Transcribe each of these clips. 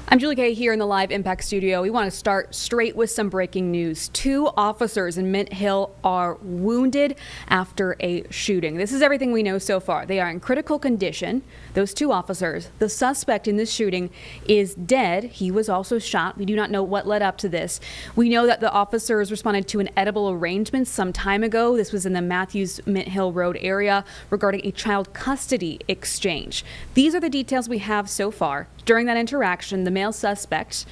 I'm Julie Kay here in the Live Impact Studio. We want to start straight with some breaking news. 2 officers in Mint Hill are wounded after a shooting. This is everything we know so far. They are in critical condition. Those 2 officers. The suspect in this shooting is dead. He was also shot. We do not know what led up to this. We know that the officers responded to an edible arrangement some time ago. This was in the Matthews Mint Hill Road area regarding a child custody exchange. These are the details we have so far. During that interaction, the male suspect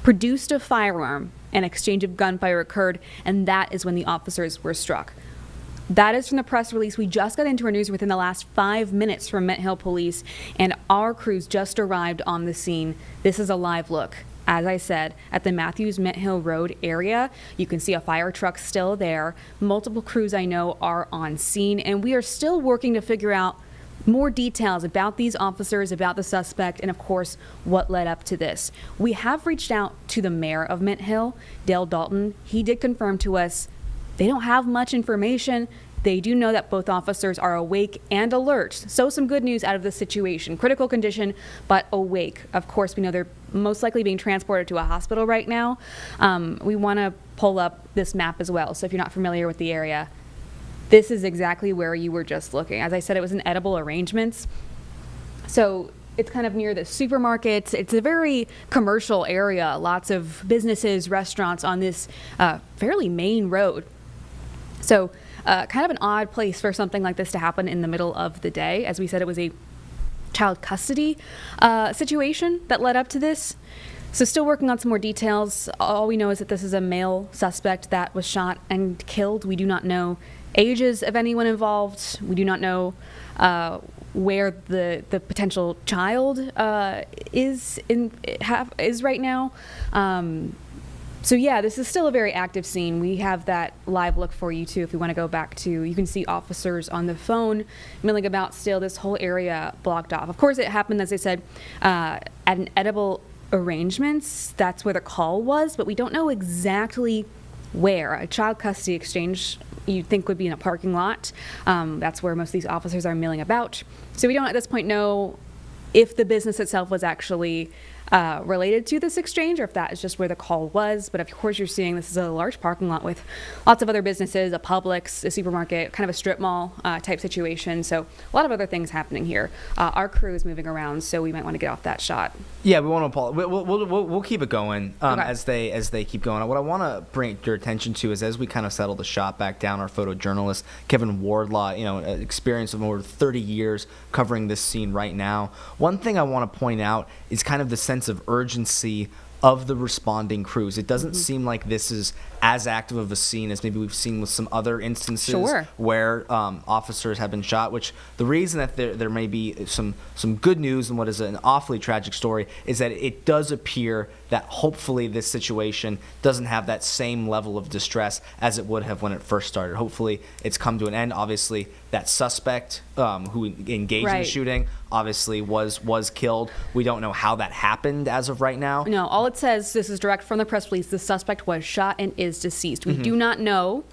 produced a firearm. An exchange of gunfire occurred, and that is when the officers were struck. That is from the press release. We just got into our news within the last 5 minutes from Mint Hill Police, and our crews just arrived on the scene. This is a live look. As I said, at the Matthews Mint Hill Road area, you can see a fire truck still there. Multiple crews I know are on scene, and we are still working to figure out more details about these officers, about the suspect, and of course, what led up to this. We have reached out to the mayor of Mint Hill, Dale Dalton. He did confirm to us they don't have much information. They do know that both officers are awake and alert. So some good news out of this situation. Critical condition, but awake. Of course, we know they're most likely being transported to a hospital right now. We want to pull up this map as well. So if you're not familiar with the area, this is exactly where you were just looking. As I said, it was an edible arrangements. So it's kind of near the supermarkets. It's a very commercial area. Lots of businesses, restaurants on this fairly main road. So kind of an odd place for something like this to happen in the middle of the day. As we said, it was a child custody situation that led up to this. So still working on some more details. All we know is that this is a male suspect that was shot and killed. We do not know ages of anyone involved. We do not know where the potential child is right now. So yeah, this is still a very active scene. We have that live look for you too. If we want to go back to, you can see officers on the phone milling about still. This whole area blocked off. Of course, it happened, as I said, at an edible arrangements. That's where the call was, but we don't know exactly where. A child custody exchange you'd think would be in a parking lot. That's where most of these officers are milling about. So we don't at this point know if the business itself was actually related to this exchange or if that is just where the call was. But of course you're seeing this is a large parking lot with lots of other businesses, a Publix, a supermarket, kind of a strip mall type situation. So a lot of other things happening here. Our crew is moving around, so we might want to get off that shot. Yeah, we want to we'll keep it going as they keep going. What I want to bring your attention to is as we kind of settle the shot back down, our photojournalist Kevin Wardlaw, experience of over 30 years covering this scene right now. One thing I want to point out is kind of the sense of urgency of the responding crews. It doesn't seem like this is as active of a scene as maybe we've seen with some other instances where officers have been shot, which the reason that there may be some good news in what is an awfully tragic story is that it does appear that hopefully this situation doesn't have that same level of distress as it would have when it first started. Hopefully it's come to an end. Obviously that suspect who engaged in the shooting obviously was killed. We don't know how that happened as of right now. No, all it says, this is direct from the press release, the suspect was shot and is deceased. We do not know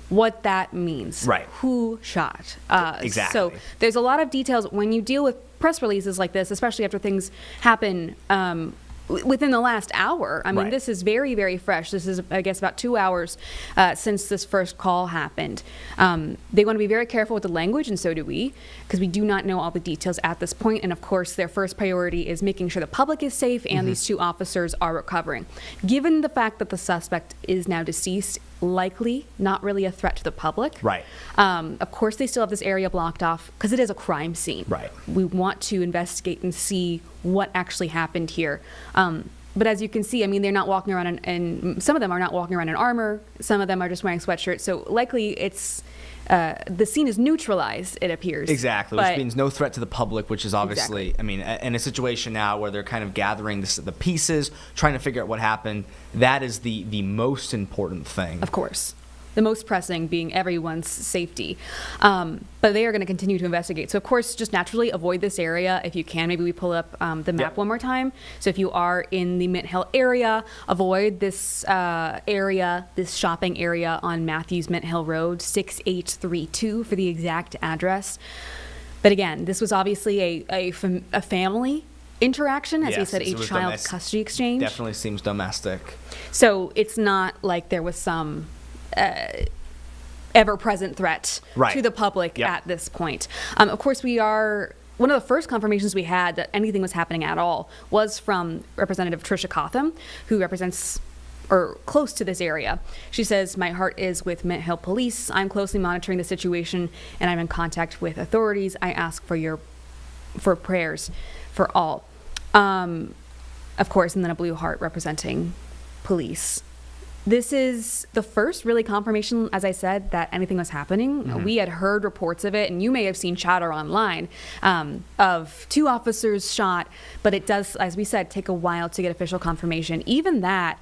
what that means. Right. Who shot. Exactly. So there's a lot of details when you deal with press releases like this, especially after things happen within the last hour. I mean, this is very, very fresh. This is, I guess, about 2 hours since this first call happened. They want to be very careful with the language, and so do we, because we do not know all the details at this point. And of course, their first priority is making sure the public is safe and these 2 officers are recovering. Given the fact that the suspect is now deceased, likely not really a threat to the public. Right. Of course, they still have this area blocked off because it is a crime scene. Right. We want to investigate and see what actually happened here. But as you can see, I mean, they're not walking around and some of them are not walking around in armor. Some of them are just wearing sweatshirts. So likely it's the scene is neutralized, it appears. Exactly, which means no threat to the public, which is obviously, I mean, in a situation now where they're kind of gathering the pieces, trying to figure out what happened, that is the most important thing. Of course. The most pressing being everyone's safety. But they are going to continue to investigate. So, of course, just naturally avoid this area if you can. Maybe we pull up the map one more time. So if you are in the Mint Hill area, avoid this area, this shopping area on Matthews Mint Hill Road, 6832 for the exact address. But again, this was obviously a family interaction, as we Yes, said, a it was child custody exchange. Definitely seems domestic. So it's not like there was some ever-present threat to the public at this point. Of course, one of the first confirmations we had that anything was happening at all was from Representative Tricia Cotham, who represents or close to this area. She says, "My heart is with Mint Hill Police. I'm closely monitoring the situation and I'm in contact with authorities. I ask for prayers for all." Of course, and then a blue heart representing police. This is the first really confirmation, as I said, that anything was happening. Mm-hmm. We had heard reports of it, and you may have seen chatter online of 2 officers shot, but it does, as we said, take a while to get official confirmation. Even that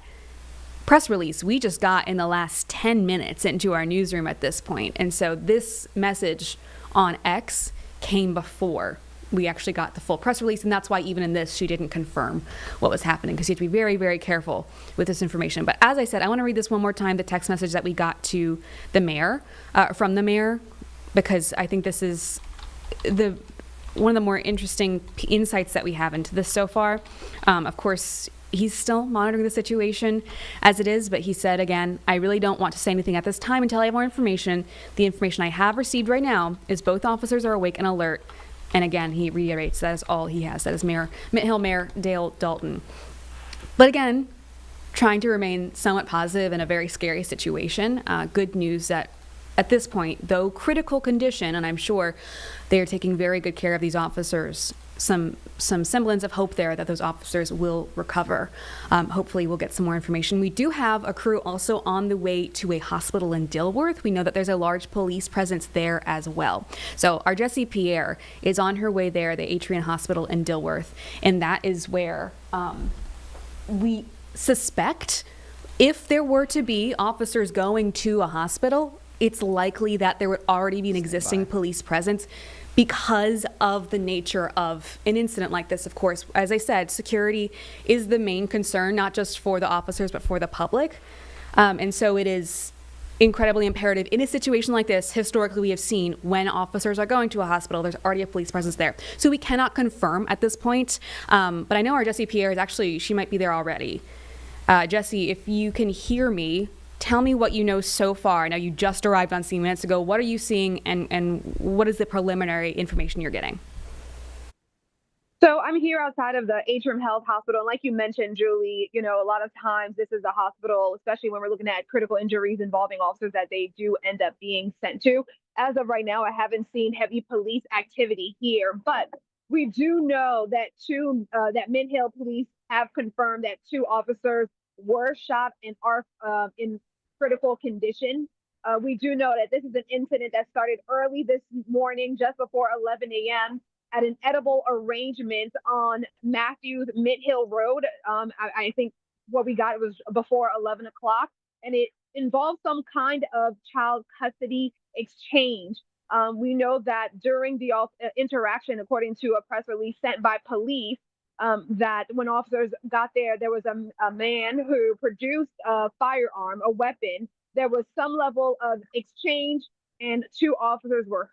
press release we just got in the last 10 minutes into our newsroom at this point. And so this message on X came before we actually got the full press release, and that's why even in this she didn't confirm what was happening, because you have to be very, very careful with this information. But as I said, I want to read this one more time, the text message that we got to the mayor, from the mayor, because I think this is one of the more interesting insights that we have into this so far. Of course, he's still monitoring the situation as it is, but he said, again, "I really don't want to say anything at this time until I have more information. The information I have received right now is both officers are awake and alert." And again, he reiterates that is all he has. That is Mint Hill Mayor Dale Dalton. But again, trying to remain somewhat positive in a very scary situation. Good news that at this point, though critical condition, and I'm sure they are taking very good care of these officers, some semblance of hope there that those officers will recover. Hopefully we'll get some more information. We do have a crew also on the way to a hospital in Dilworth. We know that there's a large police presence there as well. So our Jessie Pierre is on her way there, the Atrian Hospital in Dilworth, and that is where we suspect if there were to be officers going to a hospital, it's likely that there would already be an existing police presence because of the nature of an incident like this. Of course, as I said, security is the main concern, not just for the officers, but for the public. And so it is incredibly imperative in a situation like this. Historically, we have seen when officers are going to a hospital, there's already a police presence there. So we cannot confirm at this point. But I know our Jessie Pierre is actually, she might be there already. Jessie, if you can hear me, tell me what you know so far. Now, you just arrived on scene minutes ago. What are you seeing, and what is the preliminary information you're getting? So I'm here outside of the Atrium Health Hospital. And like you mentioned, Julie, a lot of times this is a hospital, especially when we're looking at critical injuries involving officers, that they do end up being sent to. As of right now, I haven't seen heavy police activity here, but we do know that that Mint Hill Police have confirmed that 2 officers were shot and are in critical condition. We do know that this is an incident that started early this morning, just before 11 a.m. at an edible arrangement on Matthews Mint Hill Road. I think what we got was before 11 o'clock, and it involved some kind of child custody exchange. We know that during the interaction, according to a press release sent by police, that when officers got there, there was a man who produced a firearm, a weapon. There was some level of exchange, and 2 officers were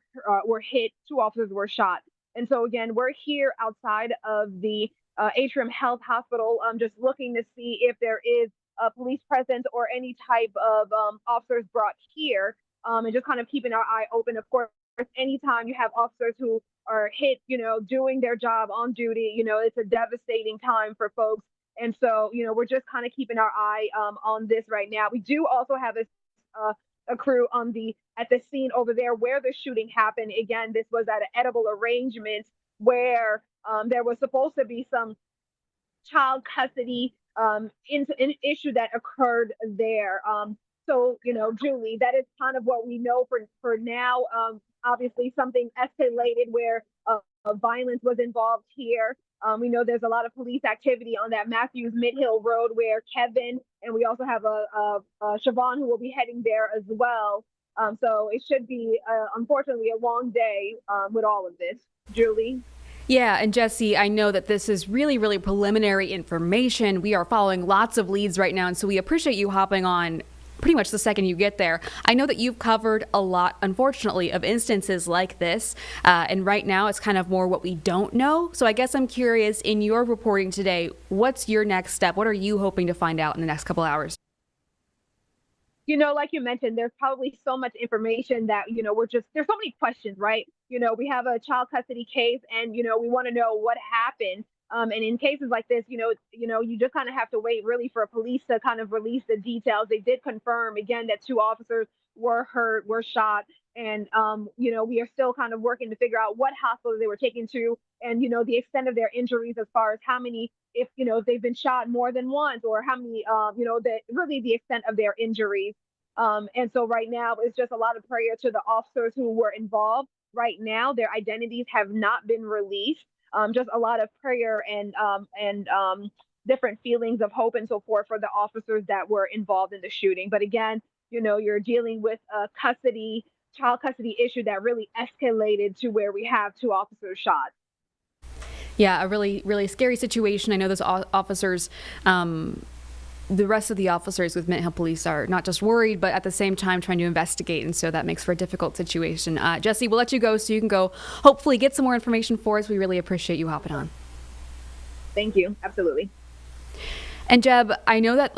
hit. 2 officers were shot. And so again, we're here outside of the Atrium Health Hospital, just looking to see if there is a police presence or any type of officers brought here, and just kind of keeping our eye open. Of course, anytime you have officers who are hit, doing their job on duty, it's a devastating time for folks. And so, we're just kind of keeping our eye on this right now. We do also have a crew at the scene over there where the shooting happened. Again, this was at an edible arrangement where there was supposed to be some child custody issue that occurred there. So, Julie, that is kind of what we know for now. Obviously, something escalated where violence was involved here. We know there's a lot of police activity on that Matthews Mint Hill Road where Kevin, and we also have Siobhan who will be heading there as well. So it should be, unfortunately, a long day with all of this. Julie? Yeah, and Jessie, I know that this is really, really preliminary information. We are following lots of leads right now, and so we appreciate you hopping on pretty much the second you get there. I know that you've covered a lot, unfortunately, of instances like this, and right now it's kind of more what we don't know. So I guess I'm curious, in your reporting today, what's your next step? What are you hoping to find out in the next couple hours? Like you mentioned, there's probably so much information that, there's so many questions, right? We have a child custody case and, we want to know what happened. And in cases like this, you just kind of have to wait really for police to kind of release the details. They did confirm again that 2 officers were hurt, were shot. And, we are still kind of working to figure out what hospital they were taken to and, the extent of their injuries as far as how many, if they've been shot more than once or how many, really the extent of their injuries. And so right now it's just a lot of prayer to the officers who were involved. Right now, their identities have not been released. Just a lot of prayer and different feelings of hope and so forth for the officers that were involved in the shooting. But again, you're dealing with a child custody issue that really escalated to where we have 2 officers shot. Yeah, a really, really scary situation. I know those officers, the rest of the officers with Mint Hill Police are not just worried, but at the same time trying to investigate. And so that makes for a difficult situation. Jesse, we'll let you go so you can go hopefully get some more information for us. We really appreciate you hopping on. Thank you. Absolutely. And Jeb, I know that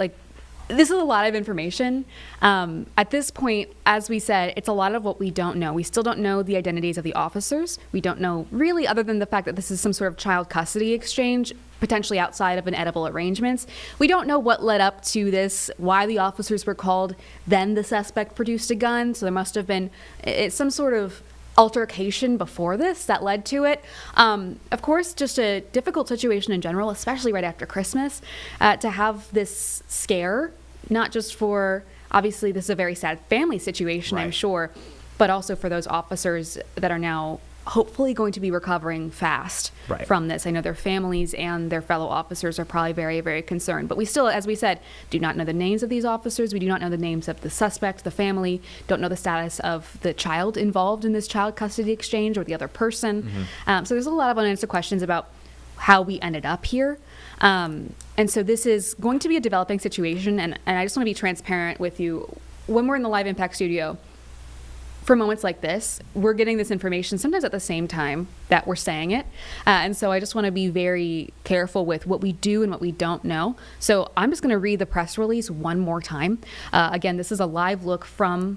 this is a lot of information. At this point, as we said, it's a lot of what we don't know. We still don't know the identities of the officers. We don't know really, other than the fact that this is some sort of child custody exchange, potentially outside of an edible arrangements. We don't know what led up to this, why the officers were called. Then the suspect produced a gun. So there must have been some sort of altercation before this that led to it. Of course, just a difficult situation in general, especially right after Christmas, to have this scare, not just for, obviously this is a very sad family situation, right. I'm sure, but also for those officers that are now hopefully going to be recovering fast from this. I know their families and their fellow officers are probably very, very concerned. But we still, as we said, do not know the names of these officers. We do not know the names of the suspect, the family, don't know the status of the child involved in this child custody exchange or the other person. Mm-hmm. So there's a lot of unanswered questions about how we ended up here. And so this is going to be a developing situation. And I just want to be transparent with you. When we're in the Live Impact studio, for moments like this, we're getting this information sometimes at the same time that we're saying it. And so I just want to be very careful with what we do and what we don't know. So I'm just going to read the press release one more time. Again, this is a live look from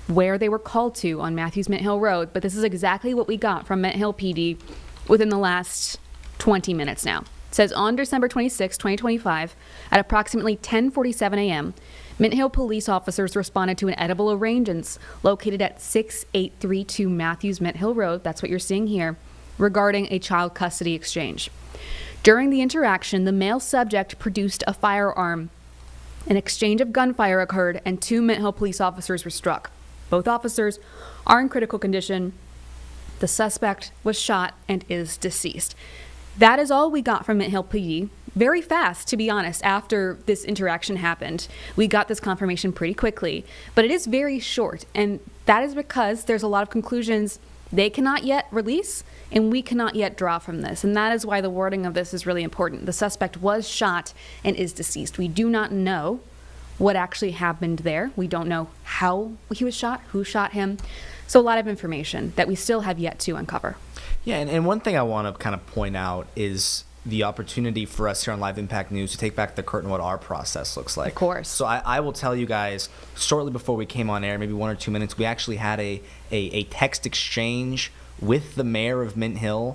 where they were called to on Matthews Mint Hill Road, but this is exactly what we got from Mint Hill PD within the last 20 minutes now. It says on December 26, 2025, at approximately 10:47 a.m., Mint Hill police officers responded to an edible arrangements located at 6832 Matthews Mint Hill Road, that's what you're seeing here, regarding a child custody exchange. During the interaction, the male subject produced a firearm. An exchange of gunfire occurred and 2 Mint Hill police officers were struck. Both officers are in critical condition. The suspect was shot and is deceased. That is all we got from Mint Hill PD. Very fast, to be honest, after this interaction happened. We got this confirmation pretty quickly, but it is very short, and that is because there's a lot of conclusions they cannot yet release, and we cannot yet draw from this, and that is why the wording of this is really important. The suspect was shot and is deceased. We do not know what actually happened there. We don't know how he was shot, who shot him, so a lot of information that we still have yet to uncover. Yeah, and one thing I want to kind of point out is the opportunity for us here on Live Impact News to take back the curtain what our process looks like. Of course. So I will tell you guys, shortly before we came on air, maybe 1 or 2 minutes, we actually had a text exchange with the mayor of Mint Hill,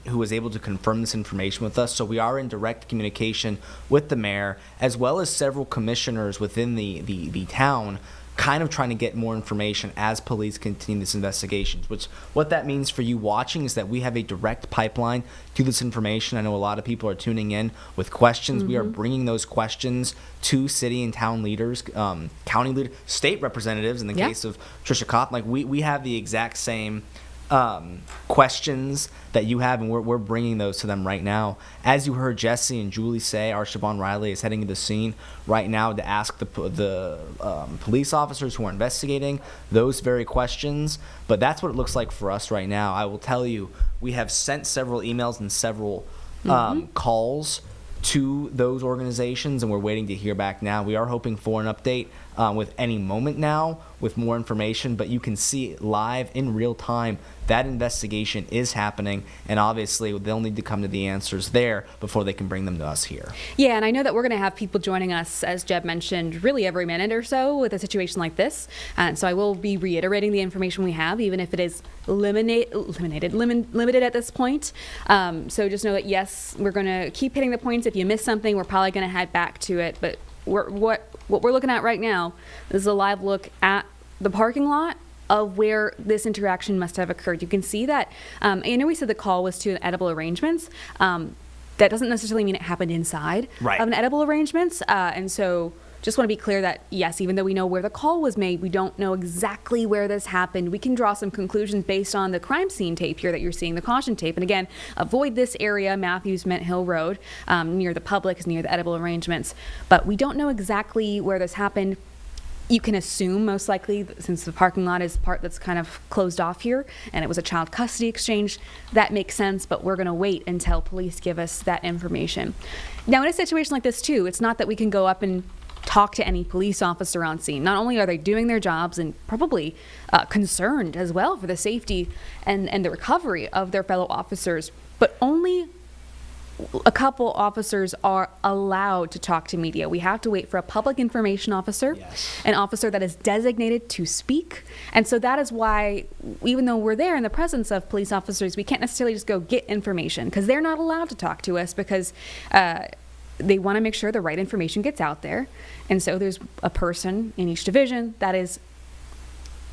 who was able to confirm this information with us. So we are in direct communication with the mayor, as well as several commissioners within the town, kind of trying to get more information as police continue this investigation. Which what that means for you watching is that we have a direct pipeline to this information. I know a lot of people are tuning in with questions. We are bringing those questions to city and town leaders, county leaders, state representatives in the case of Trisha Kopp. Like we have the exact same questions that you have, and we're bringing those to them right now. As you heard Jesse and Julie say, our Siobhan Riley is heading to the scene right now to ask the police officers who are investigating those very questions. But that's what it looks like for us right now. I will tell you, we have sent several emails and several calls to those organizations, and we're waiting to hear back now. We are hoping for an update with any moment now with more information, but you can see live in real time that investigation is happening, and obviously they'll need to come to the answers there before they can bring them to us here. Yeah, and I know that we're going to have people joining us, as Jeb mentioned, really every minute or so with a situation like this. And so I will be reiterating the information we have, even if it is limited at this point. So just know that, yes, we're going to keep hitting the points. If you miss something, we're probably going to head back to it. But what we're looking at right now is a live look at the parking lot of where this interaction must have occurred. You can see that, I know we said the call was to an edible arrangements. That doesn't necessarily mean it happened inside Right. of an edible arrangements. And so just want to be clear that, yes, even though we know where the call was made, we don't know exactly where this happened. We can draw some conclusions based on the crime scene tape here that you're seeing, the caution tape. And again, avoid this area, Matthews Mint Hill Road, near the Publix, near the edible arrangements. But we don't know exactly where this happened. You can assume, most likely, since the parking lot is part that's kind of closed off here, and it was a child custody exchange, that makes sense, but we're going to wait until police give us that information. Now, in a situation like this, too, it's not that we can go up and talk to any police officer on scene. Not only are they doing their jobs and probably concerned as well for the safety and the recovery of their fellow officers, but only a couple officers are allowed to talk to media. We have to wait for a public information officer, Yes. an officer that is designated to speak. And so that is why, even though we're there in the presence of police officers, we can't necessarily just go get information, because they're not allowed to talk to us, because they want to make sure the right information gets out there. And so there's a person in each division that is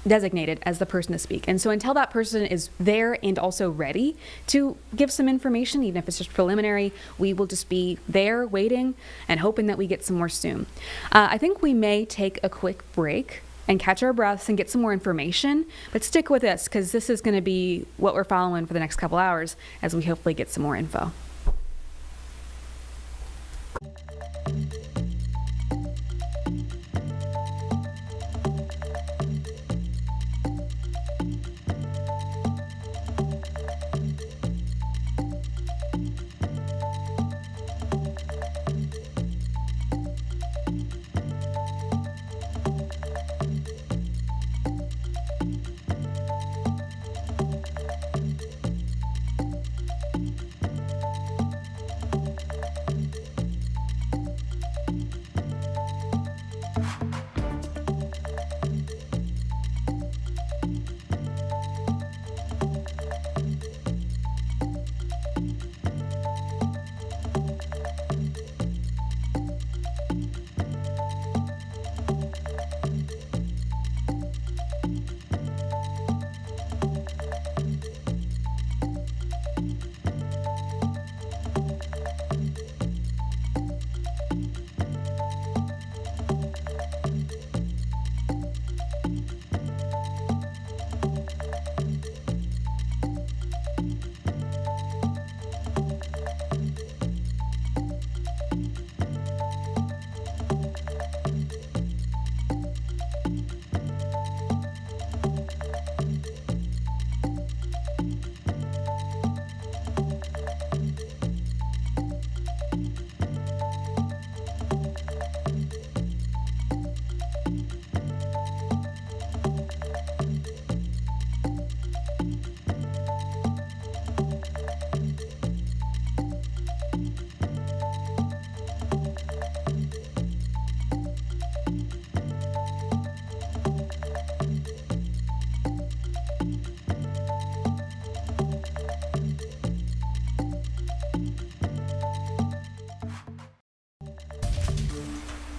designated as the person to speak. And so until that person is there and also ready to give some information, even if it's just preliminary, we will just be there waiting and hoping that we get some more soon. I think we may take a quick break and catch our breaths and get some more information, but stick with us, because this is going to be what we're following for the next couple hours as we hopefully get some more info.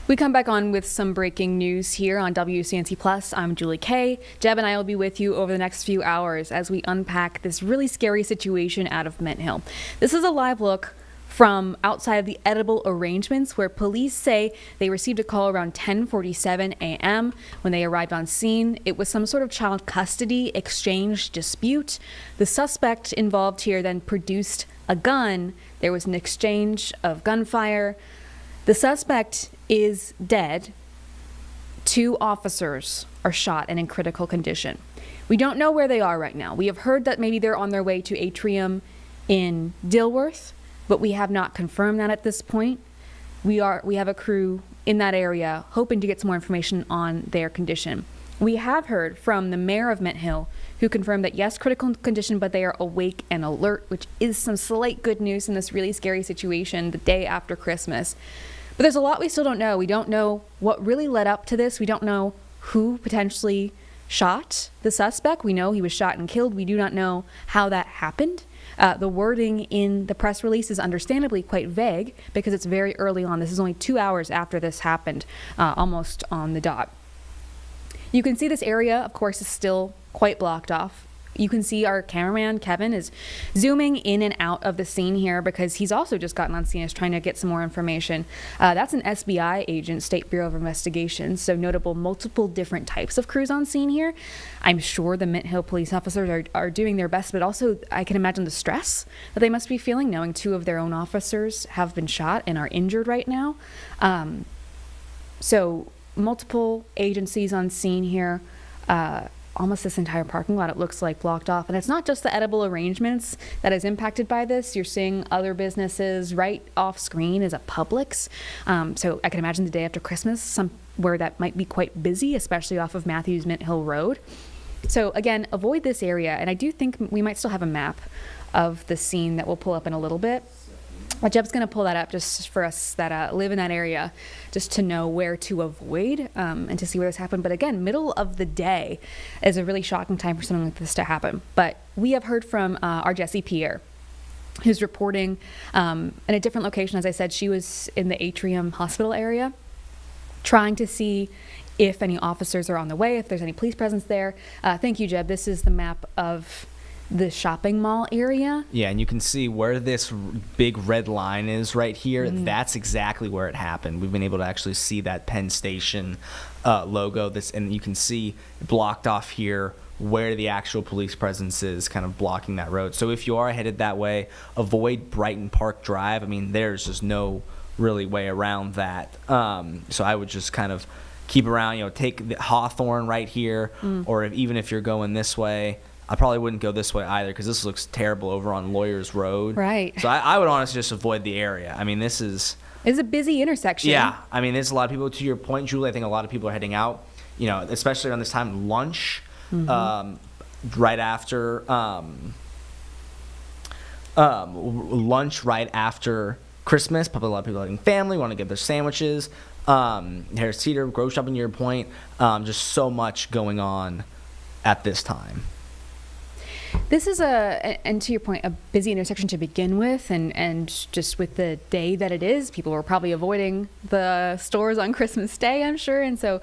We come back on with some breaking news here on WCNC Plus. I'm Julie Kay. Jeb and I will be with you over the next few hours as we unpack this really scary situation out of Mint Hill. This is a live look from outside of the edible arrangements, where police say they received a call around 10:47 a.m. When they arrived on scene, it was some sort of child custody exchange dispute. The suspect involved here then produced a gun. There was an exchange of gunfire. The suspect is dead. 2 officers are shot and in critical condition. We don't know where they are right now. We have heard that maybe they're on their way to Atrium in Dilworth. but we have not confirmed that at this point. We have a crew in that area hoping to get some more information on their condition. We have heard from the mayor of Mint Hill, who confirmed that yes, critical condition, but they are awake and alert, which is some slight good news in this really scary situation the day after Christmas. But there's a lot we still don't know. We don't know what really led up to this. We don't know who potentially shot the suspect. We know he was shot and killed. We do not know how that happened. The wording in the press release is understandably quite vague because it's very early on. This is only 2 hours after this happened, almost on the dot. You can see this area, of course, is still quite blocked off. You can see our cameraman, Kevin, is zooming in and out of the scene here because he's also just gotten on scene, is trying to get some more information. That's an SBI agent, State Bureau of Investigations, so notable multiple different types of crews on scene here. I'm sure the Mint Hill police officers are doing their best, but also I can imagine the stress that they must be feeling knowing 2 of their own officers have been shot and are injured right now. So multiple agencies on scene here. Almost this entire parking lot, it looks like, blocked off. And it's not just the edible arrangements that is impacted by this. You're seeing other businesses right off screen is a Publix. So I can imagine the day after Christmas, somewhere that might be quite busy, especially off of Matthews Mint Hill Road. So again, avoid this area. And I do think we might still have a map of the scene that we'll pull up in a little bit. Jeb's going to pull that up just for us that live in that area, just to know where to avoid and to see where this happened. But again, middle of the day is a really shocking time for something like this to happen. But we have heard from our Jessie Pierre, who's reporting in a different location. As I said, she was in the Atrium Hospital area, trying to see if any officers are on the way, if there's any police presence there. Thank you, Jeb. This is the map of the shopping mall area. Yeah, and you can see where this big red line is right here. That's exactly where it happened. We've been able to actually see that Penn Station logo. And you can see blocked off here where the actual police presence is, kind of blocking that road. So if you are headed that way, avoid Brighton Park Drive. I mean, there's just no really way around that. So I would just kind of keep around, take the Hawthorne right here, or even if you're going this way, I probably wouldn't go this way either because this looks terrible over on Lawyers Road. Right. So I would honestly just avoid the area. I mean, this is... It's a busy intersection. Yeah. I mean, there's a lot of people, to your point, Julie, I think a lot of people are heading out, especially around this time, lunch, right after... lunch right after Christmas. Probably a lot of people having family, want to get their sandwiches. Harris Teeter, grocery shopping, to your point. Just so much going on at this time. This is and to your point, a busy intersection to begin with, and just with the day that it is, people were probably avoiding the stores on Christmas Day, I'm sure, and so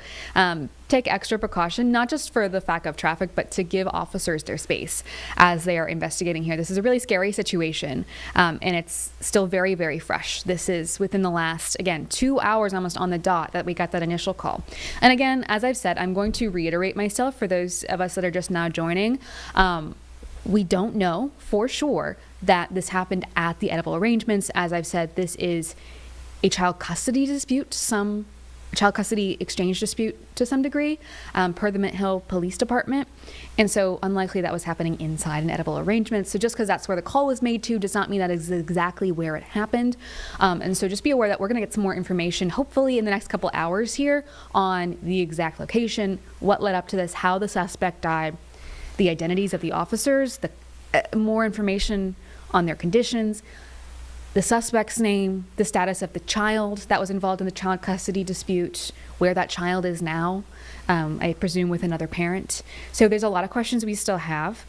take extra precaution, not just for the fact of traffic, but to give officers their space as they are investigating here. This is a really scary situation, and it's still very, very fresh. This is within the last, again, 2 hours almost on the dot that we got that initial call. And again, as I've said, I'm going to reiterate myself for those of us that are just now joining. We don't know for sure that this happened at the edible arrangements. As I've said, this is a child custody dispute, child custody exchange dispute to some degree, per the Mint Hill Police Department. And so unlikely that was happening inside an edible arrangement. So just because that's where the call was made to does not mean that is exactly where it happened. And so just be aware that we're going to get some more information, hopefully in the next couple hours here, on the exact location, what led up to this, how the suspect died, the identities of the officers, the more information on their conditions, the suspect's name, the status of the child that was involved in the child custody dispute, where that child is now, I presume with another parent. So there's a lot of questions we still have.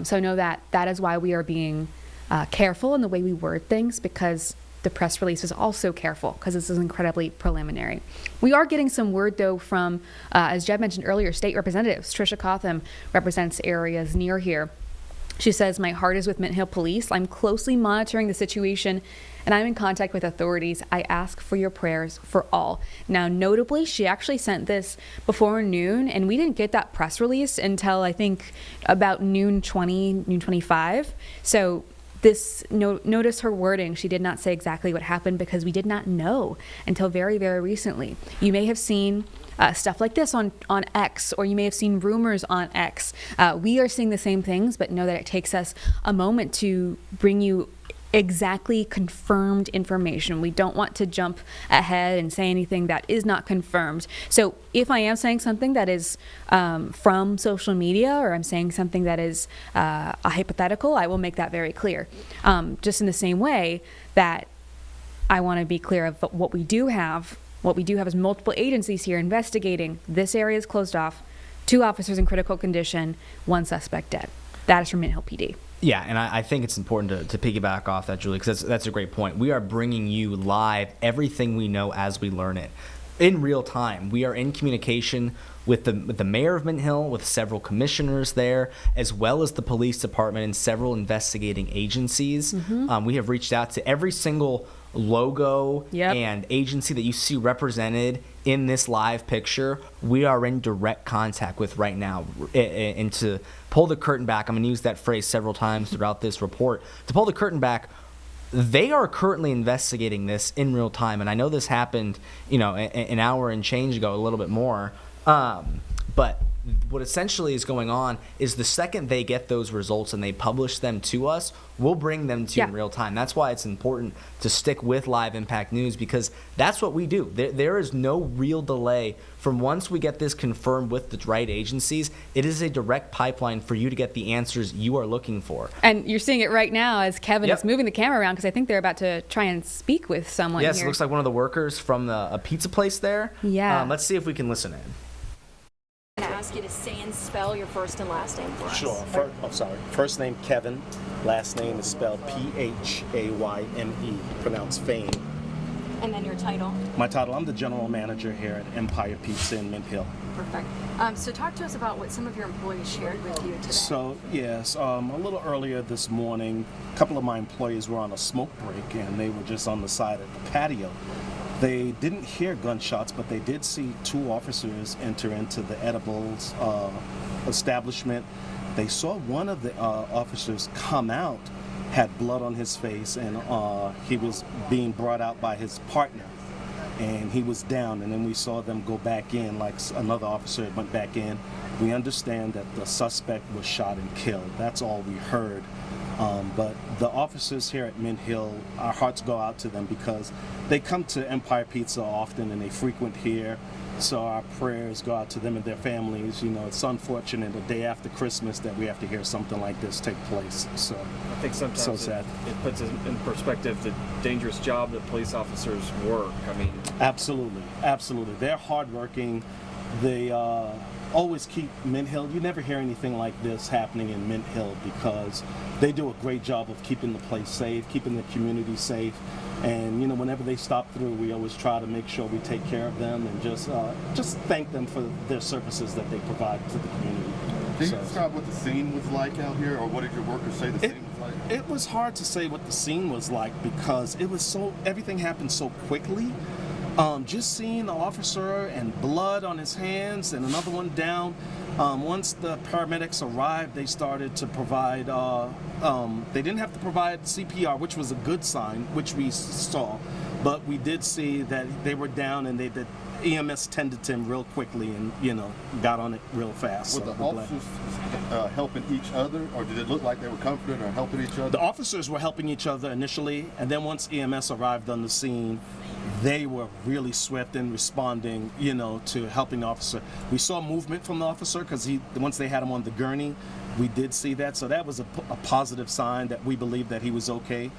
So know that is why we are being careful in the way we word things, because the press release is also careful because this is incredibly preliminary. We are getting some word, though, from, as Jeb mentioned earlier, state representatives. Trisha Cotham represents areas near here. She says, "My heart is with Mint Hill Police. I'm closely monitoring the situation, and I'm in contact with authorities. I ask for your prayers for all." Now, notably, she actually sent this before noon, and we didn't get that press release until, I think, about noon 25. So notice her wording. She did not say exactly what happened because we did not know until very, very recently. You may have seen stuff like this on X, or you may have seen rumors on X. We are seeing the same things, but know that it takes us a moment to bring you exactly confirmed information. We don't want to jump ahead and say anything that is not confirmed. So if I am saying something that is from social media, or I'm saying something that is a hypothetical, I will make that very clear. Just in the same way that I want to be clear of what we do have. What we do have is multiple agencies here investigating. This area is closed off. 2 officers in critical condition, 1 suspect dead. That is from Mint Hill PD. Yeah, and I think it's important to piggyback off that, Julie, because that's a great point. We are bringing you live everything we know as we learn it. In real time, we are in communication with the mayor of Mint Hill, with several commissioners there, as well as the police department and several investigating agencies. We have reached out to every single logo and agency that you see represented in this live picture. We are in direct contact with right now. And to pull the curtain back, I'm going to use that phrase several times throughout this report. To pull the curtain back, they are currently investigating this in real time. And I know this happened, an hour and change ago, a little bit more. But what essentially is going on is the second they get those results and they publish them to us, we'll bring them to you in real time. That's why it's important to stick with Live Impact News, because that's what we do. There is no real delay from once we get this confirmed with the right agencies. It is a direct pipeline for you to get the answers you are looking for. And you're seeing it right now as Kevin is moving the camera around, because I think they're about to try and speak with someone Yes, here. it looks like one of the workers from a pizza place there. Yeah. Let's see if we can listen in. I'm going to ask you to say and spell your first and last name for us. Sure. First name Kevin. Last name is spelled P-H-A-Y-M-E. Pronounced Phayme. And then your title. My title, I'm the general manager here at Empire Pizza in Mint Hill. Perfect. So talk to us about what some of your employees shared with you today. So, yes, a little earlier this morning, a couple of my employees were on a smoke break and they were just on the side of the patio. They didn't hear gunshots, but they did see 2 officers enter into the edibles establishment. They saw one of the officers come out, had blood on his face, and he was being brought out by his partner. And he was down, and then we saw them go back in, like another officer went back in. We understand that the suspect was shot and killed. That's all we heard. But the officers here at Mint Hill, our hearts go out to them because they come to Empire Pizza often and they frequent here. So our prayers go out to them and their families. It's unfortunate the day after Christmas that we have to hear something like this take place. So I think sometimes so sad. It puts in perspective the dangerous job that police officers work. Absolutely. They're hardworking. They always keep Mint Hill. You never hear anything like this happening in Mint Hill because they do a great job of keeping the place safe, keeping the community safe. And whenever they stop through, we always try to make sure we take care of them and just thank them for their services that they provide to the community. Can you describe what the scene was like out here, or what did your workers say the scene was like? It was hard to say what the scene was like because everything happened so quickly. Just seeing the officer and blood on his hands and another one down. Once the paramedics arrived, they started to provide, they didn't have to provide CPR, which was a good sign, which we saw. But we did see that they were down and the EMS tended to him real quickly and, got on it real fast. Were the officers helping each other, or did it look like they were confident or helping each other? The officers were helping each other initially, and then once EMS arrived on the scene, they were really swift in responding, to helping the officer. We saw movement from the officer because once they had him on the gurney, we did see that. So that was a positive sign that we believe that he was okay.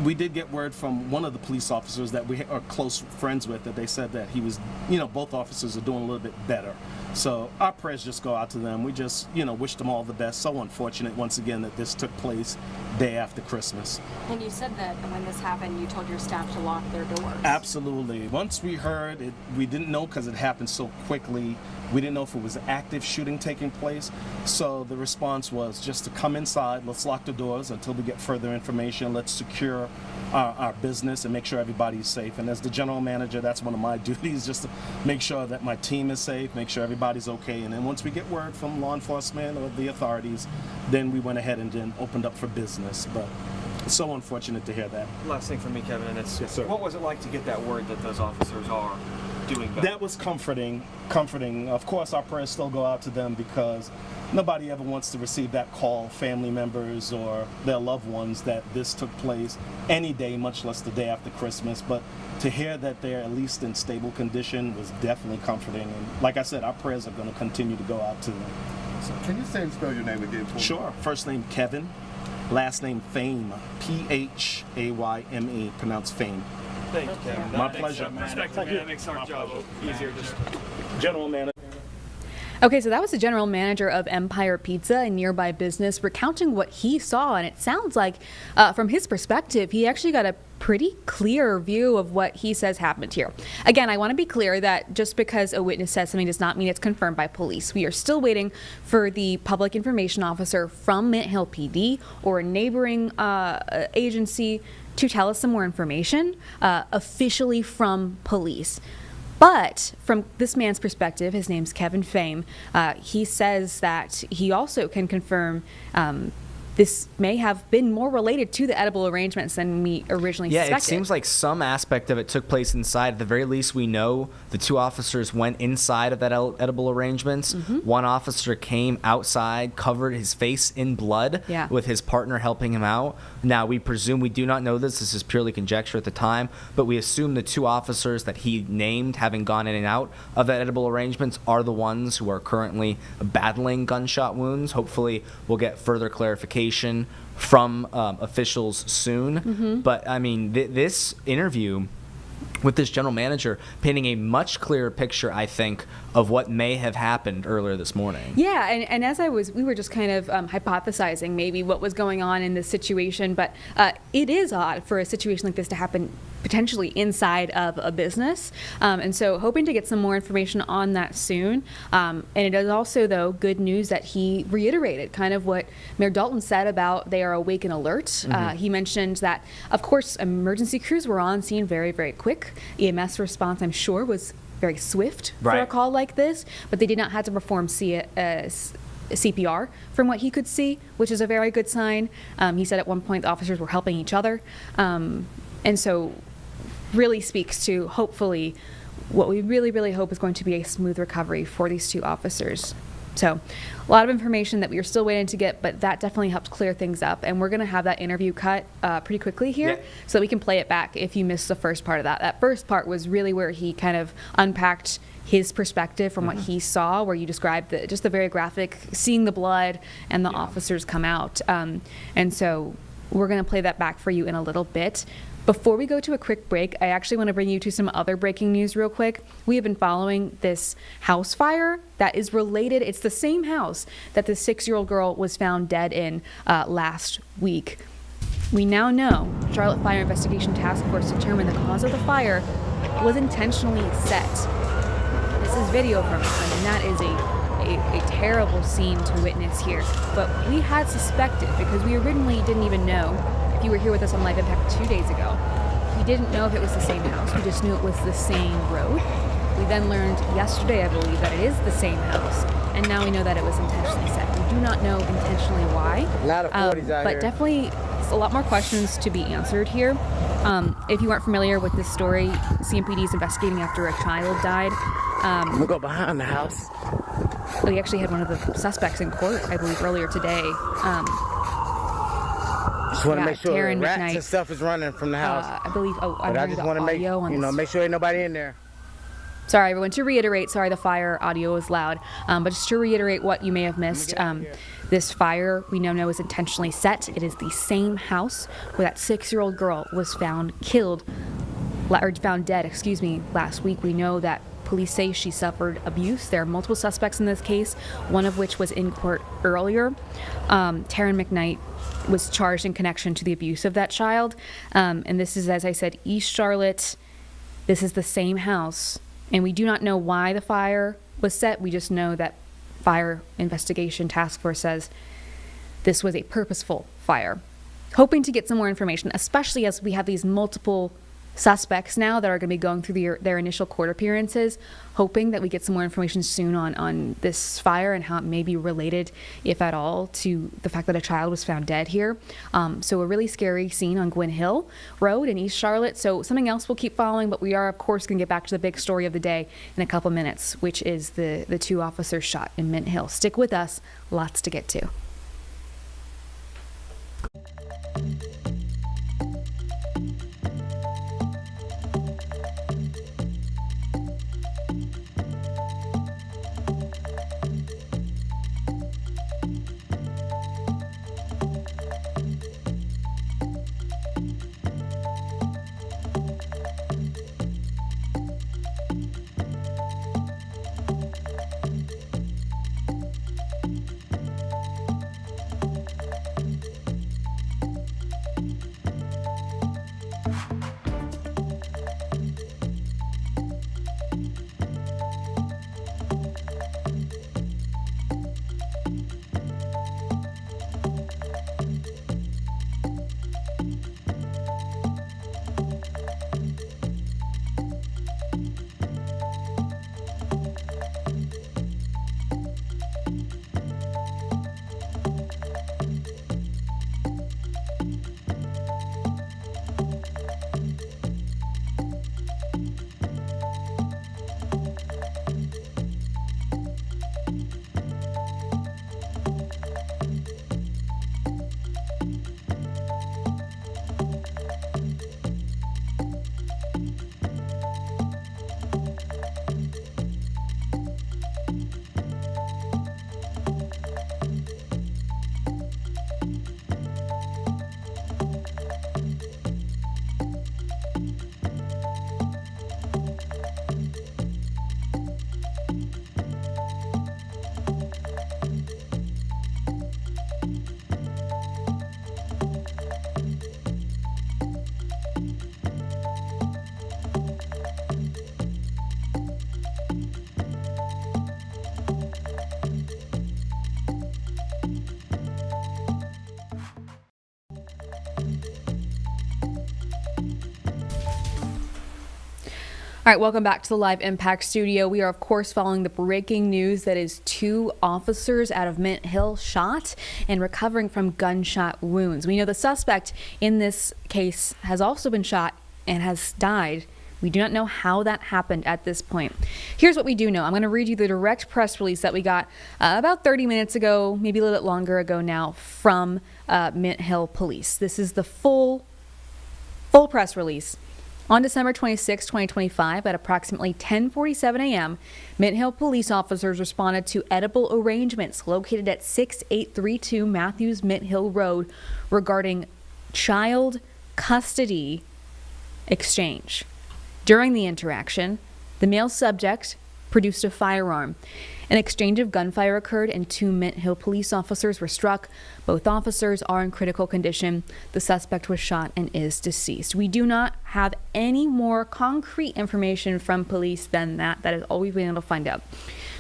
We did get word from one of the police officers that we are close friends with that they said that he was, both officers are doing a little bit better. So our prayers just go out to them. We just, wish them all the best. So unfortunate, once again, that this took place day after Christmas. And you said that when this happened, you told your staff to lock their doors. Absolutely. Once we heard it, we didn't know because it happened so quickly. We didn't know if it was active shooting taking place. So the response was just to come inside, let's lock the doors until we get further information. Let's secure our business and make sure everybody's safe. And as the general manager, that's one of my duties, just to make sure that my team is safe, make sure everybody's okay. And then once we get word from law enforcement or the authorities, then we went ahead and then opened up for business. But it's so unfortunate to hear that. Last thing for me, Kevin, and it's Yes, sir. what was it like to get that word that those officers are doing better. That was comforting. Of course, our prayers still go out to them because nobody ever wants to receive that call, family members or their loved ones, that this took place any day, much less the day after Christmas. But to hear that they're at least in stable condition was definitely comforting. And like I said, our prayers are going to continue to go out to them. So can you say and spell your name again for me? Sure. First name Kevin, last name Phayme, Phayme, pronounced Phayme. Thank you, Kevin. My pleasure. That makes our job easier. Just General Manager. Okay, so that was the general manager of Empire Pizza, a nearby business, recounting what he saw. And it sounds like, from his perspective, he actually got a pretty clear view of what he says happened here. Again, I want to be clear that just because a witness says something does not mean it's confirmed by police. We are still waiting for the public information officer from Mint Hill PD or a neighboring agency to tell us some more information officially from police. But from this man's perspective, his name's Kevin Phayme, he says that he also can confirm this may have been more related to the edible arrangements than we originally suspected. Yeah, it seems like some aspect of it took place inside. At the very least, we know the two officers went inside of that edible arrangements. Mm-hmm. One officer came outside, covered his face in blood, with his partner helping him out. Now, we presume, we do not know this is purely conjecture at the time, but we assume the two officers that he named, having gone in and out of that edible arrangements, are the ones who are currently battling gunshot wounds. Hopefully, we'll get further clarification from officials soon. Mm-hmm. But I mean, this interview with this general manager painting a much clearer picture, I think, of what may have happened earlier this morning. Yeah, and as we were just kind of hypothesizing maybe what was going on in this situation, but it is odd for a situation like this to happen potentially inside of a business. And so hoping to get some more information on that soon. And it is also, though, good news that he reiterated kind of what Mayor Dalton said about they are awake and alert. Mm-hmm. He mentioned that, of course, emergency crews were on scene very, very quick. EMS response, I'm sure, was very swift for a call like this, but they did not have to perform CPR from what he could see, which is a very good sign. He said at one point the officers were helping each other. And so really speaks to, hopefully, what we really, really hope is going to be a smooth recovery for these two officers. So a lot of information that we are still waiting to get, but that definitely helped clear things up. And we're going to have that interview cut pretty quickly here so that we can play it back if you missed the first part of that. That first part was really where he kind of unpacked his perspective from what he saw, where you described just the very graphic, seeing the blood and the officers come out. And so we're going to play that back for you in a little bit. Before we go to a quick break, I actually want to bring you to some other breaking news real quick. We have been following this house fire that is related. It's the same house that the 6-year-old girl was found dead in last week. We now know Charlotte Fire Investigation Task Force determined the cause of the fire was intentionally set. This is video from it, and that is a terrible scene to witness here. But we had suspected, because we originally didn't even know. If you were here with us on Live Impact 2 days ago, we didn't know if it was the same house. We just knew it was the same road. We then learned yesterday, I believe, that it is the same house. And now we know that it was intentionally set. We do not know intentionally why. A lot of 40s out but here. definitely a lot more questions to be answered here. If you aren't familiar with this story, CMPD is investigating after a child died. I'm gonna go behind the house. We actually had one of the suspects in court, I believe, earlier today. Just want to make sure Taryn rats McKnight, and stuff is running from the house. I believe. I'm but I hearing just the want to make audio on this. make sure ain't nobody in there. Sorry, everyone. To reiterate, sorry, the fire audio is loud. But just to reiterate what you may have missed, this fire we now know is intentionally set. It is the same house where that 6-year-old girl was found dead, last week. We know that police say she suffered abuse. There are multiple suspects in this case, one of which was in court earlier. Taryn McKnight was charged in connection to the abuse of that child. And this is, as I said, East Charlotte. This is the same house. And we do not know why the fire was set. We just know that Fire Investigation Task Force says this was a purposeful fire. Hoping to get some more information, especially as we have these multiple suspects now that are going to be going through their initial court appearances, hoping that we get some more information soon on this fire and how it may be related, if at all, to the fact that a child was found dead here. So a really scary scene on Gwynn Hill Road in East Charlotte. So something else we'll keep following, but we are, of course, going to get back to the big story of the day in a couple minutes, which is the 2 officers shot in Mint Hill. Stick with us. Lots to get to. All right, welcome back to the Live Impact Studio. We are, of course, following the breaking news that is 2 officers out of Mint Hill shot and recovering from gunshot wounds. We know the suspect in this case has also been shot and has died. We do not know how that happened at this point. Here's what we do know. I'm going to read you the direct press release that we got about 30 minutes ago, maybe a little bit longer ago now, from Mint Hill Police. This is the full press release. On December 26, 2025, at approximately 10:47 a.m., Mint Hill police officers responded to edible arrangements located at 6832 Matthews Mint Hill Road regarding child custody exchange. During the interaction, the male subject produced a firearm. An exchange of gunfire occurred and 2 Mint Hill police officers were struck. Both officers are in critical condition. The suspect was shot and is deceased. We do not have any more concrete information from police than that. That is all we've been able to find out.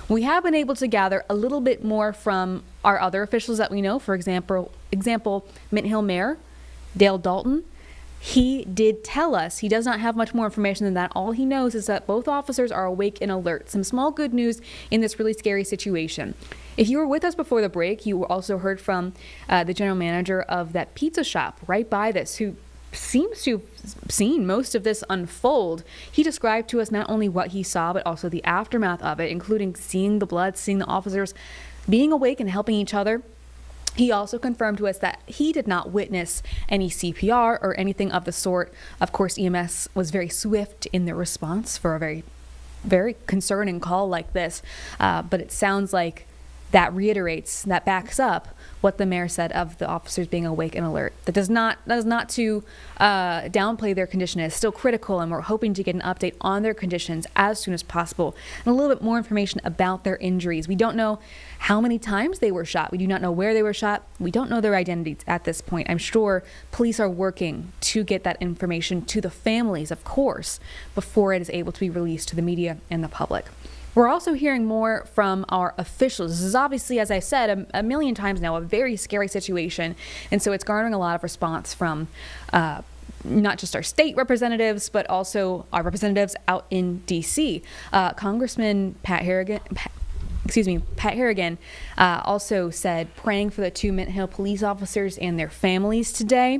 We have been able to gather a little bit more from our other officials that we know. For example, Mint Hill Mayor Dale Dalton. He did tell us he does not have much more information than that. All he knows is that both officers are awake and alert. Some small good news in this really scary situation. If you were with us before the break, you also heard from the general manager of that pizza shop right by this, who seems to have seen most of this unfold. He described to us not only what he saw, but also the aftermath of it, including seeing the blood, seeing the officers being awake and helping each other. He also confirmed to us that he did not witness any CPR or anything of the sort. Of course, EMS was very swift in their response for a very, very concerning call like this. But it sounds like that backs up what the mayor said of the officers being awake and alert. That is not to downplay their condition. It's still critical, and we're hoping to get an update on their conditions as soon as possible and a little bit more information about their injuries. We don't know how many times they were shot. We do not know where they were shot. We don't know their identities at this point. I'm sure police are working to get that information to the families, of course, before it is able to be released to the media and the public. We're also hearing more from our officials. This is obviously, as I said a million times now, a very scary situation. And so it's garnering a lot of response from not just our state representatives, but also our representatives out in D.C. Congressman Pat Harrigan also said, praying for the 2 Mint Hill police officers and their families today.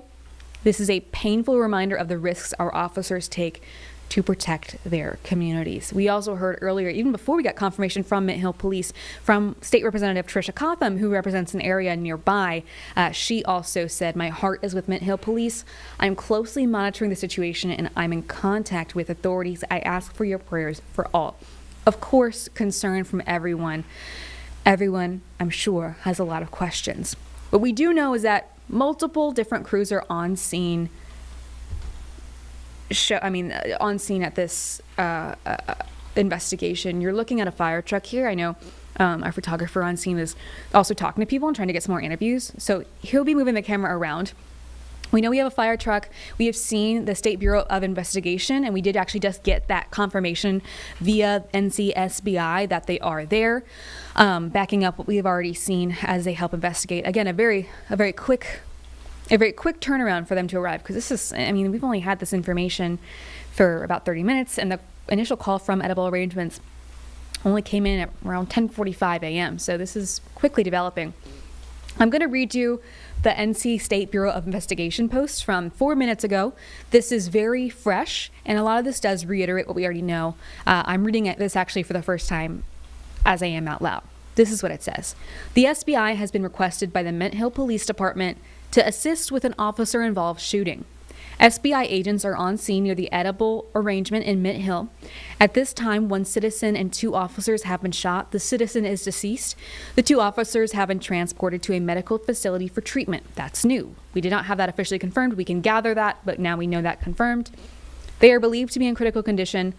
This is a painful reminder of the risks our officers take to protect their communities. We also heard earlier, even before we got confirmation from Mint Hill Police, from State Representative Tricia Cotham, who represents an area nearby. She also said, my heart is with Mint Hill Police. I'm closely monitoring the situation and I'm in contact with authorities. I ask for your prayers for all. Of course, concern from everyone. Everyone, I'm sure, has a lot of questions. What we do know is that multiple different crews are on scene on scene at this investigation. You're looking at a fire truck here. I know our photographer on scene is also talking to people and trying to get some more interviews. So he'll be moving the camera around. We know we have a fire truck. We have seen the State Bureau of Investigation, and we did actually just get that confirmation via NCSBI that they are there, backing up what we have already seen as they help investigate. Again, a very quick turnaround for them to arrive, because this is, we've only had this information for about 30 minutes, and the initial call from Edible Arrangements only came in at around 10:45 a.m. So this is quickly developing. I'm going to read you the NC State Bureau of Investigation post from 4 minutes ago. This is very fresh, and a lot of this does reiterate what we already know. I'm reading this actually for the first time as I am out loud. This is what it says. The SBI has been requested by the Mint Hill Police Department to assist with an officer-involved shooting. SBI agents are on scene near the Edible Arrangement in Mint Hill. At this time, 1 citizen and 2 officers have been shot. The citizen is deceased. The 2 officers have been transported to a medical facility for treatment. That's new. We did not have that officially confirmed. We can gather that, but now we know that confirmed. They are believed to be in critical condition.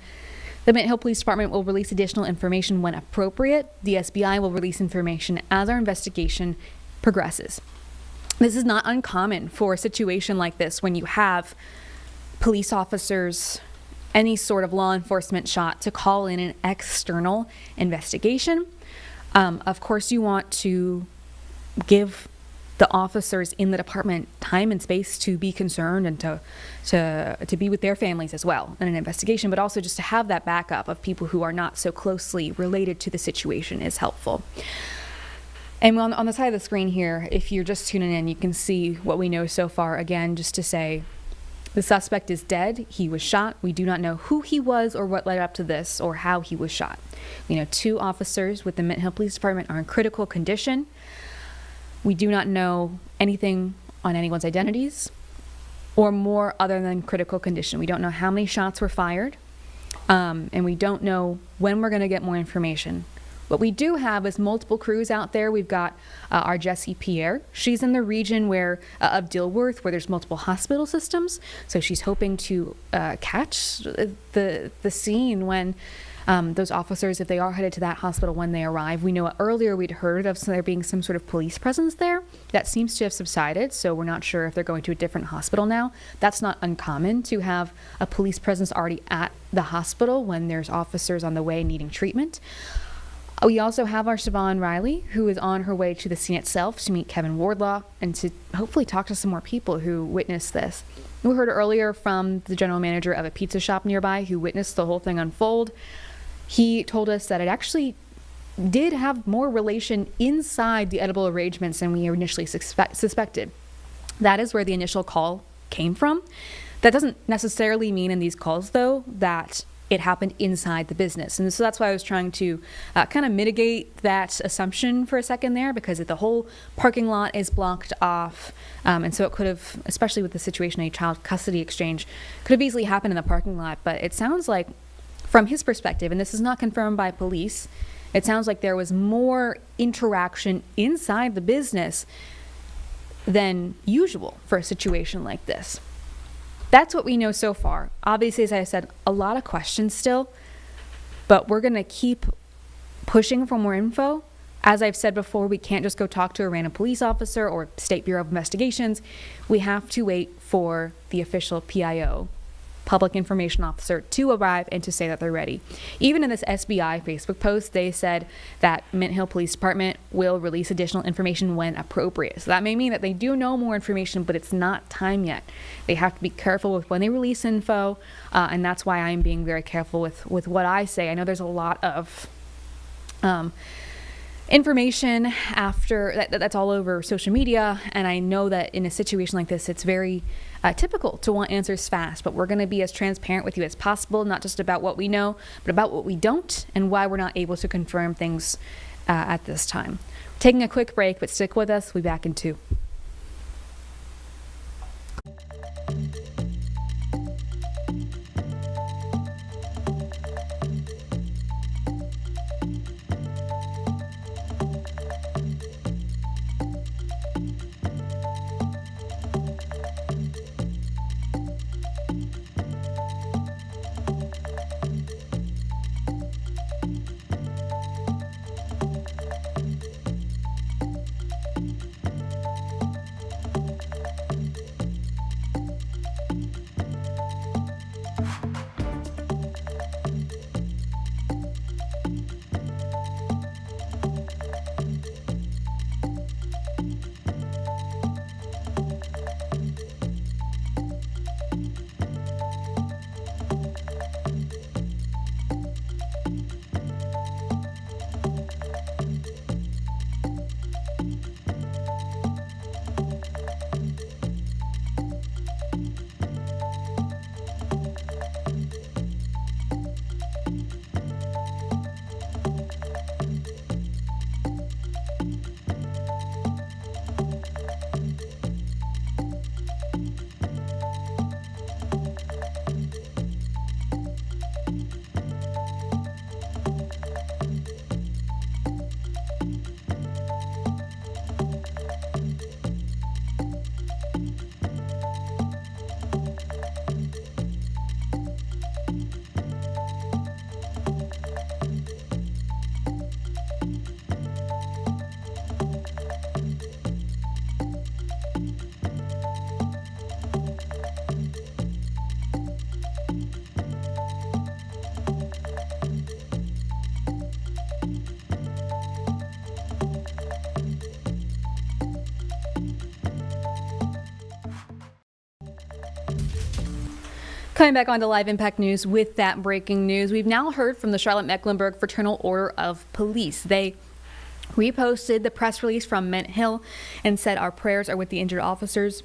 The Mint Hill Police Department will release additional information when appropriate. The SBI will release information as our investigation progresses. This is not uncommon for a situation like this when you have police officers, any sort of law enforcement shot, to call in an external investigation. Of course, you want to give the officers in the department time and space to be concerned and to be with their families as well in an investigation, but also just to have that backup of people who are not so closely related to the situation is helpful. And on the side of the screen here, if you're just tuning in, you can see what we know so far. Again, just to say, the suspect is dead. He was shot. We do not know who he was or what led up to this or how he was shot. We know 2 officers with the Mint Hill Police Department are in critical condition. We do not know anything on anyone's identities or more other than critical condition. We don't know how many shots were fired, and we don't know when we're going to get more information. What we do have is multiple crews out there. We've got our Jessie Pierre. She's in the region of Dilworth, where there's multiple hospital systems. So she's hoping to catch the scene when those officers, if they are headed to that hospital when they arrive. We know earlier we'd heard of there being some sort of police presence there. That seems to have subsided, so we're not sure if they're going to a different hospital now. That's not uncommon to have a police presence already at the hospital when there's officers on the way needing treatment. We also have our Siobhan Riley, who is on her way to the scene itself to meet Kevin Wardlaw and to hopefully talk to some more people who witnessed this. We heard earlier from the general manager of a pizza shop nearby who witnessed the whole thing unfold. He told us that it actually did have more relation inside the Edible Arrangements than we initially suspected. That is where the initial call came from. That doesn't necessarily mean in these calls, though, that it happened inside the business. And so that's why I was trying to kind of mitigate that assumption for a second there, because the whole parking lot is blocked off. And so it could have, especially with the situation, a child custody exchange, could have easily happened in the parking lot. But it sounds like, from his perspective, and this is not confirmed by police, it sounds like there was more interaction inside the business than usual for a situation like this. That's what we know so far. Obviously, as I said, a lot of questions still, but we're going to keep pushing for more info. As I've said before, we can't just go talk to a random police officer or State Bureau of Investigations. We have to wait for the official PIO, public information officer to arrive and to say that they're ready. Even in this SBI Facebook post, they said that Mint Hill Police Department will release additional information when appropriate. So that may mean that they do know more information, but it's not time yet. They have to be careful with when they release info, and that's why I'm being very careful with what I say. I know there's a lot of information after that's all over social media, and I know that in a situation like this, it's very typical to want answers fast, but we're going to be as transparent with you as possible, not just about what we know, but about what we don't and why we're not able to confirm things at this time. Taking a quick break, but stick with us. We'll be back in 2. Coming back on to Live Impact News with that breaking news. We've now heard from the Charlotte-Mecklenburg Fraternal Order of Police. They reposted the press release from Mint Hill and said, "Our prayers are with the injured officers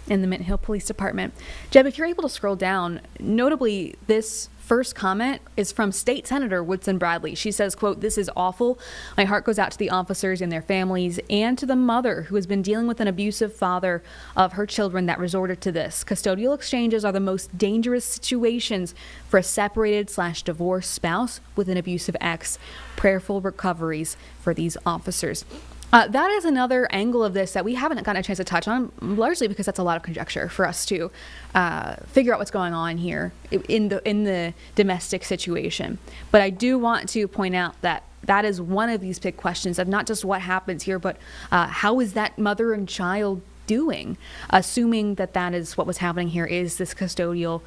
in the Mint Hill Police Department." Jeb, if you're able to scroll down, notably this first comment is from State Senator Woodson Bradley. She says, quote, "This is awful. My heart goes out to the officers and their families and to the mother who has been dealing with an abusive father of her children that resorted to this. Custodial exchanges are the most dangerous situations for a separated/divorced spouse with an abusive ex. Prayerful recoveries for these officers." That is another angle of this that we haven't gotten a chance to touch on, largely because that's a lot of conjecture for us to figure out what's going on here in the domestic situation. But I do want to point out that that is one of these big questions of not just what happens here, but how is that mother and child doing, assuming that that is what was happening here, is this custodial,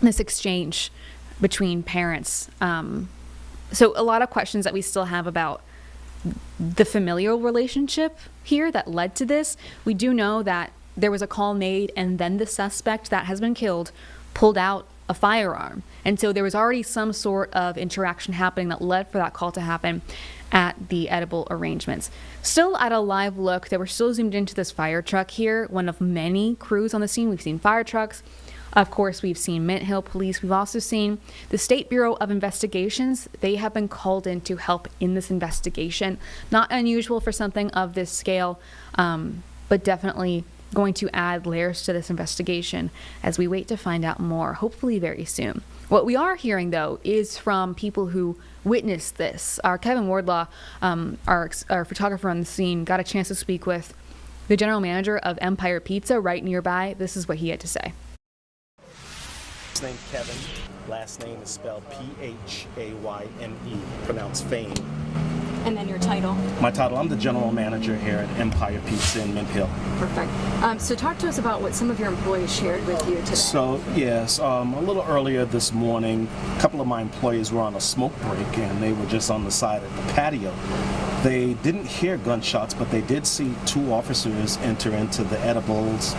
this exchange between parents. So a lot of questions that we still have about the familial relationship here that led to this. We do know that there was a call made and then the suspect that has been killed pulled out a firearm. And so there was already some sort of interaction happening that led for that call to happen at the edible arrangements. Still at a live look, they were still zoomed into this fire truck here, one of many crews on the scene. We've seen fire trucks. Of course, we've seen Mint Hill Police. We've also seen the State Bureau of Investigations. They have been called in to help in this investigation. Not unusual for something of this scale, but definitely going to add layers to this investigation as we wait to find out more, hopefully very soon. What we are hearing, though, is from people who witnessed this. Our Kevin Wardlaw, our photographer on the scene, got a chance to speak with the general manager of Empire Pizza right nearby. This is what he had to say. His name Kevin. Last name is spelled Phayme, pronounced Phayme. And then your title? My title, I'm the general manager here at Empire Pizza in Mint Hill. Perfect. So talk to us about what some of your employees shared with you today. So, yes, a little earlier this morning, a couple of my employees were on a smoke break and they were just on the side of the patio. They didn't hear gunshots, but they did see two officers enter into the edibles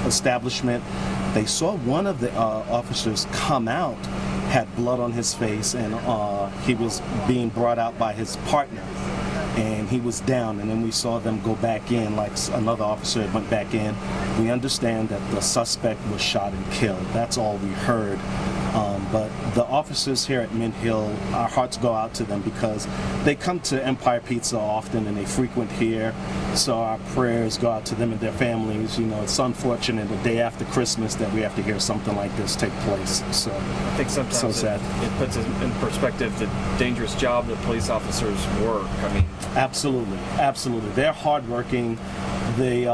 establishment. They saw one of the officers come out, had blood on his face, and he was being brought out by his partner. And he was down, and then we saw them go back in, like another officer went back in. We understand that the suspect was shot and killed. That's all we heard. But the officers here at Mint Hill, our hearts go out to them because they come to Empire Pizza often and they frequent here. So our prayers go out to them and their families. You know, it's unfortunate the day after Christmas that we have to hear something like this take place. So I think sometimes so sad. It puts in perspective the dangerous job that police officers work. I mean, absolutely, absolutely. They're hardworking. They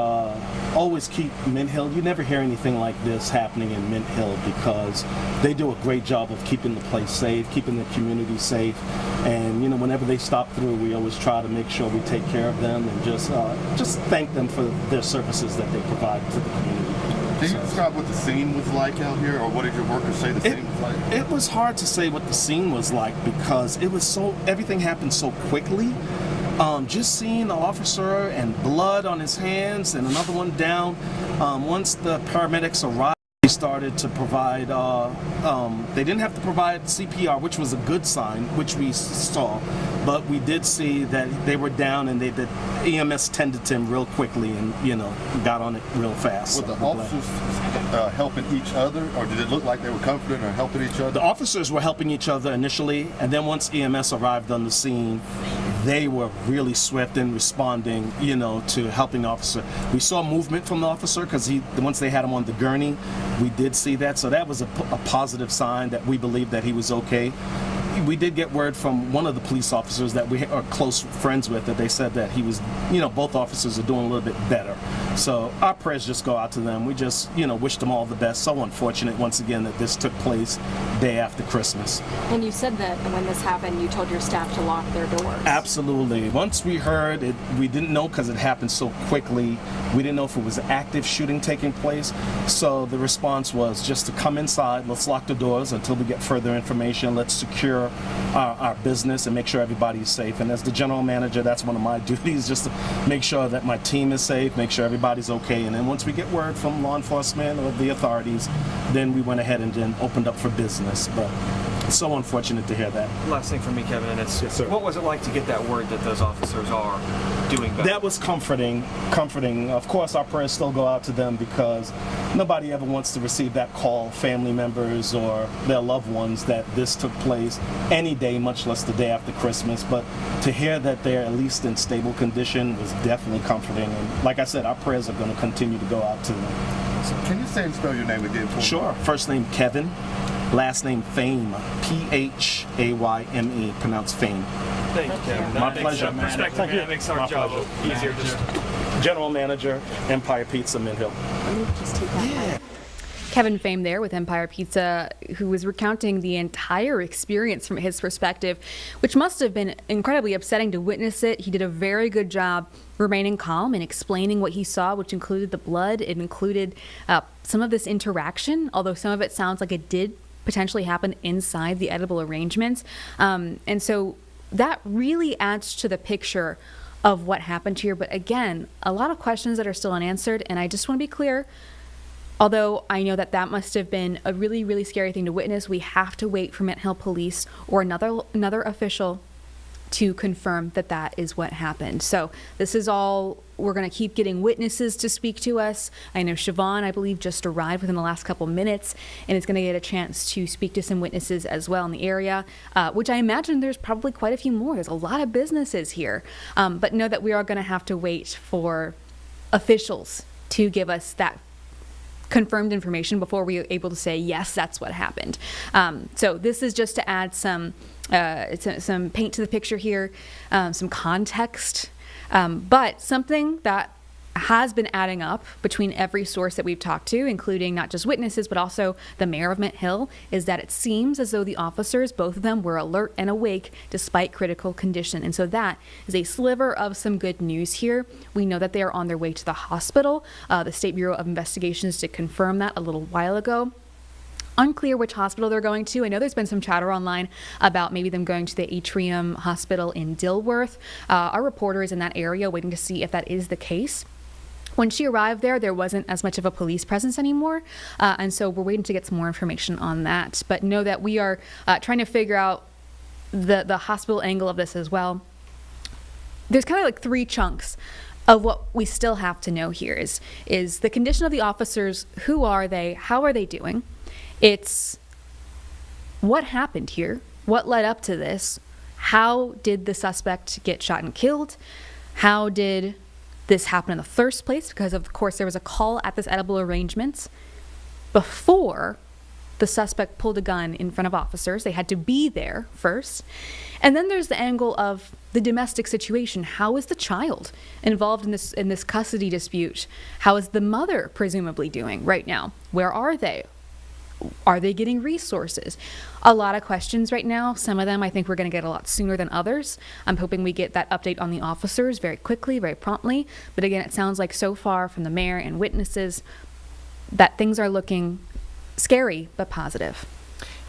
always keep Mint Hill. You never hear anything like this happening in Mint Hill because they do a great job of keeping the place safe, keeping the community safe. And you know, whenever they stop through, we always try to make sure we take care of them and just thank them for their services that they provide to the community. Can you describe what the scene was like out here, or what did your workers say the scene was like? It was hard to say what the scene was like because it was everything happened so quickly. Just seeing an officer and blood on his hands and another one down. Once the paramedics arrived, they started to provide, they didn't have to provide CPR, which was a good sign, which we saw. But we did see that they were down and the EMS tended to him real quickly and, you know, got on it real fast. Were the officers helping each other, or did it look like they were comforting or helping each other? The officers were helping each other initially, and then once EMS arrived on the scene, they were really swift in responding, you know, to helping the officer. We saw movement from the officer because once they had him on the gurney, we did see that. So that was a positive sign that we believed that he was okay. We did get word from one of the police officers that we are close friends with that they said that he was, you know, both officers are doing a little bit better. So our prayers just go out to them. We just, you know, wish them all the best. So unfortunate once again that this took place day after Christmas. And you said that when this happened, you told your staff to lock their doors. Absolutely. Once we heard it, we didn't know because it happened so quickly. We didn't know if it was active shooting taking place. So the response was just to come inside. Let's lock the doors until we get further information. Let's secure our business and make sure everybody's safe. And as the general manager, that's one of my duties, just to make sure that my team is safe, make sure everybody's okay. And then once we get word from law enforcement or the authorities, then we went ahead and then opened up for business. But it's so unfortunate to hear that. last thing for me, Kevin, and it's Yes, sir. what was it like to get that word that those officers are doing better? That was comforting. Of course, our prayers still go out to them because nobody ever wants to receive that call, family members or their loved ones, that this took place any day, much less the day after Christmas. But to hear that they're at least in stable condition was definitely comforting. And like I said, our prayers are going to continue to go out to them. So can you say and spell your name again for me? Sure. First name Kevin, last name Phayme, Phayme, pronounced Phayme. Thank you, Kevin. My That pleasure, makes man. perspective, Thank you. That makes our My job pleasure. easier. Just General Manager, Empire Pizza, Mint Hill. Let me just take that. Kevin Phayme there with Empire Pizza, who was recounting the entire experience from his perspective, which must have been incredibly upsetting to witness it. He did a very good job remaining calm and explaining what he saw, which included the blood. It included some of this interaction, although some of it sounds like it did potentially happen inside the edible arrangements. And so that really adds to the picture of what happened here. But again, a lot of questions that are still unanswered. And I just want to be clear, although I know that that must have been a really, really scary thing to witness, we have to wait for Mint Hill Police or another official to confirm that that is what happened. So this is all, we're going to keep getting witnesses to speak to us. I know Siobhan, I believe, just arrived within the last couple minutes and is going to get a chance to speak to some witnesses as well in the area, which I imagine there's probably quite a few more. There's a lot of businesses here, but know that we are going to have to wait for officials to give us that confirmed information before we are able to say, yes, that's what happened. So this is just to add some paint to the picture here, some context, but something that has been adding up between every source that we've talked to, including not just witnesses, but also the mayor of Mint Hill, is that it seems as though the officers, both of them, were alert and awake despite critical condition. And so that is a sliver of some good news here. We know that they are on their way to the hospital. The State Bureau of Investigations did confirm that a little while ago. Unclear which hospital they're going to. I know there's been some chatter online about maybe them going to the Atrium Hospital in Dilworth. Our reporter is in that area waiting to see if that is the case. When she arrived there, there wasn't as much of a police presence anymore, and so we're waiting to get some more information on that. But know that we are trying to figure out the hospital angle of this as well. There's kind of like three chunks of what we still have to know here is the condition of the officers. Who are they? How are they doing? It's what happened here, what led up to this, how did the suspect get shot and killed, how did this happen in the first place, because of course there was a call at this edible arrangements before the suspect pulled a gun in front of officers. They had to be there first. And then there's the angle of the domestic situation. How is the child involved in this custody dispute? How is the mother presumably doing right now? Where are they? Are they getting resources? A lot of questions right now. Some of them I think we're going to get a lot sooner than others. I'm hoping we get that update on the officers very quickly, very promptly. But again, it sounds like so far from the mayor and witnesses that things are looking scary but positive.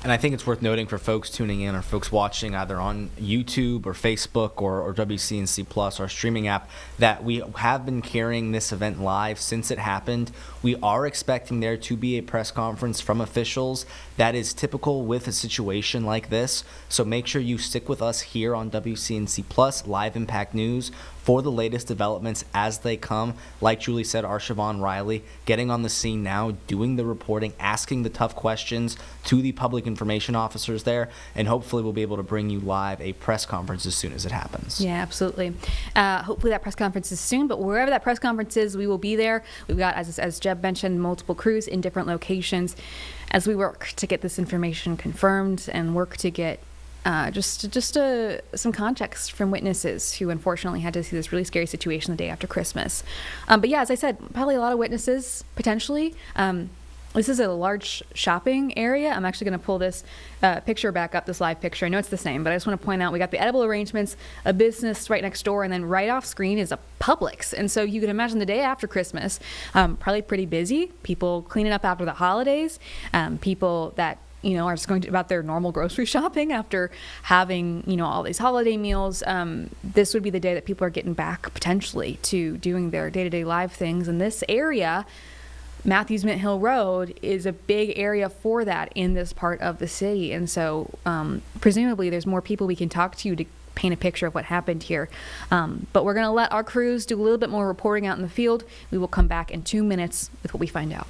And I think it's worth noting for folks tuning in or folks watching either on YouTube or Facebook or WCNC Plus, our streaming app, that we have been carrying this event live since it happened. We are expecting there to be a press conference from officials. That is typical with a situation like this. So make sure you stick with us here on WCNC Plus, Live Impact News, for the latest developments as they come. Like Julie said, our Siobhan Riley getting on the scene now, doing the reporting, asking the tough questions to the public information officers there, and hopefully we'll be able to bring you live a press conference as soon as it happens. Yeah, absolutely. Hopefully that press conference is soon, but wherever that press conference is, we will be there. We've got, as Jeb mentioned, multiple crews in different locations as we work to get this information confirmed and work to get some context from witnesses who unfortunately had to see this really scary situation the day after Christmas. But yeah, as I said, probably a lot of witnesses potentially. This is a large shopping area. I'm actually going to pull this picture back up, this live picture. I know it's the same, but I just want to point out we got the edible arrangements, a business right next door, and then right off screen is a Publix. And so you can imagine the day after Christmas, probably pretty busy. People cleaning up after the holidays, people that are just going about their normal grocery shopping after having, all these holiday meals. This would be the day that people are getting back potentially to doing their day-to-day live things. And this area, Matthews Mint Hill Road, is a big area for that in this part of the city. And so presumably there's more people we can talk to paint a picture of what happened here. But we're going to let our crews do a little bit more reporting out in the field. We will come back in 2 minutes with what we find out.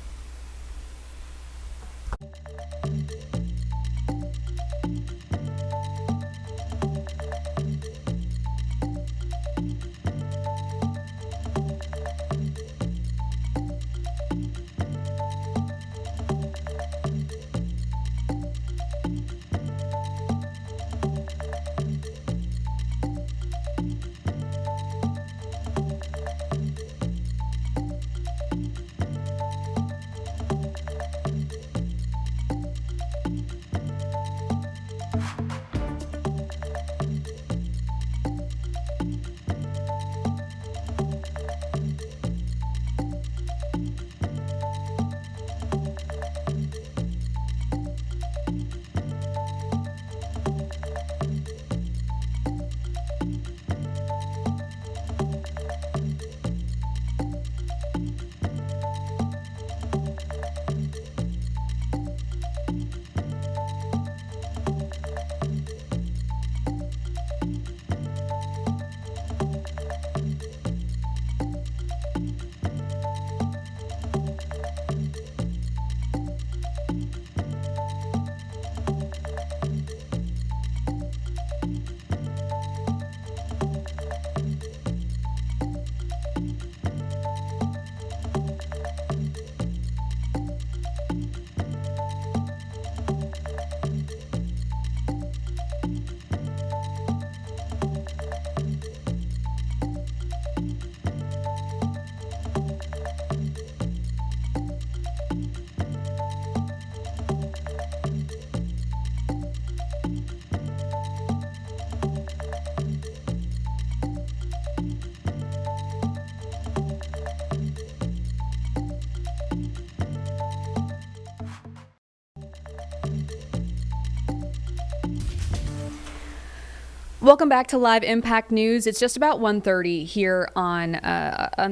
Welcome back to Live Impact News. It's just about 1:30 here on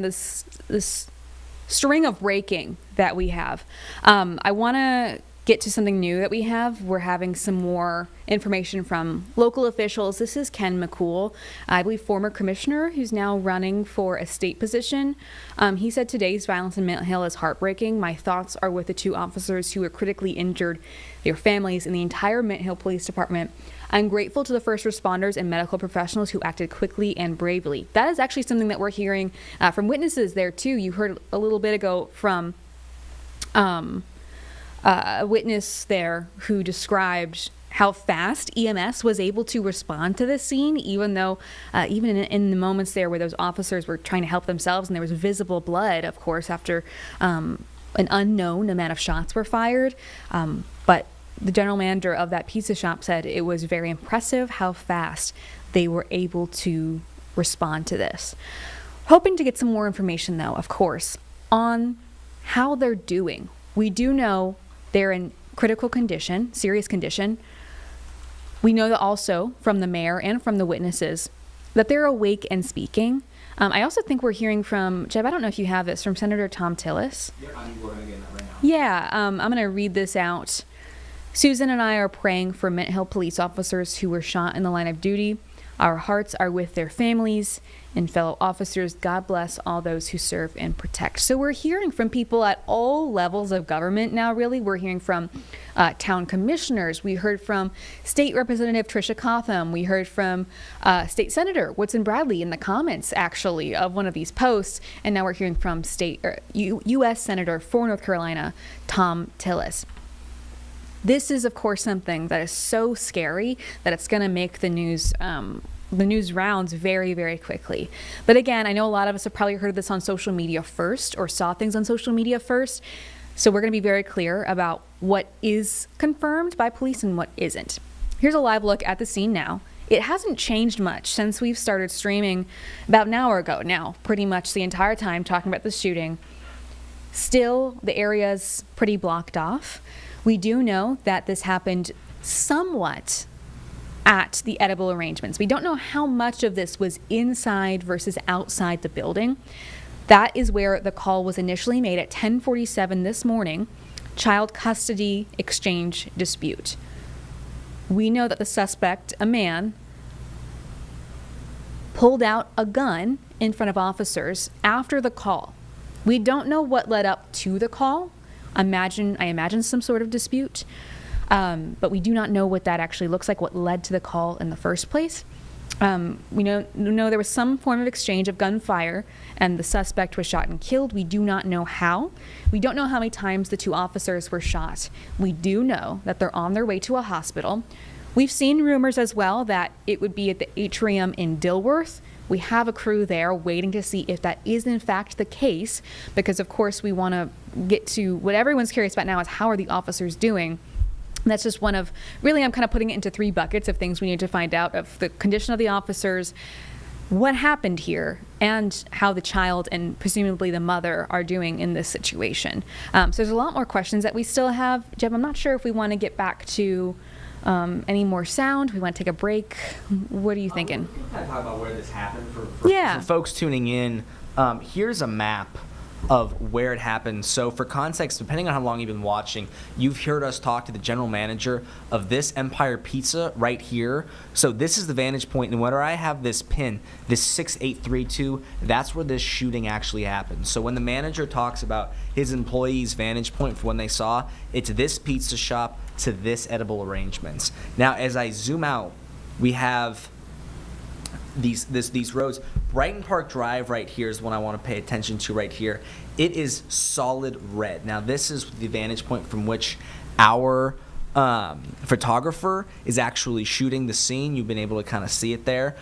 this string of breaking that we have. I want to get to something new that we have. We're having some more information from local officials. This is Ken McCool, I believe former commissioner who's now running for a state position. He said today's violence in Mint Hill is heartbreaking. My thoughts are with the two officers who were critically injured, their families, and the entire Mint Hill Police Department. I'm grateful to the first responders and medical professionals who acted quickly and bravely. That is actually something that we're hearing from witnesses there too. You heard a little bit ago from a witness there who described how fast EMS was able to respond to this scene, even though even in the moments there where those officers were trying to help themselves and there was visible blood, of course, after an unknown amount of shots were fired. But the general manager of that pizza shop said it was very impressive how fast they were able to respond to this. Hoping to get some more information, though, of course, on how they're doing. We do know they're in critical condition, serious condition. We know that also from the mayor and from the witnesses that they're awake and speaking. I also think we're hearing from, Jeb, I don't know if you have this, from Senator Tom Tillis. Yeah, we're going to get that right now. Yeah, I'm going to read this out. Susan and I are praying for Mint Hill police officers who were shot in the line of duty. Our hearts are with their families and fellow officers. God bless all those who serve and protect. So we're hearing from people at all levels of government now, really. We're hearing from town commissioners. We heard from State Representative Tricia Cotham. We heard from State Senator Woodson Bradley in the comments, actually, of one of these posts. And now we're hearing from U.S. Senator for North Carolina, Tom Tillis. This is, of course, something that is so scary that it's going to make the news rounds very, very quickly. But again, I know a lot of us have probably heard this on social media first or saw things on social media first. So we're going to be very clear about what is confirmed by police and what isn't. Here's a live look at the scene now. It hasn't changed much since we've started streaming about an hour ago now, pretty much the entire time talking about the shooting. Still, the area's pretty blocked off. We do know that this happened somewhat at the edible arrangements. We don't know how much of this was inside versus outside the building. That is where the call was initially made at 10:47 this morning, child custody exchange dispute. We know that the suspect, a man, pulled out a gun in front of officers after the call. We don't know what led up to the call. I imagine some sort of dispute, but we do not know what that actually looks like, what led to the call in the first place. We know there was some form of exchange of gunfire and the suspect was shot and killed. We do not know how. We don't know how many times the two officers were shot. We do know that they're on their way to a hospital. We've seen rumors as well that it would be at the atrium in Dilworth. We have a crew there waiting to see if that is in fact the case, because of course we want to get to what everyone's curious about now is how are the officers doing. And that's just one of, really I'm kind of putting it into three buckets of things we need to find out: of the condition of the officers, what happened here, and how the child and presumably the mother are doing in this situation. So there's a lot more questions that we still have. Jeb, I'm not sure if we want to get back to any more sound. We want to take a break. What are you thinking? We can kind of talk about where this happened for folks tuning in. Here's a map of where it happened. So for context, depending on how long you've been watching, you've heard us talk to the general manager of this Empire Pizza right here. So this is the vantage point, and where I have this pin, this 6832, that's where this shooting actually happened. So when the manager talks about his employees' vantage point for when they saw, it's this pizza shop to this edible arrangements. Now, as I zoom out, we have these roads. Brighton Park Drive right here is one I want to pay attention to right here. It is solid red. Now, this is the vantage point from which our photographer is actually shooting the scene. You've been able to kind of see it there.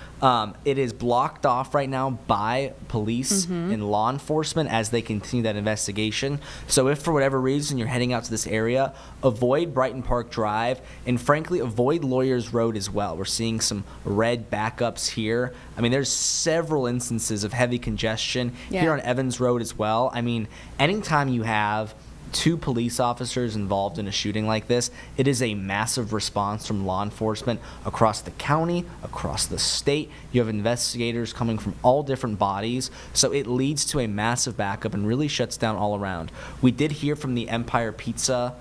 It is blocked off right now by police and law enforcement as they continue that investigation. So if for whatever reason you're heading out to this area, avoid Brighton Park Drive, and frankly avoid Lawyers Road as well. We're seeing some red backups here. I mean, there's several instances of heavy congestion here on Evans Road as well. I mean, anytime you have 2 police officers involved in a shooting like this, it is a massive response from law enforcement across the county, across the state. You have investigators coming from all different bodies, so it leads to a massive backup and really shuts down all around. We did hear from the Empire Pizza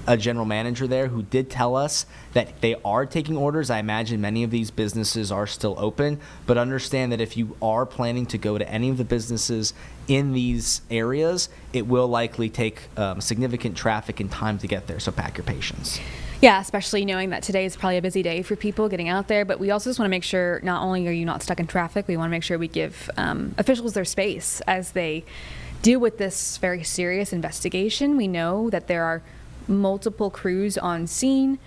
a general manager there who did tell us that they are taking orders. I imagine many of these businesses are still open, but understand that if you are planning to go to any of the businesses in these areas, it will likely take significant traffic and time to get there, so pack your patience. Yeah, especially knowing that today is probably a busy day for people getting out there, but we also just want to make sure not only are you not stuck in traffic, we want to make sure we give officials their space as they deal with this very serious investigation. We know that there are multiple crews on scene.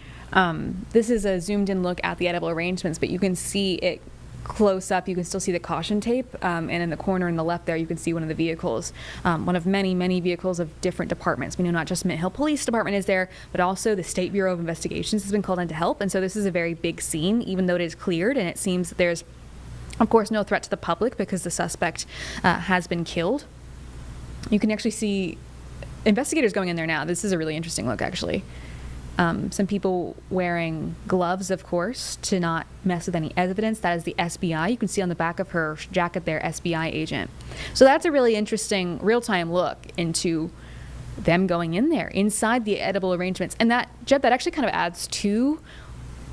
This is a zoomed in look at the edible arrangements, but you can see it close up. You can still see the caution tape, and in the corner in the left there you can see one of the vehicles, one of many vehicles of different departments. We know not just Mint Hill Police Department is there, but also the State Bureau of Investigations has been called in to help, and so this is a very big scene, even though it is cleared, and it seems that there's of course no threat to the public because the suspect has been killed. You can actually see investigators going in there now. This is a really interesting look, actually. Some people wearing gloves, of course, to not mess with any evidence. That is the SBI. You can see on the back of her jacket there, SBI agent. So that's a really interesting real-time look into them going in there, inside the edible arrangements. And that, Jeb, that actually kind of adds to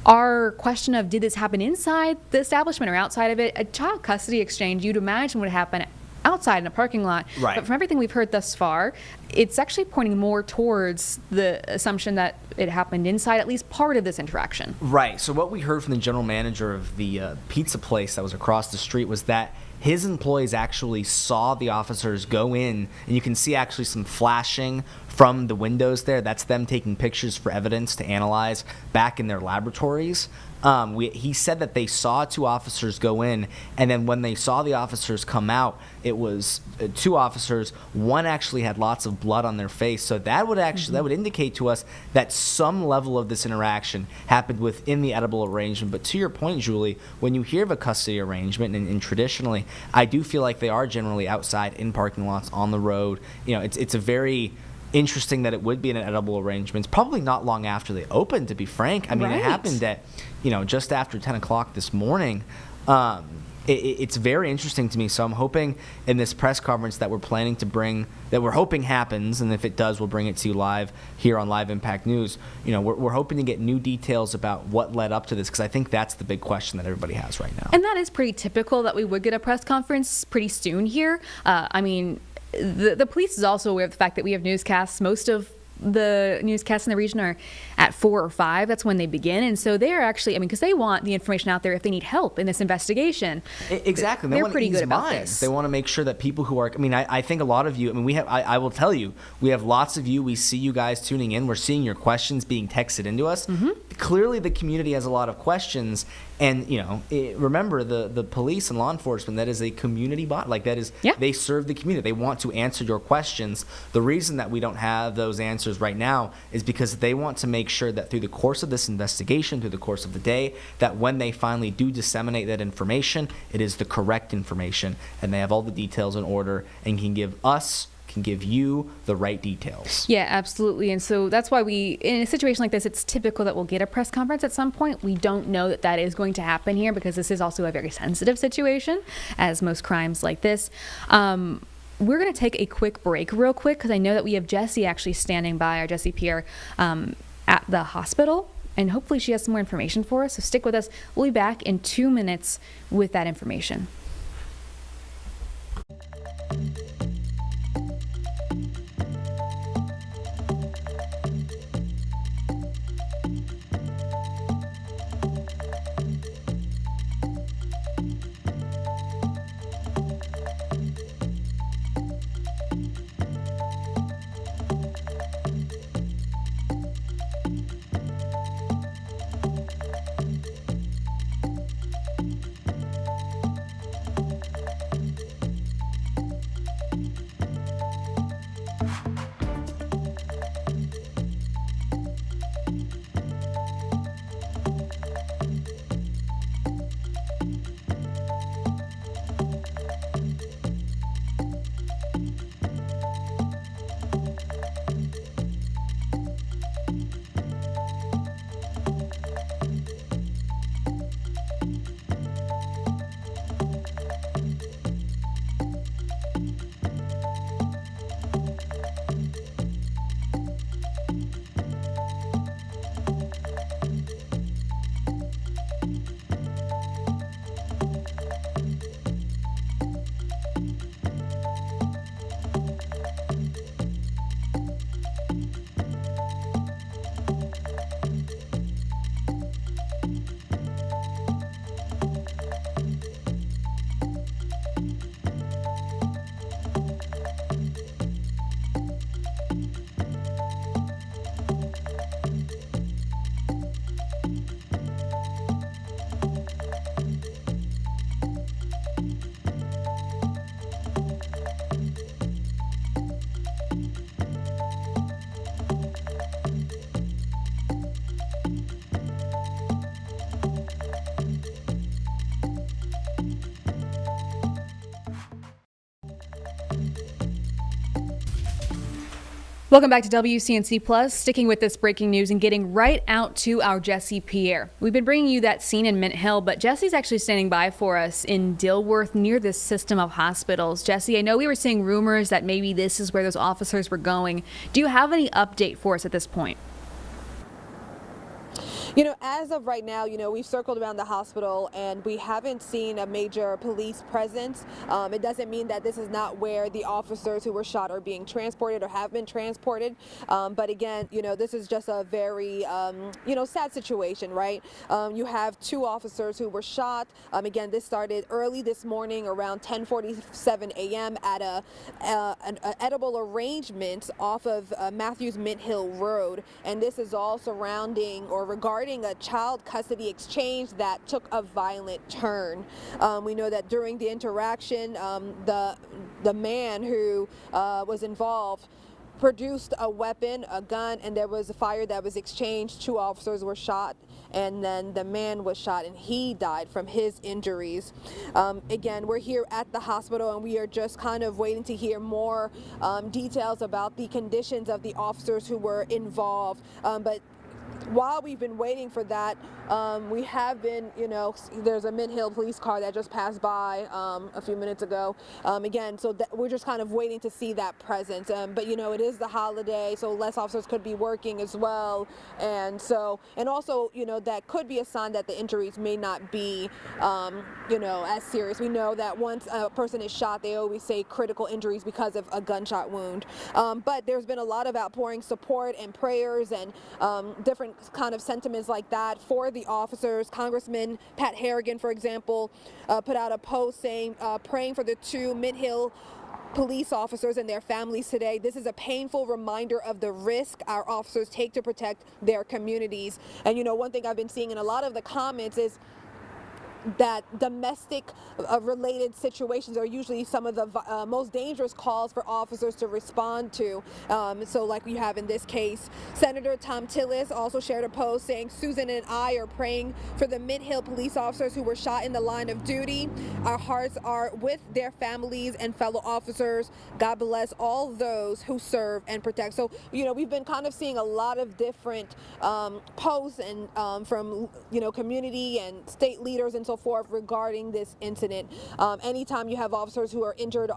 our question of, did this happen inside the establishment or outside of it? A child custody exchange, you'd imagine would happen outside in a parking lot. Right. But from everything we've heard thus far, it's actually pointing more towards the assumption that it happened inside at least part of this interaction. Right. So what we heard from the general manager of the pizza place that was across the street was that his employees actually saw the officers go in, and you can see actually some flashing from the windows there. That's them taking pictures for evidence to analyze back in their laboratories. He said that they saw 2 officers go in, and then when they saw the officers come out, it was 2 officers. One actually had lots of blood on their face, so that would actually that would indicate to us that some level of this interaction happened within the edible arrangement. But to your point, Julie, when you hear of a custody arrangement, and traditionally, I do feel like they are generally outside in parking lots on the road. You know, it's a very interesting that it would be an edible arrangement. It's probably not long after they opened, to be frank. I mean, It happened at, just after 10 o'clock this morning. It's very interesting to me. So I'm hoping in this press conference that we're planning to bring, that we're hoping happens, and if it does, we'll bring it to you live here on Live Impact News. We're hoping to get new details about what led up to this, because I think that's the big question that everybody has right now. And that is pretty typical that we would get a press conference pretty soon here. The police is also aware of the fact that we have newscasts. Most of the newscasts in the region are at 4 or 5. That's when they begin. And so they're actually, because they want the information out there if they need help in this investigation. Exactly. They're pretty good about this. They want to make sure that people who are, I think a lot of you, I will tell you, we have lots of you. We see you guys tuning in. We're seeing your questions being texted into us. Mm-hmm. Clearly the community has a lot of questions. And, remember the police and law enforcement, that is a community bot. They serve the community. They want to answer your questions. The reason that we don't have those answers right now is because they want to make sure that through the course of this investigation, through the course of the day, that when they finally do disseminate that information, it is the correct information, and they have all the details in order and can give you the right details. Yeah, absolutely. And so that's why in a situation like this, it's typical that we'll get a press conference at some point. We don't know that is going to happen here because this is also a very sensitive situation, as most crimes like this. We're going to take a quick break real quick because I know that we have Jessie actually standing by, our Jessie Pierre, at the hospital. And hopefully she has some more information for us. So stick with us. We'll be back in 2 minutes with that information. Welcome back to WCNC Plus, sticking with this breaking news and getting right out to our Jesse Pierre. We've been bringing you that scene in Mint Hill, but Jesse's actually standing by for us in Dilworth near this system of hospitals. Jesse, I know we were seeing rumors that maybe this is where those officers were going. Do you have any update for us at this point? You know, as of right now, we've circled around the hospital and we haven't seen a major police presence. It doesn't mean that this is not where the officers who were shot are being transported or have been transported. But again, this is just a very, sad situation, right? You have 2 officers who were shot. Again, this started early this morning around 10:47 a.m. at an edible arrangement off of Matthews Mint Hill Road. And this is all surrounding or regarding a child custody exchange that took a violent turn. We know that during the interaction, the man who was involved produced a weapon, a gun, and there was a fire that was exchanged. 2 officers were shot, and then the man was shot and he died from his injuries. Again, we're here at the hospital and we are just kind of waiting to hear more details about the conditions of the officers who were involved. But while we've been waiting for that, we have been, there's a Mint Hill police car that just passed by a few minutes ago. Again, so we're just kind of waiting to see that presence. But, it is the holiday, so less officers could be working as well. And also, that could be a sign that the injuries may not be, as serious. We know that once a person is shot, they always say critical injuries because of a gunshot wound. But there's been a lot of outpouring support and prayers and different kind of sentiments like that for the officers. Congressman Pat Harrigan, for example, put out a post saying, praying for the 2 Mint Hill police officers and their families today. This is a painful reminder of the risk our officers take to protect their communities. And one thing I've been seeing in a lot of the comments is that domestic related situations are usually some of the most dangerous calls for officers to respond to. So like we have in this case, Senator Tom Tillis also shared a post saying, Susan and I are praying for the Mint Hill police officers who were shot in the line of duty. Our hearts are with their families and fellow officers. God bless all those who serve and protect. So, we've been kind of seeing a lot of different posts and from, community and state leaders and so forth regarding this incident. Anytime you have officers who are injured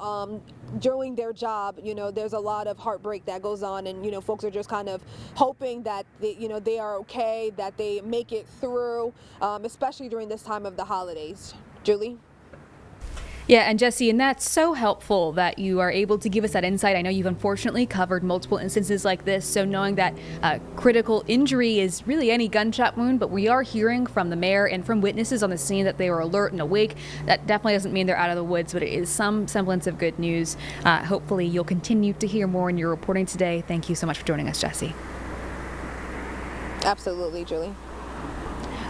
doing their job, there's a lot of heartbreak that goes on, and folks are just kind of hoping that they are okay, that they make it through, especially during this time of the holidays. Julie? Yeah, and Jesse, and that's so helpful that you are able to give us that insight. I know you've unfortunately covered multiple instances like this, so knowing that critical injury is really any gunshot wound, but we are hearing from the mayor and from witnesses on the scene that they were alert and awake. That definitely doesn't mean they're out of the woods, but it is some semblance of good news. Hopefully you'll continue to hear more in your reporting today. Thank you so much for joining us, Jesse. Absolutely, Julie.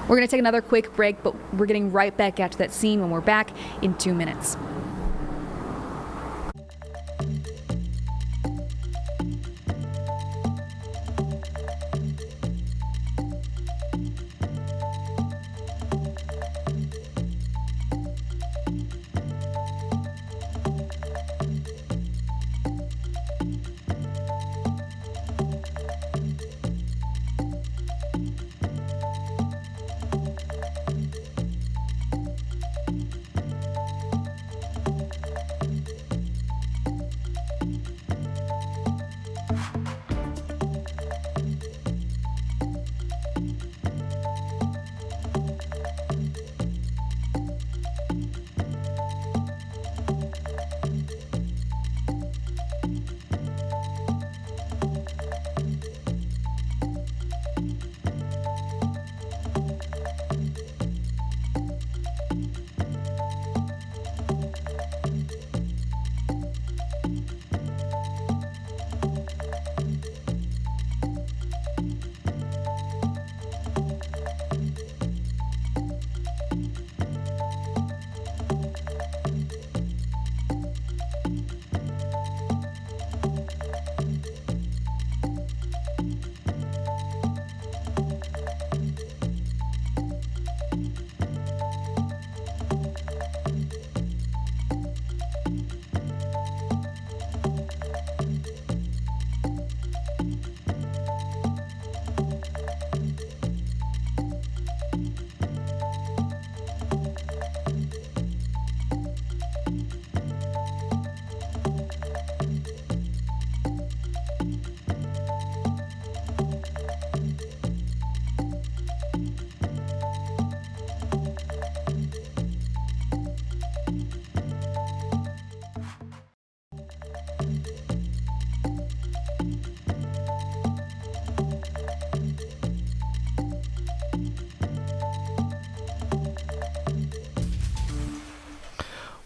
We're going to take another quick break, but we're getting right back out to that scene when we're back in 2 minutes.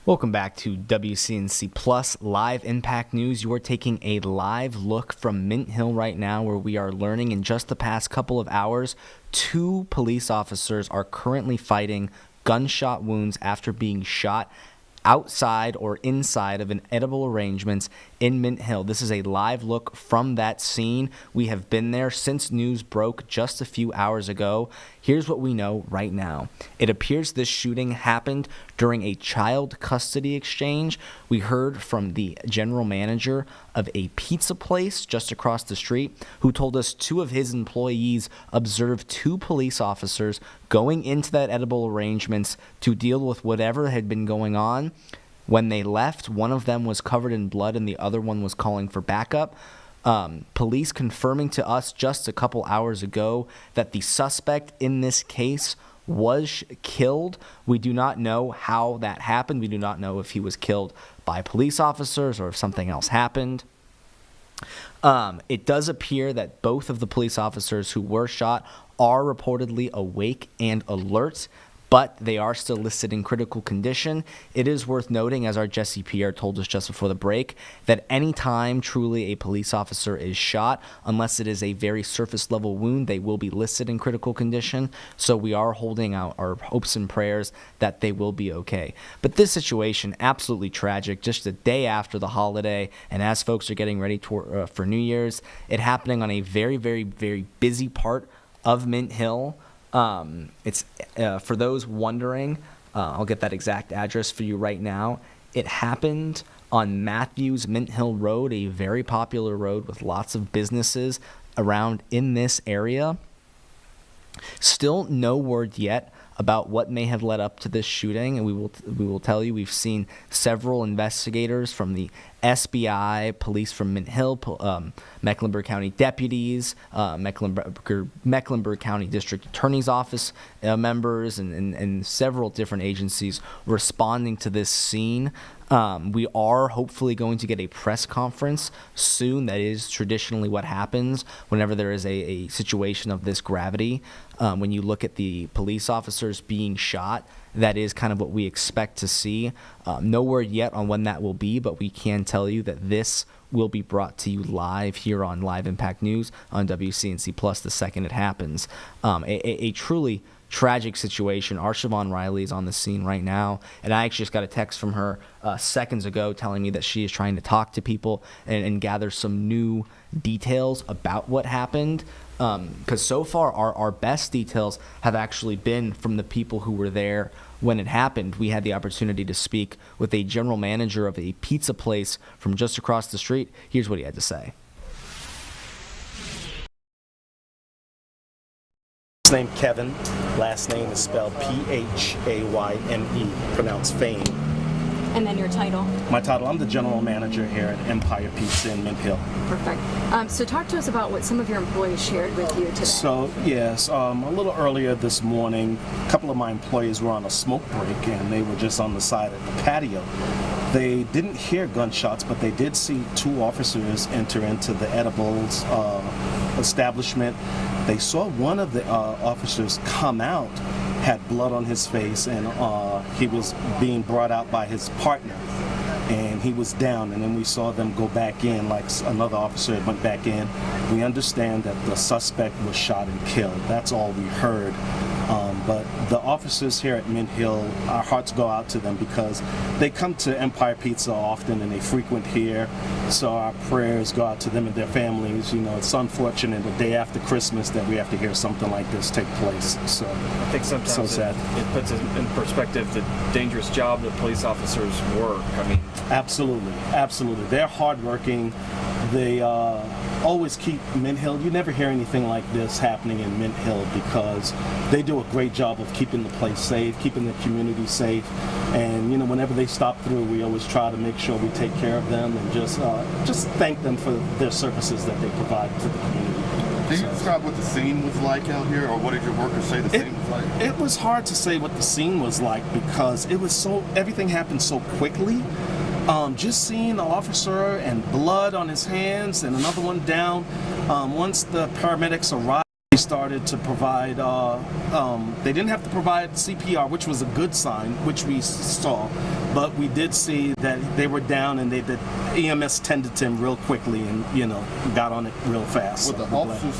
Welcome back to WCNC Plus Live Impact News. You are taking a live look from Mint Hill right now, where we are learning in just the past couple of hours, 2 police officers are currently fighting gunshot wounds after being shot outside or inside of an edible arrangements in Mint Hill. This is a live look from that scene. We have been there since news broke just a few hours ago. Here's what we know right now. It appears this shooting happened during a child custody exchange. We heard from the general manager of a pizza place just across the street, who told us 2 of his employees observed 2 police officers going into that edible arrangements to deal with whatever had been going on. When they left, one of them was covered in blood and the other one was calling for backup. Police confirming to us just a couple hours ago that the suspect in this case was killed. We do not know how that happened. We do not know if he was killed by police officers or if something else happened. It does appear that both of the police officers who were shot are reportedly awake and alert, but they are still listed in critical condition. It is worth noting, as our Jesse Pierre told us just before the break, that anytime truly a police officer is shot, unless it is a very surface level wound, they will be listed in critical condition. So we are holding out our hopes and prayers that they will be okay. But this situation, absolutely tragic, just a day after the holiday, and as folks are getting ready for New Year's, it happening on a very, very, very busy part of Mint Hill. It's for those wondering, I'll get that exact address for you right now. It happened on Matthews Mint Hill Road, a very popular road with lots of businesses around in this area. Still no word yet about what may have led up to this shooting, and we will tell you we've seen several investigators from the SBI, police from Mint Hill, Mecklenburg County deputies, Mecklenburg County District Attorney's Office members, and several different agencies responding to this scene. We are hopefully going to get a press conference soon. That is traditionally what happens whenever there is a situation of this gravity. When you look at the police officers being shot, that is kind of what we expect to see. No word yet on when that will be, but we can tell you that this will be brought to you live here on Live Impact News on WCNC Plus the second it happens. A truly tragic situation. Our Siobhan Riley is on the scene right now, and I actually just got a text from her seconds ago telling me that she is trying to talk to people and gather some new details about what happened. Because so far our best details have actually been from the people who were there when it happened. We had the opportunity to speak with a general manager of a pizza place from just across the street. Here's what he had to say. His name Kevin, last name is spelled P-H-A-Y-M-E, pronounced Phayme. And then your title? My title, I'm the general manager here at Empire Pizza in Mint Hill. Perfect. So talk to us about what some of your employees shared with you today. So, yes, a little earlier this morning, a couple of my employees were on a smoke break and they were just on the side of the patio. They didn't hear gunshots, but they did see 2 officers enter into the edibles establishment. They saw one of the officers come out, had blood on his face, and he was being brought out by his partner, and he was down, and then we saw them go back in, like another officer went back in. We understand that the suspect was shot and killed. That's all we heard. But the officers here at Mint Hill, our hearts go out to them because they come to Empire Pizza often and they frequent here. So our prayers go out to them and their families. You know, it's unfortunate the day after Christmas that we have to hear something like this take place. So I think sometimes so sad. It puts in perspective the dangerous job that police officers work. I mean, absolutely, absolutely. They're hardworking. They always keep Mint Hill. You never hear anything like this happening in Mint Hill because they do a great job of keeping the place safe, keeping the community safe. And you know, whenever they stop through, we always try to make sure we take care of them and just thank them for their services that they provide to the community. Can you describe what the scene was like out here, or what did your workers say the scene was like? It was hard to say what the scene was like because it was everything happened so quickly. Just seeing an officer and blood on his hands and another one down. Once the paramedics arrived, they started to provide, they didn't have to provide CPR, which was a good sign, which we saw, but we did see that they were down and the EMS tended to him real quickly and, got on it real fast. Were the officers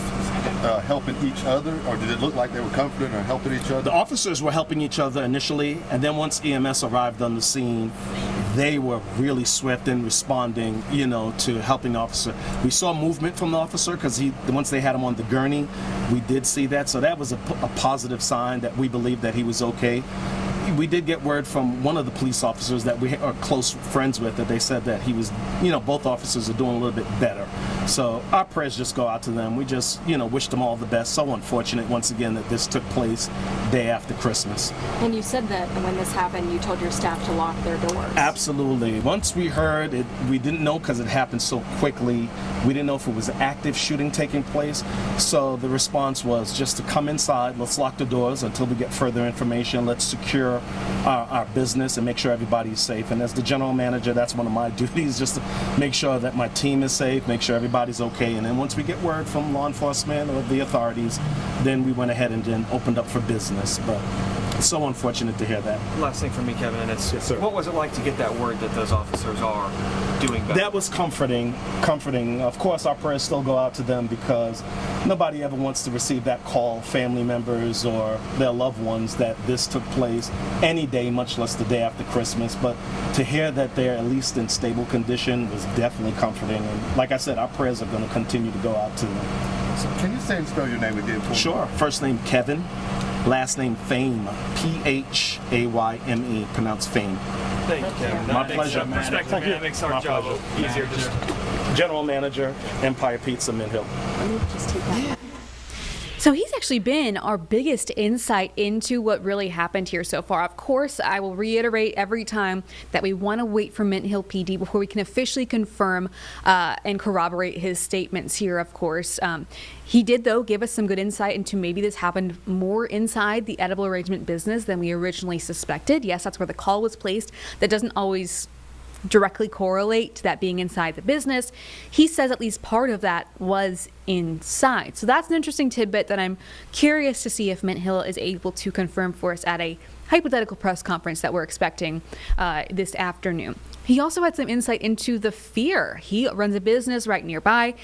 helping each other, or did it look like they were confident or helping each other? The officers were helping each other initially, and then once EMS arrived on the scene, they were really swift in responding, to helping the officer. We saw movement from the officer because once they had him on the gurney, we did see that. So that was a positive sign that we believed that he was okay. We did get word from one of the police officers that we are close friends with that they said that he was, both officers are doing a little bit better. So our prayers just go out to them. We just, wish them all the best. So unfortunate, once again, that this took place day after Christmas. And you said that when this happened, you told your staff to lock their doors. Absolutely. Once we heard it, we didn't know because it happened so quickly. We didn't know if it was active shooting taking place. So the response was just to come inside. Let's lock the doors until we get further information. Let's secure our business and make sure everybody's safe. And as the general manager, that's one of my duties, just to make sure that my team is safe, make sure everybody's okay. And then once we get word from law enforcement or the authorities, then we went ahead and then opened up for business. But it's so unfortunate to hear that. Last thing for me, Kevin, and it's Yes, sir. what was it like to get that word that those officers are doing better? That was comforting. Of course, our prayers still go out to them because nobody ever wants to receive that call, family members or their loved ones, that this took place any day, much less the day after Christmas. But to hear that they're at least in stable condition was definitely comforting. And like I said, our prayers are going to continue to go out to them. So can you say and spell your name again for me? Sure. First name Kevin, last name Phayme, Phayme, pronounced Phayme. Thank you, Kevin. My That makes pleasure. Perspective, Thank man. you. That makes our My job pleasure. easier. Just General Manager, Empire Pizza, Mint Hill. So he's actually been our biggest insight into what really happened here so far. Of course, I will reiterate every time that we want to wait for Mint Hill PD before we can officially confirm and corroborate his statements here, of course. He did, though, give us some good insight into maybe this happened more inside the edible arrangement business than we originally suspected. Yes, that's where the call was placed. That doesn't always directly correlate to that being inside the business. He says at least part of that was inside. So that's an interesting tidbit that I'm curious to see if Mint Hill is able to confirm for us at a hypothetical press conference that we're expecting this afternoon. He also had some insight into the fear. He runs a business right nearby.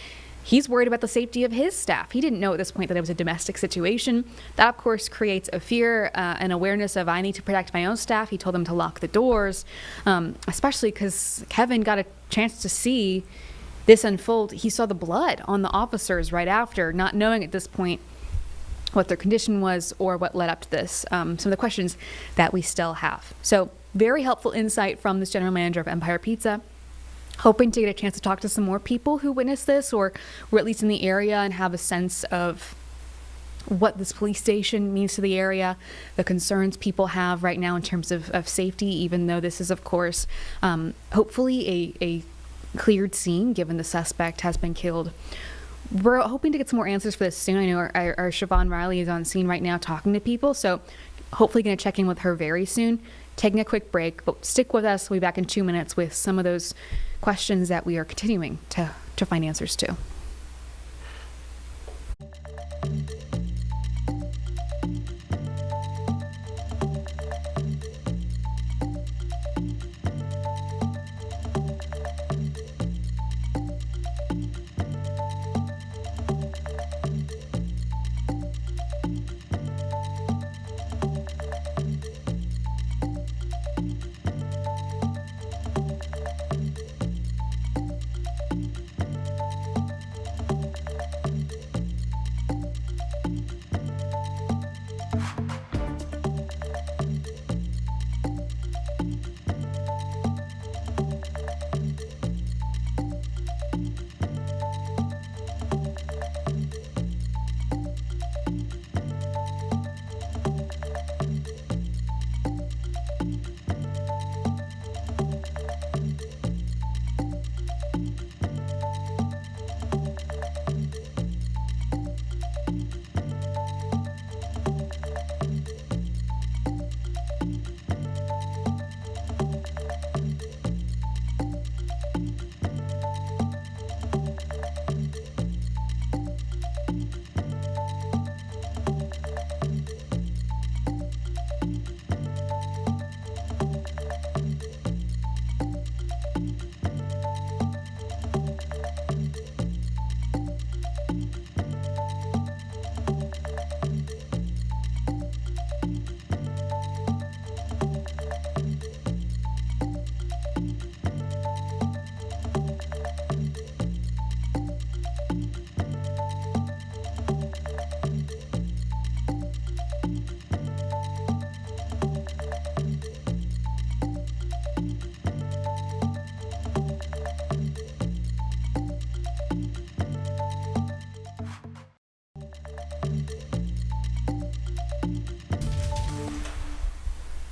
He's worried about the safety of his staff. He didn't know at this point that it was a domestic situation. That, of course, creates a fear and awareness of, I need to protect my own staff. He told them to lock the doors, especially because Kevin got a chance to see this unfold. He saw the blood on the officers right after, not knowing at this point what their condition was or what led up to this. Some of the questions that we still have. So very helpful insight from this general manager of Empire Pizza. Hoping to get a chance to talk to some more people who witnessed this or were at least in the area and have a sense of what this police station means to the area, the concerns people have right now in terms of safety, even though this is, of course, hopefully a cleared scene given the suspect has been killed. We're hoping to get some more answers for this soon. I know our Siobhan Riley is on scene right now talking to people, so hopefully going to check in with her very soon. Taking a quick break, but stick with us. We'll be back in 2 minutes with some of those questions that we are continuing to find answers to.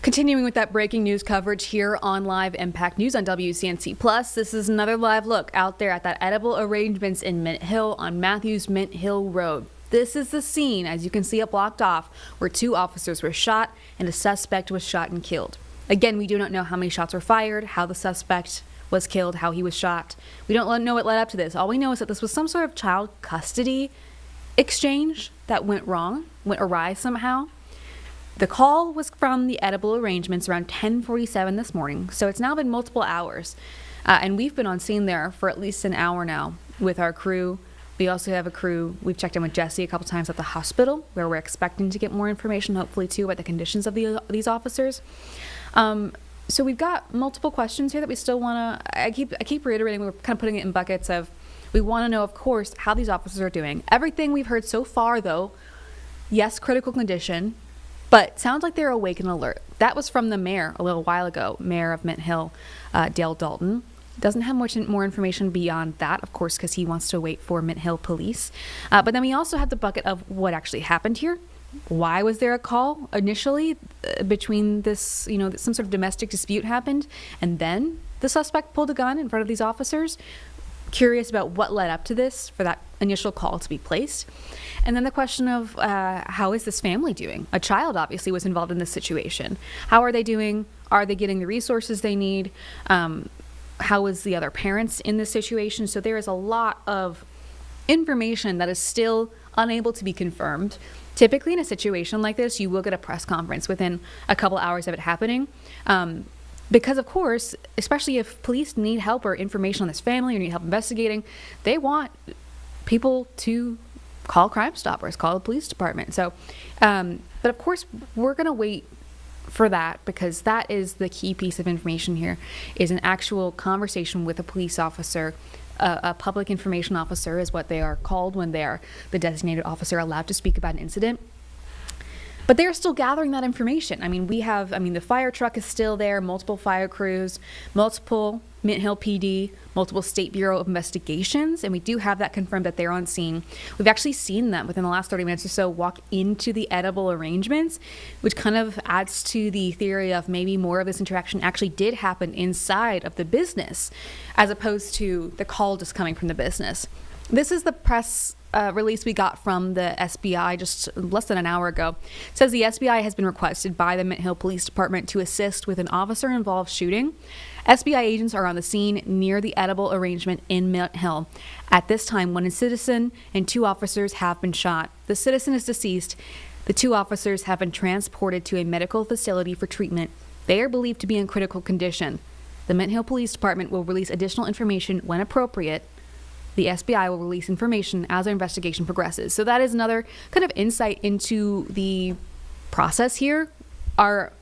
Continuing with that breaking news coverage here on Live Impact News on WCNC Plus, this is another live look out there at that edible arrangements in Mint Hill on Matthews Mint Hill Road. This is the scene, as you can see it blocked off, where 2 officers were shot and a suspect was shot and killed. Again, we do not know how many shots were fired, how the suspect was killed, how he was shot. We don't know what led up to this. All we know is that this was some sort of child custody exchange that went awry somehow. The call was from the edible arrangements around 10:47 this morning, so it's now been multiple hours. And we've been on scene there for at least an hour now with our crew. We also have a crew. We've checked in with Jesse a couple times at the hospital, where we're expecting to get more information, hopefully, too, about the conditions of these officers. So we've got multiple questions here that we still want to, I keep reiterating, we're kind of putting it in buckets of, we want to know, of course, how these officers are doing. Everything we've heard so far, though, yes, critical condition, but sounds like they're awake and alert. That was from the mayor a little while ago, Mayor of Mint Hill, Dale Dalton. Doesn't have much more information beyond that, of course, because he wants to wait for Mint Hill police. But then we also have the bucket of what actually happened here. Why was there a call initially between this, some sort of domestic dispute happened, and then the suspect pulled a gun in front of these officers? Curious about what led up to this for that initial call to be placed. And then the question of how is this family doing? A child obviously was involved in this situation. How are they doing? Are they getting the resources they need? How is the other parents in this situation? So there is a lot of information that is still unable to be confirmed. Typically in a situation like this, you will get a press conference within a couple hours of it happening. Because, of course, especially if police need help or information on this family or need help investigating, they want people to call Crime Stoppers, call the police department. So, but of course, we're going to wait for that, because that is the key piece of information here, is an actual conversation with a police officer. A public information officer is what they are called when they're the designated officer allowed to speak about an incident. But they're still gathering that information. The fire truck is still there, multiple fire crews, multiple Mint Hill PD, multiple State Bureau of Investigations, and we do have that confirmed that they're on scene. We've actually seen them within the last 30 minutes or so walk into the edible arrangements, which kind of adds to the theory of maybe more of this interaction actually did happen inside of the business, as opposed to the call just coming from the business. This is the press release we got from the SBI just less than an hour ago. It says the SBI has been requested by the Mint Hill Police Department to assist with an officer-involved shooting. SBI agents are on the scene near the edible arrangement in Mint Hill. At this time, one citizen and 2 officers have been shot. The citizen is deceased. The 2 officers have been transported to a medical facility for treatment. They are believed to be in critical condition. The Mint Hill Police Department will release additional information when appropriate. The SBI will release information as our investigation progresses. So that is another kind of insight into the process here. Our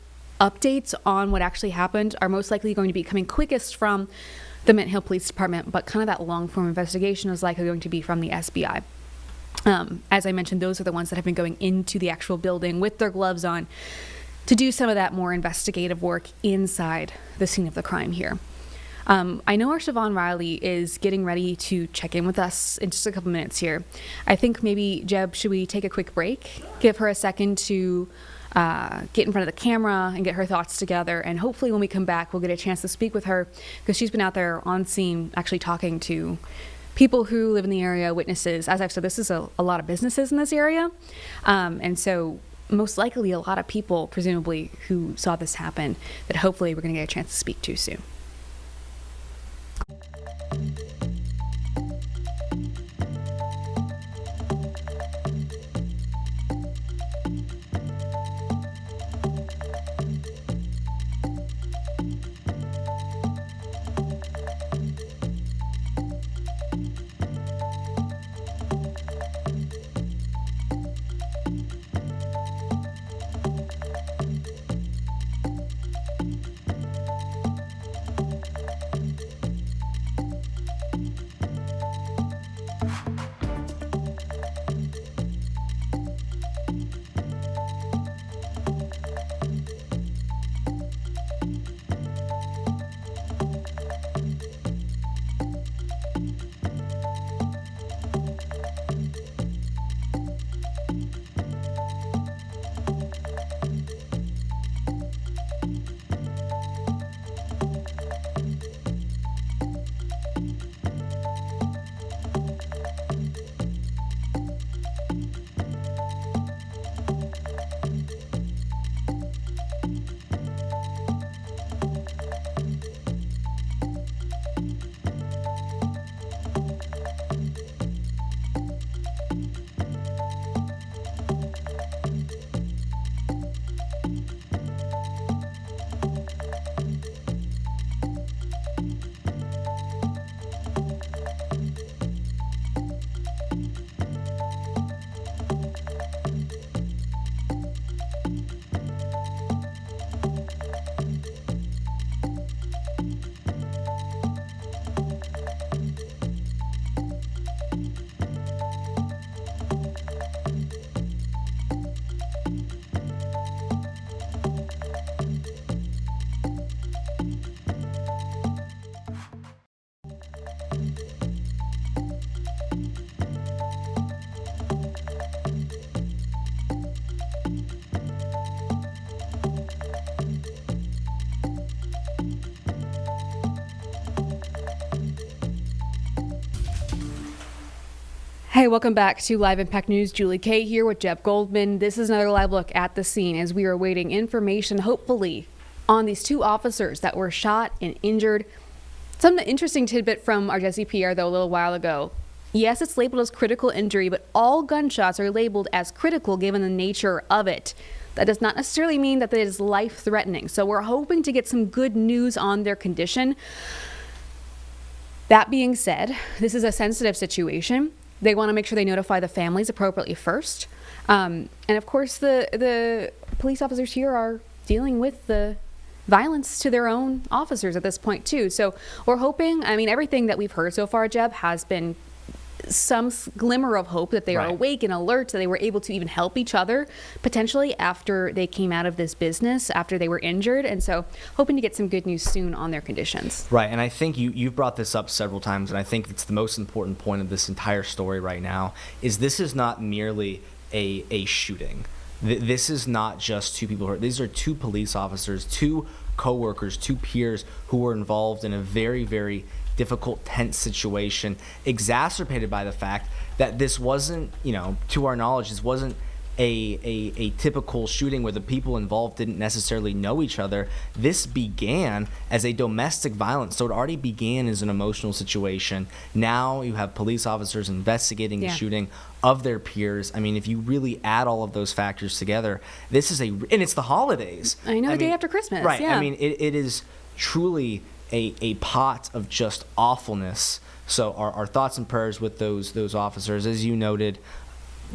updates on what actually happened are most likely going to be coming quickest from the Mint Hill Police Department, but kind of that long-form investigation is likely going to be from the SBI. As I mentioned, those are the ones that have been going into the actual building with their gloves on to do some of that more investigative work inside the scene of the crime here. I know our Siobhan Riley is getting ready to check in with us in just a couple minutes here. I think maybe, Jeb, should we take a quick break? Give her a second to get in front of the camera and get her thoughts together. And hopefully when we come back, we'll get a chance to speak with her, because she's been out there on scene actually talking to people who live in the area, witnesses. As I've said, this is a lot of businesses in this area. And so most likely a lot of people, presumably, who saw this happen, that hopefully we're going to get a chance to speak to soon. Hey, welcome back to Live Impact News. Julie Kay here with Jeb Goldman. This is another live look at the scene as we are awaiting information, hopefully, on these 2 officers that were shot and injured. Some interesting tidbit from our Jesse Pierre, though, a little while ago. Yes, it's labeled as critical injury, but all gunshots are labeled as critical given the nature of it. That does not necessarily mean that it is life-threatening. So we're hoping to get some good news on their condition. That being said, this is a sensitive situation. They want to make sure they notify the families appropriately first. And of course, the police officers here are dealing with the violence to their own officers at this point, too. So we're hoping, I mean, everything that we've heard so far, Jeb, has been some glimmer of hope that they are awake and alert, that they were able to even help each other potentially after they came out of this business, after they were injured. And so hoping to get some good news soon on their conditions. Right. And I think you've brought this up several times, and I think it's the most important point of this entire story right now is this is not merely a shooting. This is not just 2 people hurt. These are 2 police officers, 2 co-workers, 2 peers who were involved in a very, very difficult, tense situation, exacerbated by the fact that this wasn't, to our knowledge, this wasn't a typical shooting where the people involved didn't necessarily know each other. This began as a domestic violence, so it already began as an emotional situation. Now you have police officers investigating the shooting of their peers. I mean, if you really add all of those factors together, this is and it's the holidays. I know, the day after Christmas. Right. Yeah. I mean, it is truly a pot of just awfulness. So our thoughts and prayers with those officers. As you noted,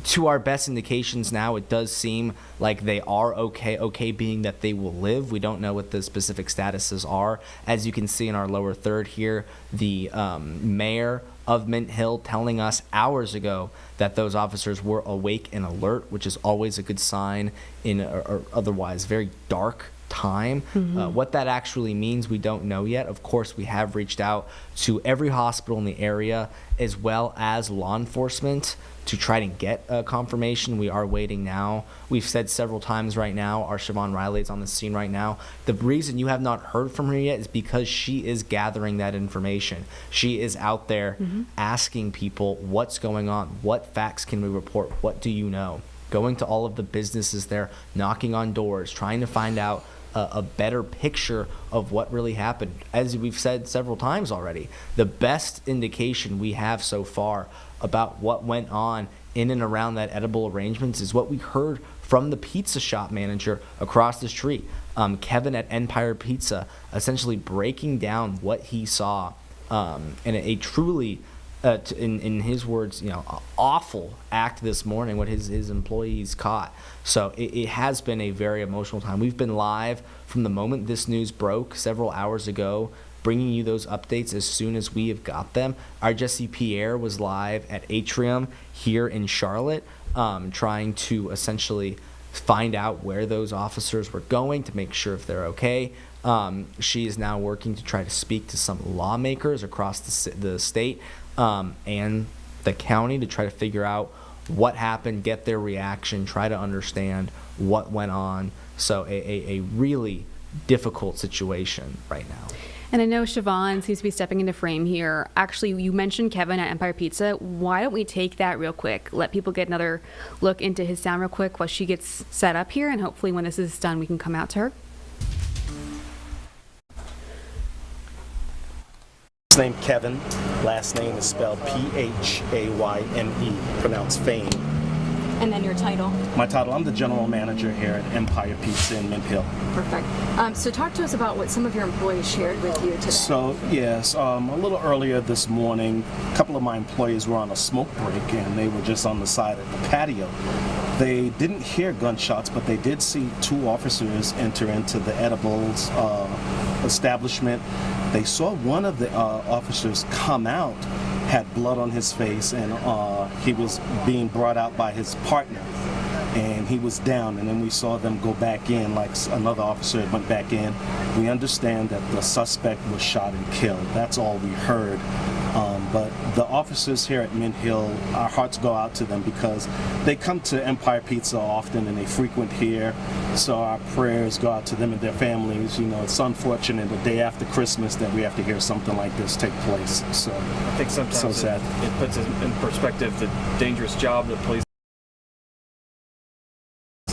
to our best indications now, it does seem like they are okay being that they will live. We don't know what the specific statuses are. As you can see in our lower third here, the mayor of Mint Hill telling us hours ago that those officers were awake and alert, which is always a good sign in a otherwise very dark time. What that actually means, we don't know yet. Of course, we have reached out to every hospital in the area as well as law enforcement to try to get confirmation. We are waiting now. We've said several times right now, our Siobhan Riley is on the scene right now. The reason you have not heard from her yet is because she is gathering that information. She is out there asking people what's going on, what facts can we report, what do you know? Going to all of the businesses there, knocking on doors, trying to find out a better picture of what really happened. As we've said several times already, the best indication we have so far about what went on in and around that edible arrangements is what we heard from the pizza shop manager across the street, Kevin at Empire Pizza, essentially breaking down what he saw, and a truly in his words, awful act this morning, what his employees caught. So it has been a very emotional time. We've been live from the moment this news broke several hours ago, bringing you those updates as soon as we have got them. Our Jesse Pierre was live at Atrium here in Charlotte, trying to essentially find out where those officers were going to make sure if they're okay. She is now working to try to speak to some lawmakers across the state and the county to try to figure out what happened, get their reaction, try to understand what went on. So a really difficult situation right now. And I know Siobhan seems to be stepping into frame here. Actually, you mentioned Kevin at Empire Pizza. Why don't we take that real quick? Let people get another look into his sound real quick while she gets set up here. And hopefully when this is done, we can come out to her. His name Kevin. Last name is spelled P-H-A-Y-M-E, pronounced Phayme. And then your title? My title, I'm the general manager here at Empire Pizza in Mint Hill. Perfect. So talk to us about what some of your employees shared with you today. So, yes, a little earlier this morning, a couple of my employees were on a smoke break and they were just on the side of the patio. They didn't hear gunshots, but they did see 2 officers enter into the edibles establishment. They saw one of the officers come out, had blood on his face, and he was being brought out by his partner, and he was down. And then we saw them go back in, like another officer went back in. We understand that the suspect was shot and killed. That's all we heard. But the officers here at Mint Hill, our hearts go out to them because they come to Empire Pizza often and they frequent here. So our prayers go out to them and their families. You know, it's unfortunate the day after Christmas that we have to hear something like this take place. So I think sometimes so sad. It puts in perspective the dangerous job that police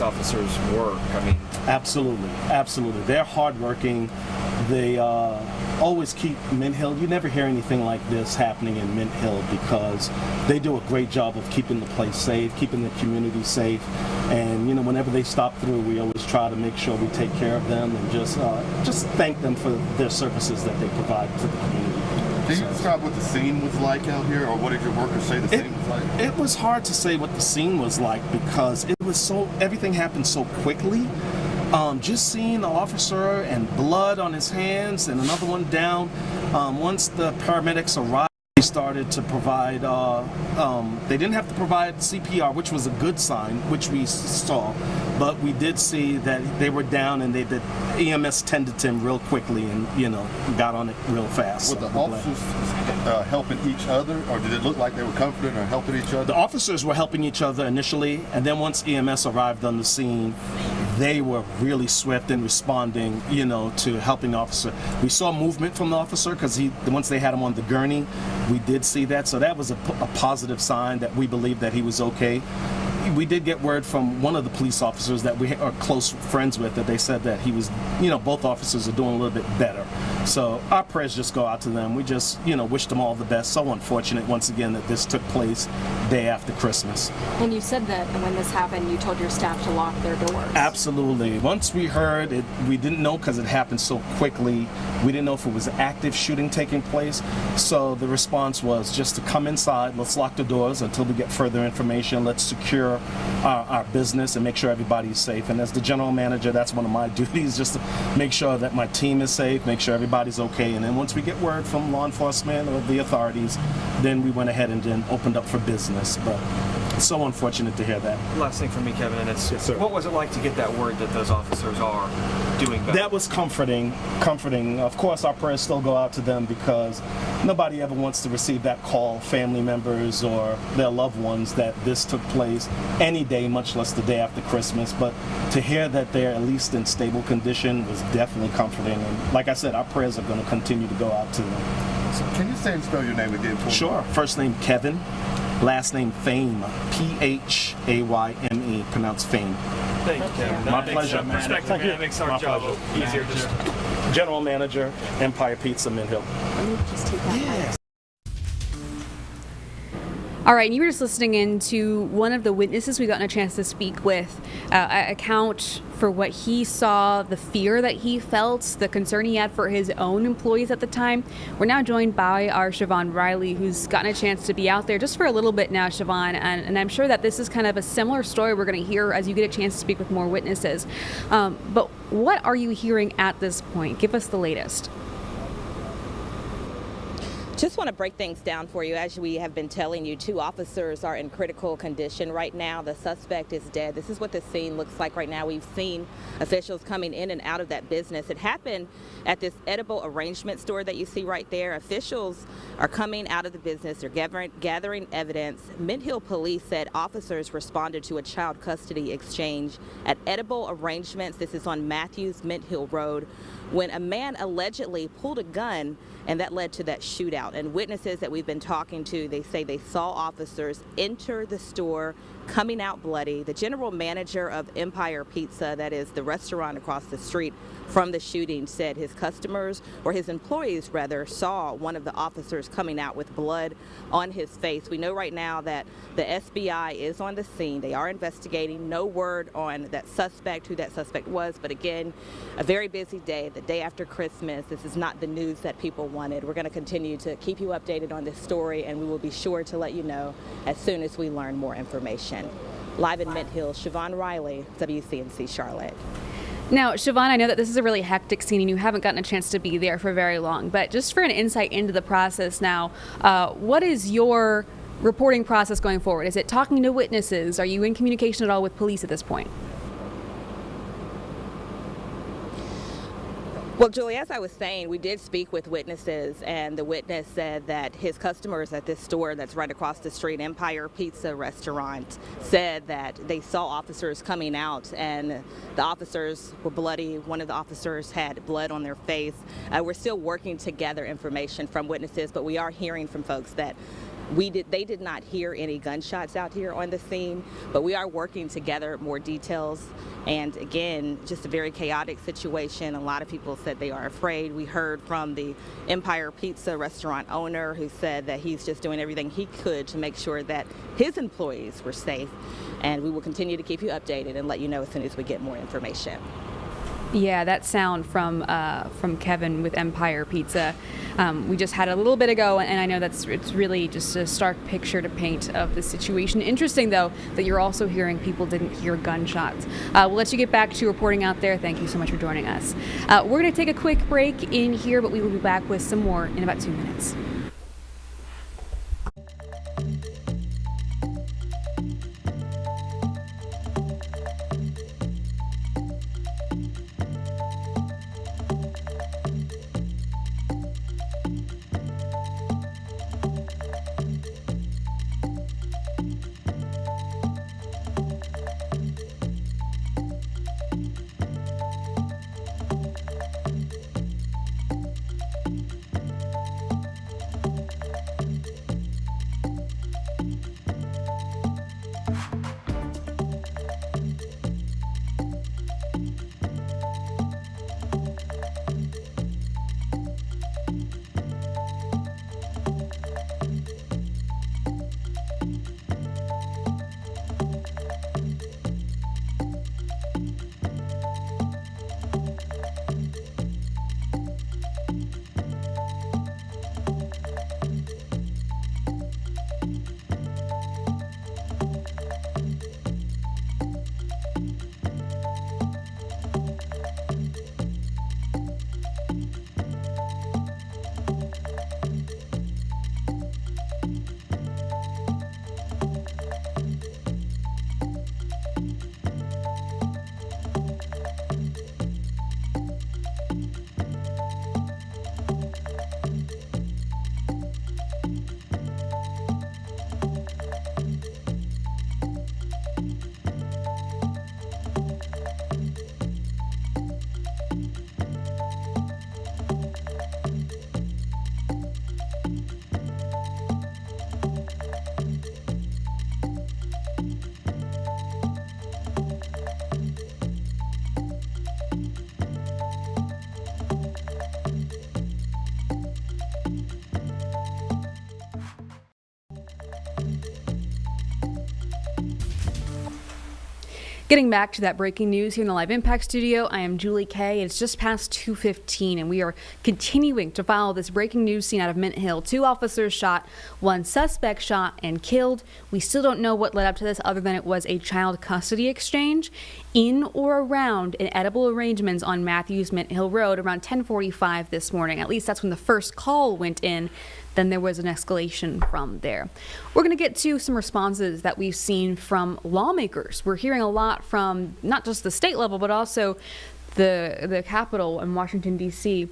officers work. I mean, absolutely. They're hardworking. They always keep Mint Hill. You never hear anything like this happening in Mint Hill because they do a great job of keeping the place safe, keeping the community safe. And you know, whenever they stop through, we always try to make sure we take care of them and just thank them for their services that they provide to the community. Can you describe what the scene was like out here, or what did your workers say the scene was like? It was hard to say what the scene was like because everything happened so quickly. Just seeing the officer and blood on his hands and another one down. Once the paramedics arrived, they started to provide, they didn't have to provide CPR, which was a good sign, which we saw, but we did see that they were down and the EMS tended to him real quickly and, you know, got on it real fast. Were the officers helping each other, or did it look like they were confident or helping each other? The officers were helping each other initially, and then once EMS arrived on the scene, they were really swift in responding, you know, to helping the officer. We saw movement from the officer because once they had him on the gurney, we did see that. So that was a positive sign that we believed that he was okay. We did get word from one of the police officers that we are close friends with that they said that he was, you know, both officers are doing a little bit better. So our prayers just go out to them. We just, you know, wish them all the best. So unfortunate, once again, that this took place day after Christmas. And you said that when this happened, you told your staff to lock their doors. Absolutely. Once we heard it, we didn't know because it happened so quickly. We didn't know if it was active shooting taking place. So the response was just to come inside. Let's lock the doors until we get further information. Let's secure our business and make sure everybody's safe. And as the general manager, that's one of my duties, just to make sure that my team is safe, make sure everybody's okay. And then once we get word from law enforcement or the authorities, then we went ahead and then opened up for business. But it's so unfortunate to hear that. last thing for me, Kevin, and it's Yes, sir. what was it like to get that word that those officers are doing better? That was comforting. Of course, our prayers still go out to them because nobody ever wants to receive that call, family members or their loved ones, that this took place any day, much less the day after Christmas. But to hear that they're at least in stable condition was definitely comforting. And like I said, our prayers are going to continue to go out to them. So can you say and spell your name again for me? Sure. First name Kevin, last name Phayme, Phayme, pronounced Phayme. Thank you, Kevin. My pleasure. Perspective, Thank you. man. It makes our My job pleasure. easier. Just General Manager, Empire Pizza, Mint Hill. Let me just take that. All right, and you were just listening in to one of the witnesses we got a chance to speak with, account for what he saw, the fear that he felt, the concern he had for his own employees at the time. We're now joined by our Siobhan Riley, who's gotten a chance to be out there just for a little bit now, Siobhan, and I'm sure that this is kind of a similar story we're going to hear as you get a chance to speak with more witnesses. But what are you hearing at this point? Give us the latest. Just want to break things down for you. As we have been telling you, 2 officers are in critical condition right now. The suspect is dead. This is what the scene looks like right now. We've seen officials coming in and out of that business. It happened at this edible arrangement store that you see right there. Officials are coming out of the business. They're gathering evidence. Mint Hill Police said officers responded to a child custody exchange at edible arrangements. This is on Matthews Mint Hill Road, when a man allegedly pulled a gun, and that led to that shootout. And witnesses that we've been talking to, they say they saw officers enter the store coming out bloody. The general manager of Empire Pizza, that is the restaurant across the street from the shooting, said his customers, or his employees rather, saw one of the officers coming out with blood on his face. We know right now that the SBI is on the scene. They are investigating. No word on that suspect, who that suspect was, but again, a very busy day, the day after Christmas. This is not the news that people wanted. We're going to continue to keep you updated on this story, and we will be sure to let you know as soon as we learn more information. Live in Mint Hill, Siobhan Riley, WCNC Charlotte. Now, Siobhan, I know that this is a really hectic scene and you haven't gotten a chance to be there for very long, but just for an insight into the process now, what is your reporting process going forward? Is it talking to witnesses? Are you in communication at all with police at this point? Well, Julie, as I was saying, we did speak with witnesses, and the witness said that his customers at this store that's right across the street, Empire Pizza Restaurant, said that they saw officers coming out, and the officers were bloody. One of the officers had blood on their face. We're still working to gather information from witnesses, but we are hearing from folks that they did not hear any gunshots out here on the scene, but we are working to gather more details. And again, just a very chaotic situation. A lot of people said they are afraid. We heard from the Empire Pizza restaurant owner who said that he's just doing everything he could to make sure that his employees were safe. And we will continue to keep you updated and let you know as soon as we get more information. Yeah, that sound from Kevin with Empire Pizza, we just had a little bit ago, and I know it's really just a stark picture to paint of the situation. Interesting, though, that you're also hearing people didn't hear gunshots. We'll let you get back to reporting out there. Thank you so much for joining us. We're going to take a quick break in here, but we will be back with some more in about 2 minutes. Getting back to that breaking news here in the Live Impact studio, I am Julie Kay. It's just past 2:15, and we are continuing to follow this breaking news scene out of Mint Hill. 2 officers shot, 1 suspect shot and killed. We still don't know what led up to this other than it was a child custody exchange in or around an edible arrangements on Matthews Mint Hill Road around 10:45 this morning. At least that's when the first call went in. Then there was an escalation from there. We're going to get to some responses that we've seen from lawmakers. We're hearing a lot from not just the state level, but also the Capitol in Washington, D.C.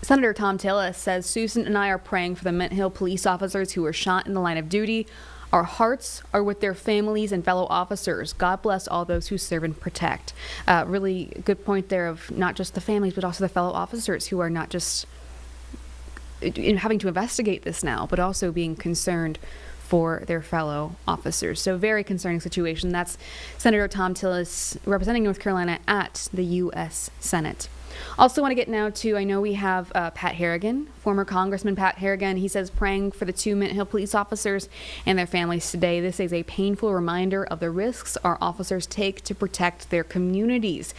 Senator Tom Tillis says, Susan and I are praying for the Mint Hill police officers who were shot in the line of duty. Our hearts are with their families and fellow officers. God bless all those who serve and protect. Really good point there of not just the families, but also the fellow officers who are not just having to investigate this now, but also being concerned for their fellow officers. So very concerning situation. That's Senator Tom Tillis representing North Carolina at the U.S. Senate. Also want to get now to, I know we have Pat Harrigan, former Congressman Pat Harrigan. He says praying for the 2 Mint Hill police officers and their families today. This is a painful reminder of the risks our officers take to protect their communities.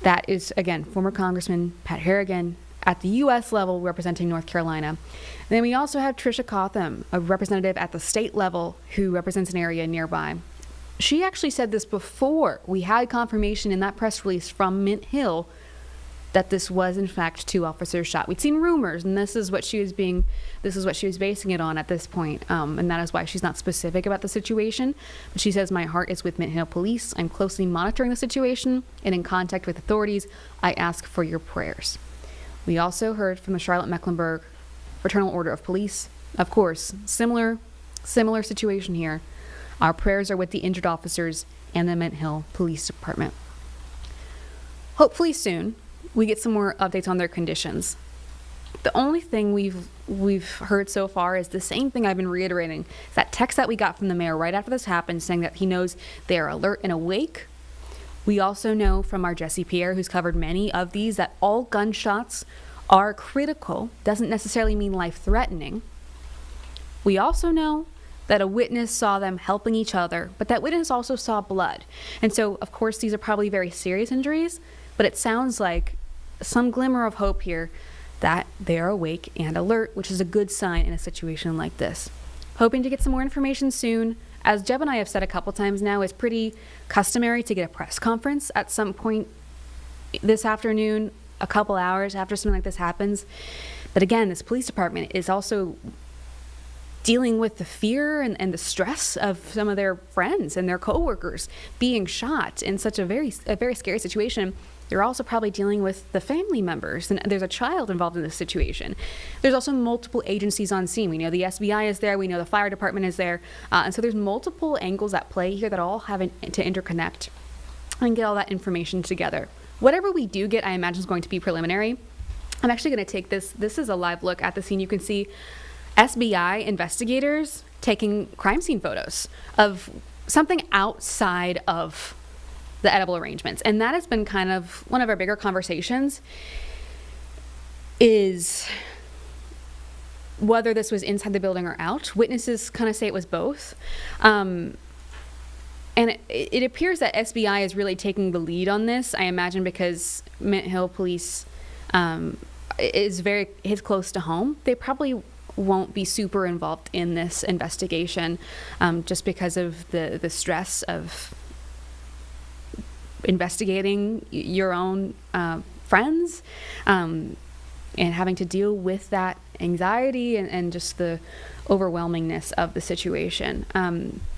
That is, again, former Congressman Pat Harrigan at the U.S. level representing North Carolina. And then we also have Tricia Cotham, a representative at the state level who represents an area nearby. She actually said this before we had confirmation in that press release from Mint Hill that this was in fact 2 officers shot. We'd seen rumors, and this is what she was basing it on at this point, and that is why she's not specific about the situation. But she says, "My heart is with Mint Hill Police. I'm closely monitoring the situation and in contact with authorities. I ask for your prayers." We also heard from the Charlotte-Mecklenburg Fraternal Order of Police. Of course, similar situation here. Our prayers are with the injured officers and the Mint Hill Police Department. Hopefully soon, we get some more updates on their conditions. The only thing we've heard so far is the same thing I've been reiterating. It's that text that we got from the mayor right after this happened saying that he knows they are alert and awake. We also know from our Jesse Pierre, who's covered many of these, that all gunshots are critical. Doesn't necessarily mean life-threatening. We also know that a witness saw them helping each other, but that witness also saw blood. And so, of course, these are probably very serious injuries, but it sounds like some glimmer of hope here that they are awake and alert, which is a good sign in a situation like this. Hoping to get some more information soon. As Jeb and I have said a couple times now, it's pretty customary to get a press conference at some point this afternoon, a couple hours after something like this happens. But again, this police department is also dealing with the fear and the stress of some of their friends and their coworkers being shot in such a very scary situation. They're also probably dealing with the family members, and there's a child involved in this situation. There's also multiple agencies on scene. We know the SBI is there, we know the fire department is there, and so there's multiple angles at play here that all have to interconnect and get all that information together. Whatever we do get, I imagine, is going to be preliminary. I'm actually going to take this is a live look at the scene. You can see SBI investigators taking crime scene photos of something outside of the edible arrangements. And that has been kind of one of our bigger conversations, is whether this was inside the building or out. Witnesses kind of say it was both. And it appears that SBI is really taking the lead on this, I imagine because Mint Hill Police is close to home. They probably won't be super involved in this investigation just because of the stress of investigating your own friends and having to deal with that anxiety and just the overwhelmingness of the situation.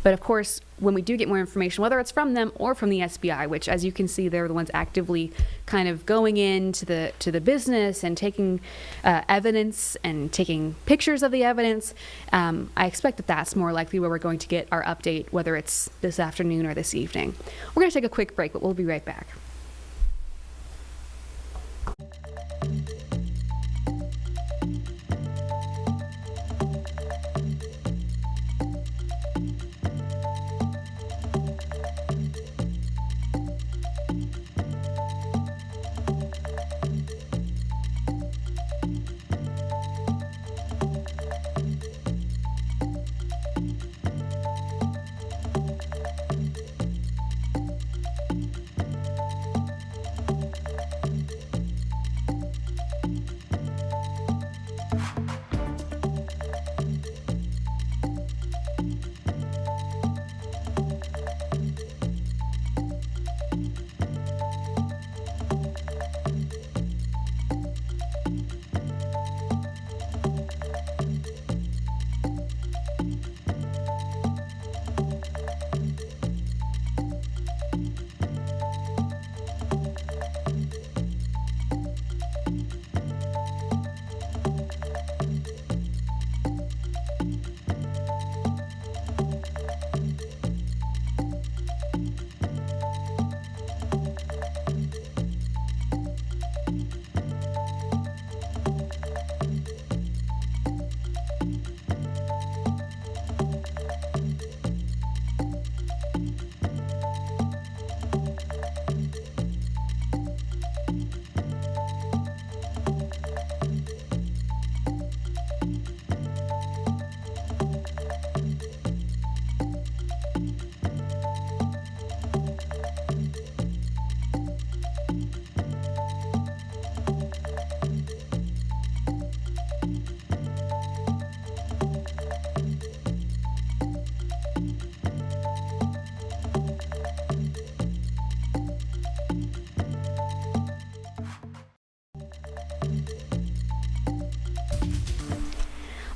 But of course, when we do get more information, whether it's from them or from the SBI, which as you can see, they're the ones actively kind of going into the business and taking evidence and taking pictures of the evidence, I expect that that's more likely where we're going to get our update, whether it's this afternoon or this evening. We're going to take a quick break, but we'll be right back.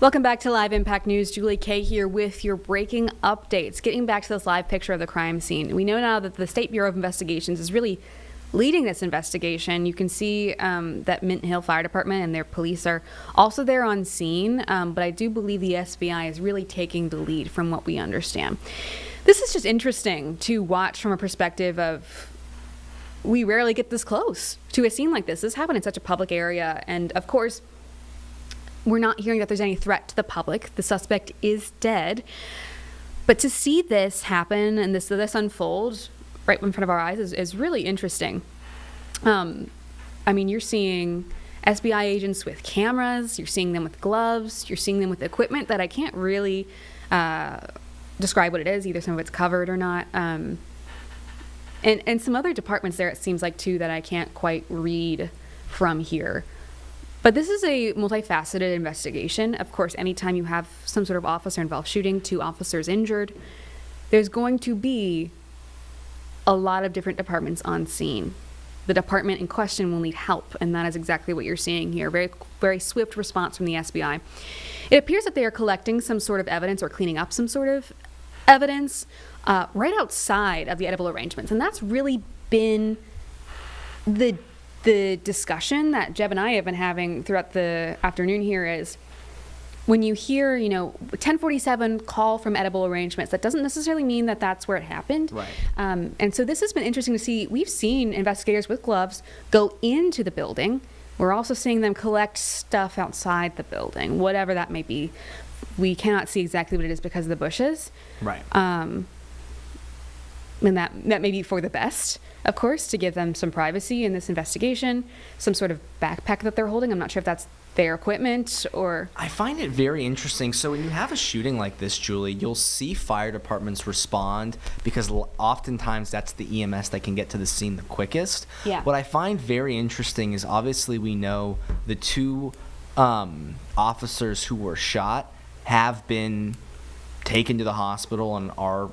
Welcome back to Live Impact News. Julie Kay here with your breaking updates. Getting back to this live picture of the crime scene. We know now that the State Bureau of Investigations is really leading this investigation. You can see that Mint Hill Fire Department and their police are also there on scene, but I do believe the SBI is really taking the lead from what we understand. This is just interesting to watch from a perspective of we rarely get this close to a scene like this. This happened in such a public area, and of course, we're not hearing that there's any threat to the public. The suspect is dead. But to see this happen and this unfold right in front of our eyes is really interesting. I mean, you're seeing SBI agents with cameras, you're seeing them with gloves, you're seeing them with equipment that I can't really describe what it is. Either some of it's covered or not. And some other departments there, it seems like, too, that I can't quite read from here. But this is a multifaceted investigation. Of course, anytime you have some sort of officer-involved shooting, 2 officers injured, there's going to be a lot of different departments on scene. The department in question will need help, and that is exactly what you're seeing here. Very, very swift response from the SBI. It appears that they are collecting some sort of evidence or cleaning up some sort of evidence right outside of the edible arrangements, and that's really been the discussion that Jeb and I have been having throughout the afternoon here is when you hear, 1047 call from edible arrangements, that doesn't necessarily mean that that's where it happened. Right. And so this has been interesting to see. We've seen investigators with gloves go into the building. We're also seeing them collect stuff outside the building, whatever that may be. We cannot see exactly what it is because of the bushes. Right. And that may be for the best, of course, to give them some privacy in this investigation, some sort of backpack that they're holding. I'm not sure if that's their equipment or... I find it very interesting. So when you have a shooting like this, Julie, you'll see fire departments respond because oftentimes that's the EMS that can get to the scene the quickest. Yeah. What I find very interesting is obviously we know the 2 officers who were shot have been taken to the hospital and are,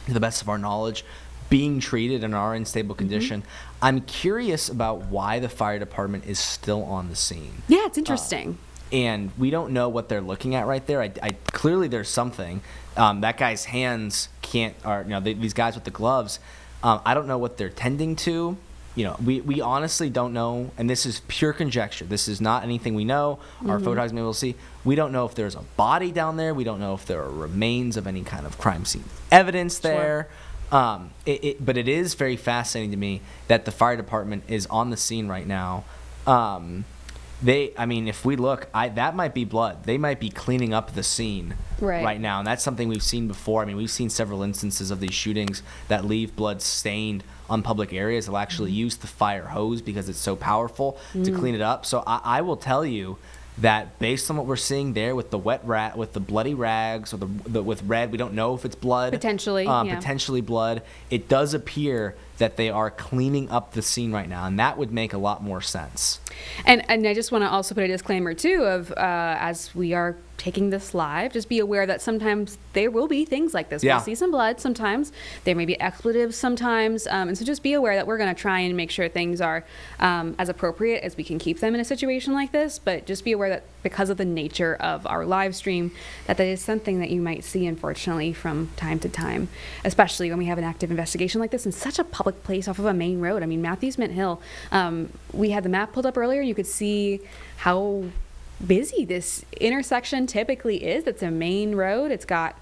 to the best of our knowledge, being treated and are in stable condition. I'm curious about why the fire department is still on the scene. Yeah, it's interesting. And we don't know what they're looking at right there. I clearly there's something. That guy's hands can't, or these guys with the gloves. I don't know what they're tending to. We honestly don't know, and this is pure conjecture. This is not anything we know. Our photographs may be able to see. We don't know if there's a body down there. We don't know if there are remains of any kind of crime scene evidence there. But it is very fascinating to me that the fire department is on the scene right now. If we look, that might be blood. They might be cleaning up the scene right now, and that's something we've seen before. I mean, we've seen several instances of these shootings that leave blood stained on public areas. They'll actually use the fire hose because it's so powerful to clean it up. So I will tell you that based on what we're seeing there with the with the bloody rags or with red, we don't know if it's blood. Potentially, potentially blood. It does appear that they are cleaning up the scene right now, and that would make a lot more sense. And I just want to also put a disclaimer too of as we are taking this live, just be aware that sometimes there will be things like this. Yeah. We'll see some blood sometimes. There may be expletives sometimes. And so just be aware that we're going to try and make sure things are as appropriate as we can keep them in a situation like this. But just be aware that because of the nature of our live stream, that is something that you might see, unfortunately, from time to time, especially when we have an active investigation like this in such a public place off of a main road. I mean, Matthews Mint Hill, we had the map pulled up earlier. You could see how busy this intersection typically is. It's a main road. It's got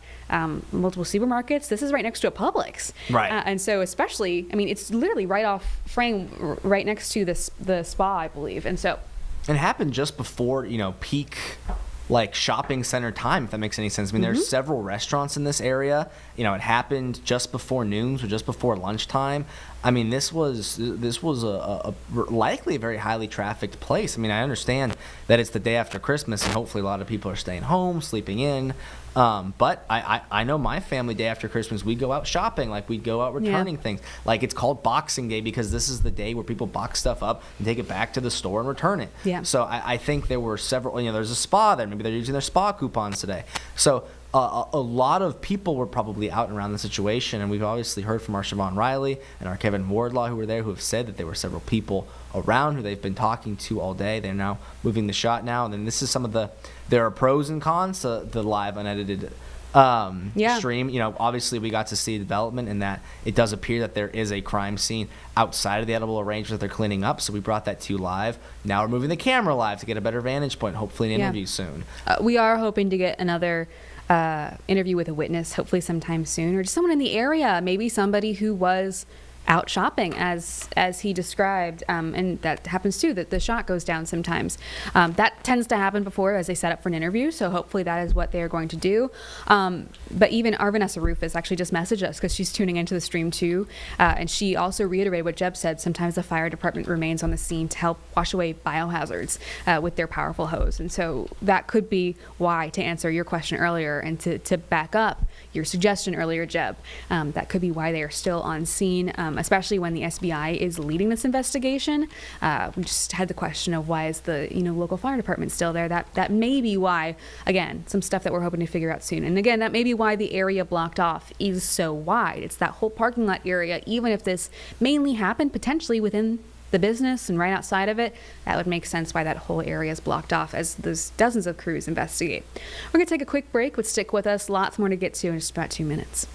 multiple supermarkets. This is right next to a Publix. Right. And so especially, I mean, it's literally right off Phayme, right next to the spa, I believe. And so... It happened just before, peak shopping center time, if that makes any sense. I mean, there's several restaurants in this area. It happened just before noon, so just before lunchtime. I mean, this was a likely a very highly trafficked place. I mean, I understand that it's the day after Christmas, and hopefully a lot of people are staying home, sleeping in. But I know my family, day after Christmas, we'd go out shopping, we'd go out returning things. It's called Boxing Day because this is the day where people box stuff up and take it back to the store and return it. Yeah. So I think there were several, there's a spa there. Maybe they're using their spa coupons today. So a lot of people were probably out and around the situation, and we've obviously heard from our Siobhan Riley and our Kevin Wardlaw who were there, who have said that there were several people around who they've been talking to all day. They're now moving the shot now, and then this is some of there are pros and cons to the live unedited stream. Obviously we got to see development in that it does appear that there is a crime scene outside of the edible arrangement that they're cleaning up, so we brought that to you live. Now we're moving the camera live to get a better vantage point, hopefully an interview soon. We are hoping to get another interview with a witness, hopefully sometime soon, or just someone in the area, maybe somebody who was out shopping as he described, and that happens too, that the shot goes down sometimes. That tends to happen before as they set up for an interview, so hopefully that is what they're going to do. But even our Vanessa Rufus actually just messaged us because she's tuning into the stream too, and she also reiterated what Jeb said. Sometimes the fire department remains on the scene to help wash away biohazards with their powerful hose, and so that could be why, to answer your question earlier and to back up your suggestion earlier, Jeb, that could be why they are still on scene, especially when the SBI is leading this investigation. We just had the question of why is the local fire department still there. That may be why. Again, some stuff that we're hoping to figure out soon. And again, that may be why the area blocked off is so wide. It's that whole parking lot area. Even if this mainly happened potentially within the business and right outside of it, that would make sense why that whole area is blocked off as those dozens of crews investigate. We're going to take a quick break, but stick with us. Lots more to get to in just about 2 minutes.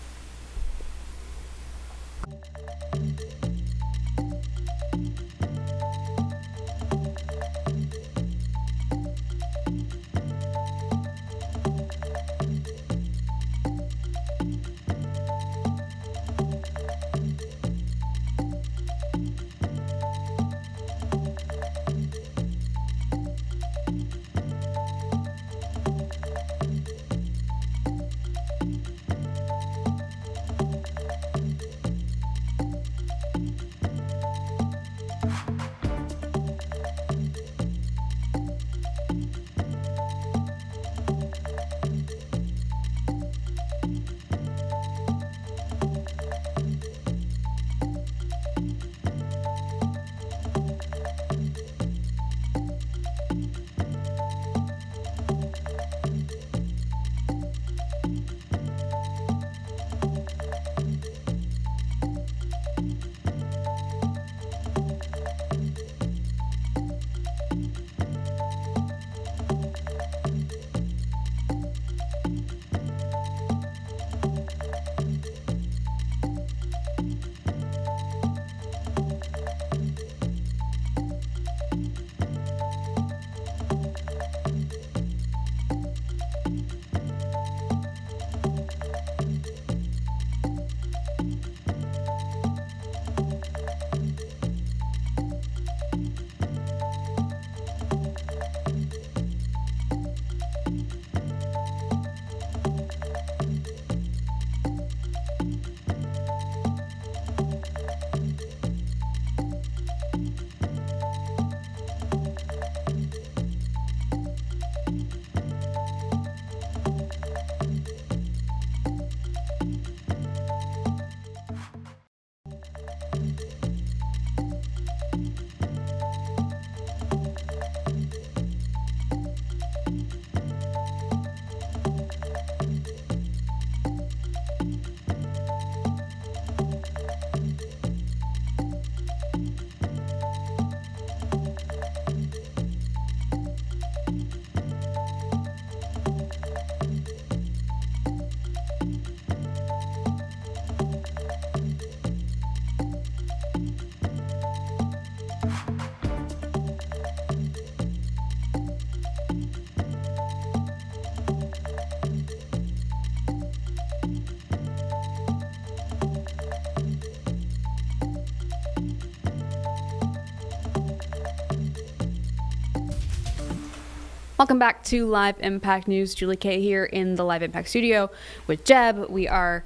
Welcome back to Live Impact News. Julie Kay here in the Live Impact studio with Jeb. We are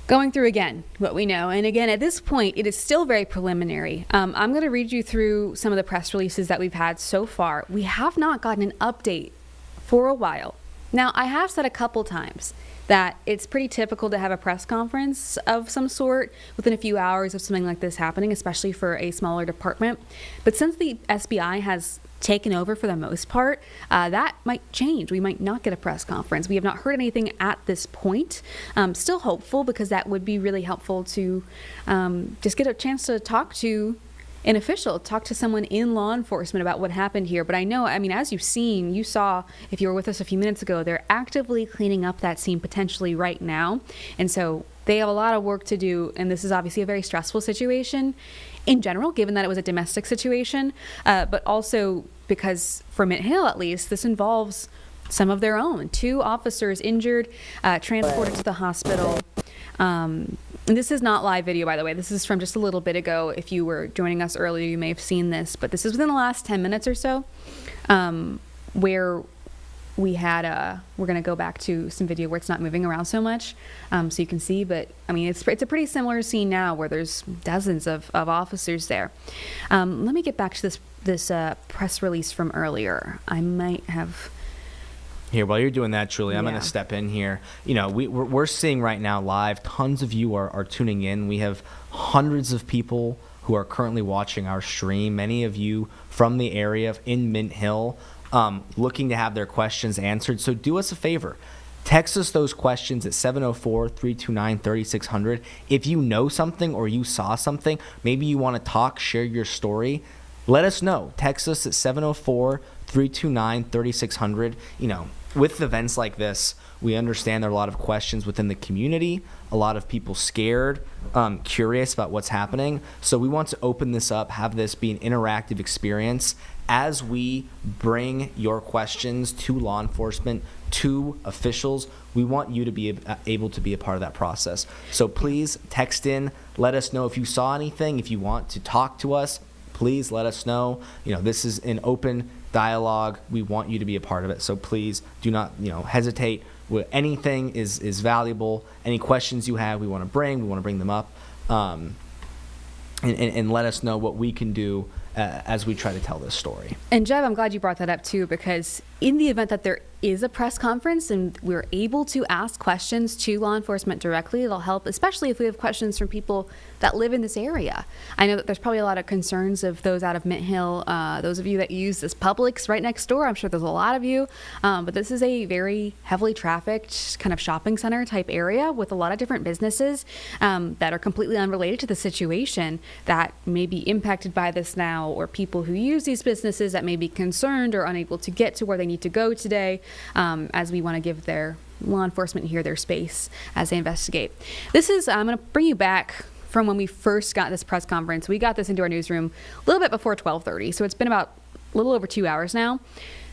going through again what we know. And again, at this point, it is still very preliminary. I'm going to read you through some of the press releases that we've had so far. We have not gotten an update for a while. Now, I have said a couple times that it's pretty typical to have a press conference of some sort within a few hours of something like this happening, especially for a smaller department. But since the SBI has taken over for the most part, that might change. We might not get a press conference. We have not heard anything at this point. Still hopeful, because that would be really helpful to just get a chance to talk to an official, talk to someone in law enforcement about what happened here. But I know, I mean, as you saw, if you were with us a few minutes ago, they're actively cleaning up that scene potentially right now. And so they have a lot of work to do. And this is obviously a very stressful situation in general, given that it was a domestic situation, but also because for Mint Hill, at least, this involves some of their own. 2 officers injured, transported to the hospital. And this is not live video, by the way. This is from just a little bit ago. If you were joining us earlier, you may have seen this, but this is within the last 10 minutes or so, where we had we're going to go back to some video where it's not moving around so much, so you can see. But I mean, it's a pretty similar scene now where there's dozens of officers there. Let me get back to this press release from earlier. I might have. Here, while you're doing that, Julie, I'm going to step in here. You know, we're seeing right now live, tons of you are tuning in. We have hundreds of people who are currently watching our stream, many of you from the area in Mint Hill, looking to have their questions answered. So do us a favor. Text us those questions at 704-329-3600. If you know something or you saw something, maybe you want to talk, share your story, let us know. Text us at 704-329-3600. You know, with events like this, we understand there are a lot of questions within the community, a lot of people scared, curious about what's happening. So we want to open this up, have this be an interactive experience as we bring your questions to law enforcement, to officials. We want you to be able to be a part of that process. So please text in, let us know if you saw anything, if you want to talk to us. Please let us know. You know, this is an open dialogue. We want you to be a part of it. So please do not, hesitate. Anything is valuable. Any questions you have, we want to bring them up, and let us know what we can do as we try to tell this story. And Jeb, I'm glad you brought that up too, because in the event that there is a press conference and we're able to ask questions to law enforcement directly, it'll help, especially if we have questions from people that live in this area. I know that there's probably a lot of concerns of those out of Mint Hill, those of you that use this Publix right next door. I'm sure there's a lot of you, but this is a very heavily trafficked kind of shopping center type area with a lot of different businesses that are completely unrelated to the situation that may be impacted by this now, or people who use these businesses that may be concerned or unable to get to where they need to go today, as we want to give their law enforcement here their space as they investigate. I'm going to bring you back from when we first got this press conference. We got this into our newsroom a little bit before 12:30, so it's been about a little over 2 hours now.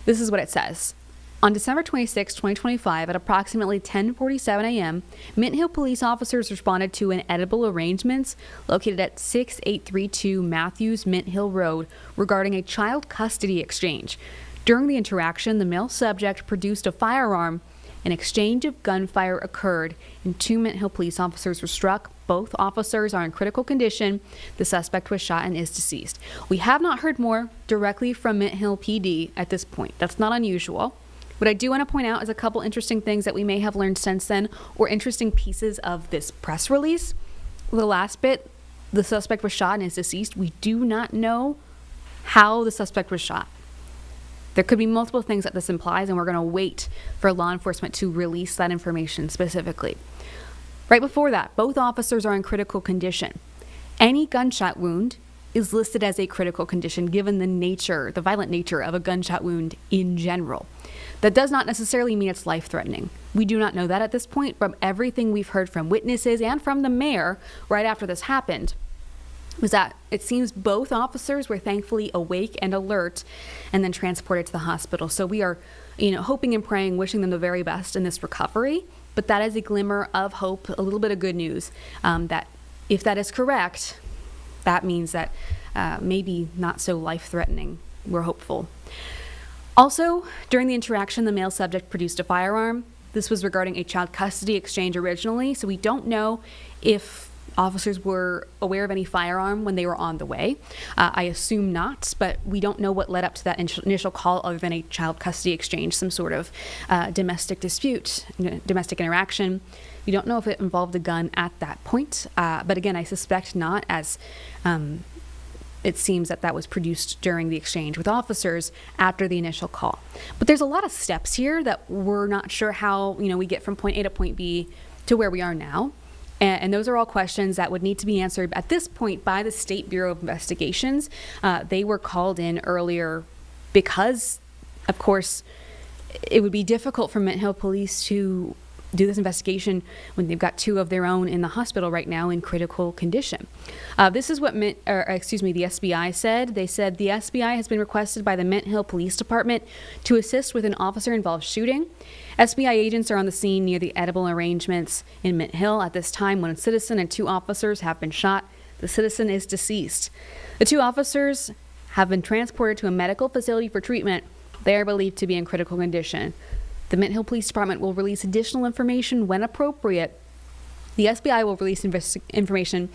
This is what it says. On December 26, 2025, at approximately 10:47 a.m., Mint Hill police officers responded to an edible arrangements located at 6832 Matthews Mint Hill Road regarding a child custody exchange. During the interaction, the male subject produced a firearm. An exchange of gunfire occurred, and 2 Mint Hill police officers were struck. Both officers are in critical condition. The suspect was shot and is deceased. We have not heard more directly from Mint Hill PD at this point. That's not unusual. What I do want to point out is a couple interesting things that we may have learned since then, or interesting pieces of this press release. The last bit, the suspect was shot and is deceased. We do not know how the suspect was shot. There could be multiple things that this implies, and we're going to wait for law enforcement to release that information specifically. Right before that, both officers are in critical condition. Any gunshot wound is listed as a critical condition given the violent nature of a gunshot wound in general. That does not necessarily mean it's life-threatening. We do not know that at this point. From everything we've heard from witnesses and from the mayor right after this happened, was that it seems both officers were thankfully awake and alert and then transported to the hospital. So we are, hoping and praying, wishing them the very best in this recovery. But that is a glimmer of hope, a little bit of good news, that if that is correct, that means that maybe not so life-threatening. We're hopeful. Also, during the interaction, the male subject produced a firearm. This was regarding a child custody exchange originally, so we don't know if officers were aware of any firearm when they were on the way. I assume not, but we don't know what led up to that initial call other than a child custody exchange, some sort of domestic dispute, domestic interaction. We don't know if it involved a gun at that point, but again, I suspect not, as it seems that was produced during the exchange with officers after the initial call. But there's a lot of steps here that we're not sure how we get from point A to point B to where we are now. And those are all questions that would need to be answered at this point by the State Bureau of Investigations. They were called in earlier because, of course, it would be difficult for Mint Hill Police to do this investigation when they've got two of their own in the hospital right now in critical condition. This is what the SBI said. They said the SBI has been requested by the Mint Hill Police Department to assist with an officer-involved shooting. SBI agents are on the scene near the edible arrangements in Mint Hill at this time when a citizen and two officers have been shot. The citizen is deceased. The two officers have been transported to a medical facility for treatment. They are believed to be in critical condition. The Mint Hill Police Department will release additional information when appropriate. The SBI will release information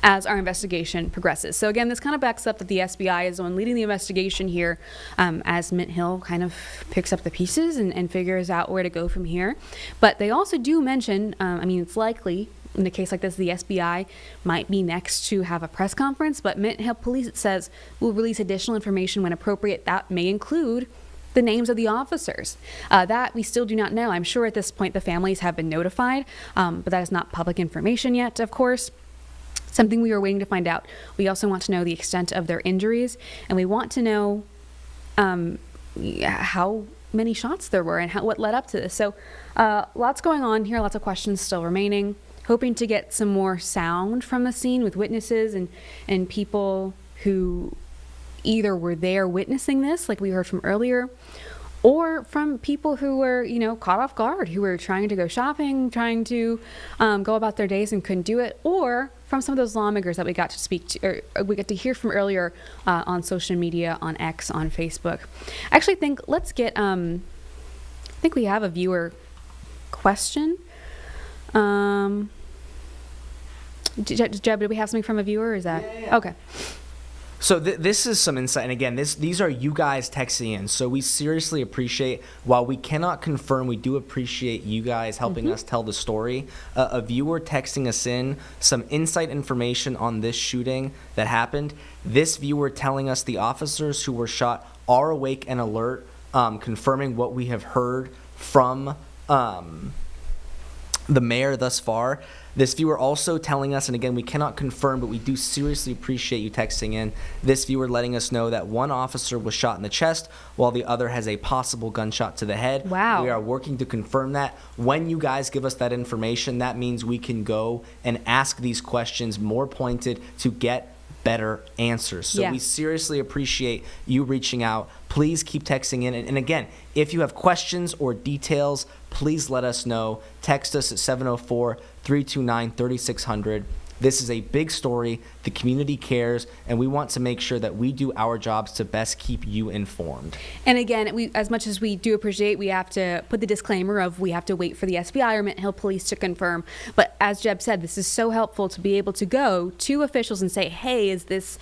as our investigation progresses. So again, this kind of backs up that the SBI is the one leading the investigation here, as Mint Hill kind of picks up the pieces and figures out where to go from here. But they also do mention, it's likely in a case like this, the SBI might be next to have a press conference, but Mint Hill Police, it says, will release additional information when appropriate. That may include the names of the officers. That we still do not know. I'm sure at this point the families have been notified, but that is not public information yet, of course. Something we are waiting to find out. We also want to know the extent of their injuries, and we want to know how many shots there were and what led up to this. So lots going on here, lots of questions still remaining. Hoping to get some more sound from the scene with witnesses and people who either were there witnessing this, like we heard from earlier, or from people who were, caught off guard, who were trying to go shopping, trying to go about their days and couldn't do it, or from some of those lawmakers that we got to speak to, or we got to hear from earlier on social media, on X, on Facebook. I actually think I think we have a viewer question. Jeb, did we have something from a viewer? Or is that okay? So this is some insight, and again, these are you guys texting in. So we seriously appreciate, while we cannot confirm, we do appreciate you guys helping us tell the story. A viewer texting us in some insight information on this shooting that happened. This viewer telling us the officers who were shot are awake and alert, confirming what we have heard from the mayor thus far. This viewer also telling us, and again, we cannot confirm, but we do seriously appreciate you texting in. This viewer letting us know that one officer was shot in the chest while the other has a possible gunshot to the head. Wow. We are working to confirm that. When you guys give us that information, that means we can go and ask these questions more pointed to get better answers. So we seriously appreciate you reaching out. Please keep texting in. And again, if you have questions or details, please let us know. Text us at 704-329-3600. This is a big story. The community cares, and we want to make sure that we do our jobs to best keep you informed. And again, as much as we do appreciate, we have to put the disclaimer of we have to wait for the SBI or Mint Hill Police to confirm. But as Jeb said, this is so helpful to be able to go to officials and say, hey, is this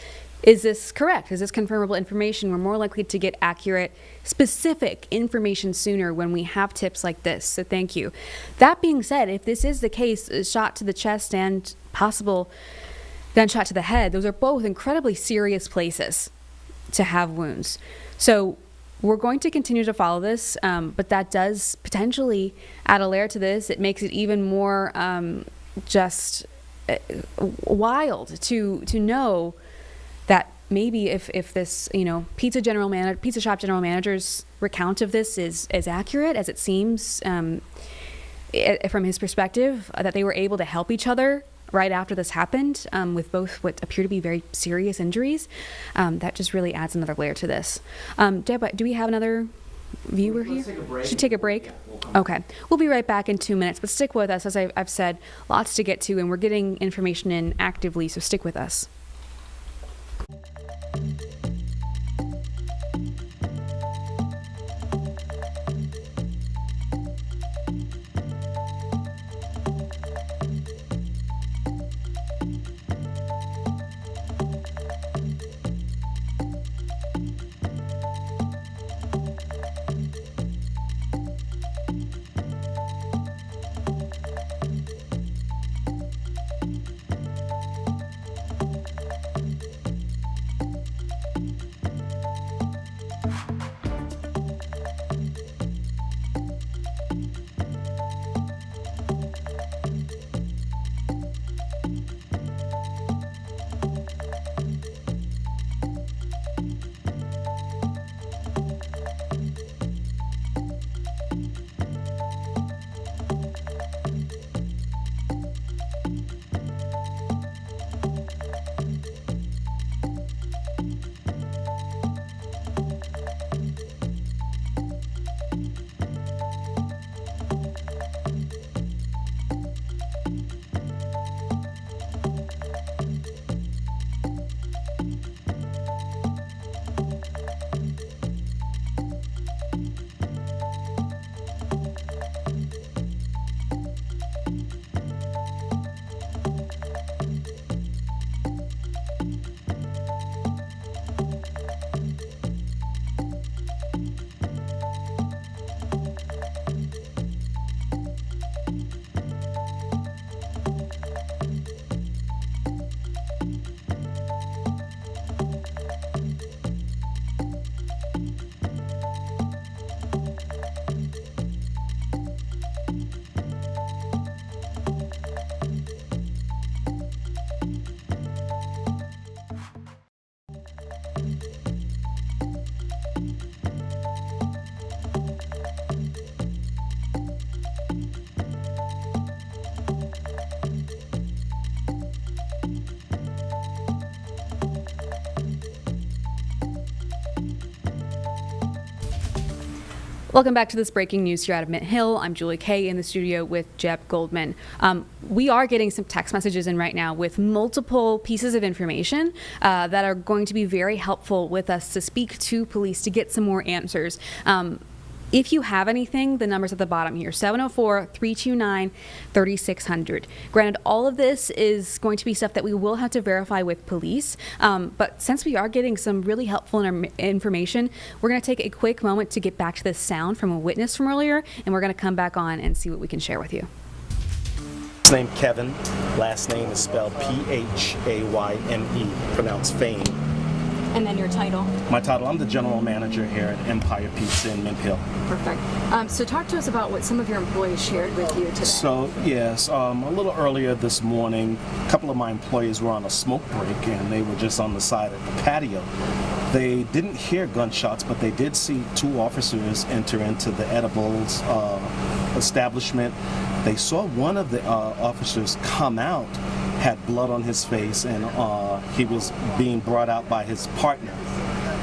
correct? Is this confirmable information? We're more likely to get accurate, specific information sooner when we have tips like this. So thank you. That being said, if this is the case, a shot to the chest and possible gunshot to the head, those are both incredibly serious places to have wounds. So we're going to continue to follow this, but that does potentially add a layer to this. It makes it even more just wild to know that maybe if this, pizza shop general manager's recount of this is as accurate as it seems from his perspective, that they were able to help each other right after this happened with both what appear to be very serious injuries, that just really adds another layer to this. Deb, do we have another viewer here? Take a break. Should take a break? Okay. We'll be right back in 2 minutes, but stick with us. As I've said, lots to get to, and we're getting information in actively, so stick with us. Welcome back to this breaking news here out of Mint Hill. I'm Julie Kay in the studio with Jeb Goldman. We are getting some text messages in right now with multiple pieces of information that are going to be very helpful with us to speak to police to get some more answers. If you have anything, the number's at the bottom here, 704-329-3600. Granted, all of this is going to be stuff that we will have to verify with police, but since we are getting some really helpful information, we're going to take a quick moment to get back to this sound from a witness from earlier, and we're going to come back on and see what we can share with you. His name Kevin, last name is spelled P-H-A-Y-M-E, pronounced Phayme. And then your title? My title, I'm the general manager here at Empire Pizza in Mint Hill. Perfect. So talk to us about what some of your employees shared with you today. So, yes, a little earlier this morning, a couple of my employees were on a smoke break and they were just on the side of the patio. They didn't hear gunshots, but they did see two officers enter into the edibles establishment. They saw one of the officers come out, had blood on his face, and he was being brought out by his partner,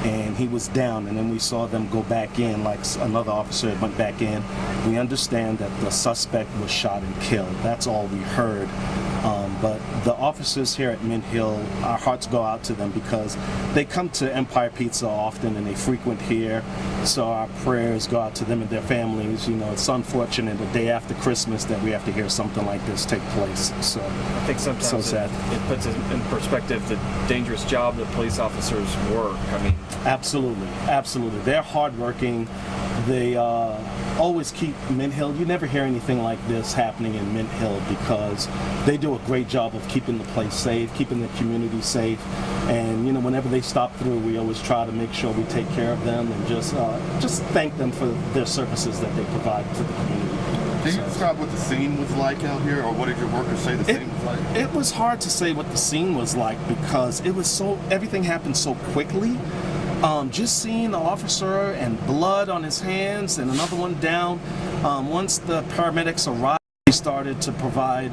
and he was down, and then we saw them go back in, like another officer went back in. We understand that the suspect was shot and killed. That's all we heard. But the officers here at Mint Hill, our hearts go out to them because they come to Empire Pizza often and they frequent here. So our prayers go out to them and their families. You know, it's unfortunate the day after Christmas that we have to hear something like this take place. So I think sometimes so sad. It puts in perspective the dangerous job that police officers work. I mean, absolutely, absolutely. They're hardworking. They always keep Mint Hill. You never hear anything like this happening in Mint Hill because they do a great job of keeping the place safe, keeping the community safe. And you know, whenever they stop through, we always try to make sure we take care of them and just thank them for their services that they provide to the community. Can you describe what the scene was like out here, or what did your workers say the scene was like? It was hard to say what the scene was like because it was everything happened so quickly. Just seeing the officer and blood on his hands and another one down. Once the paramedics arrived, they started to provide,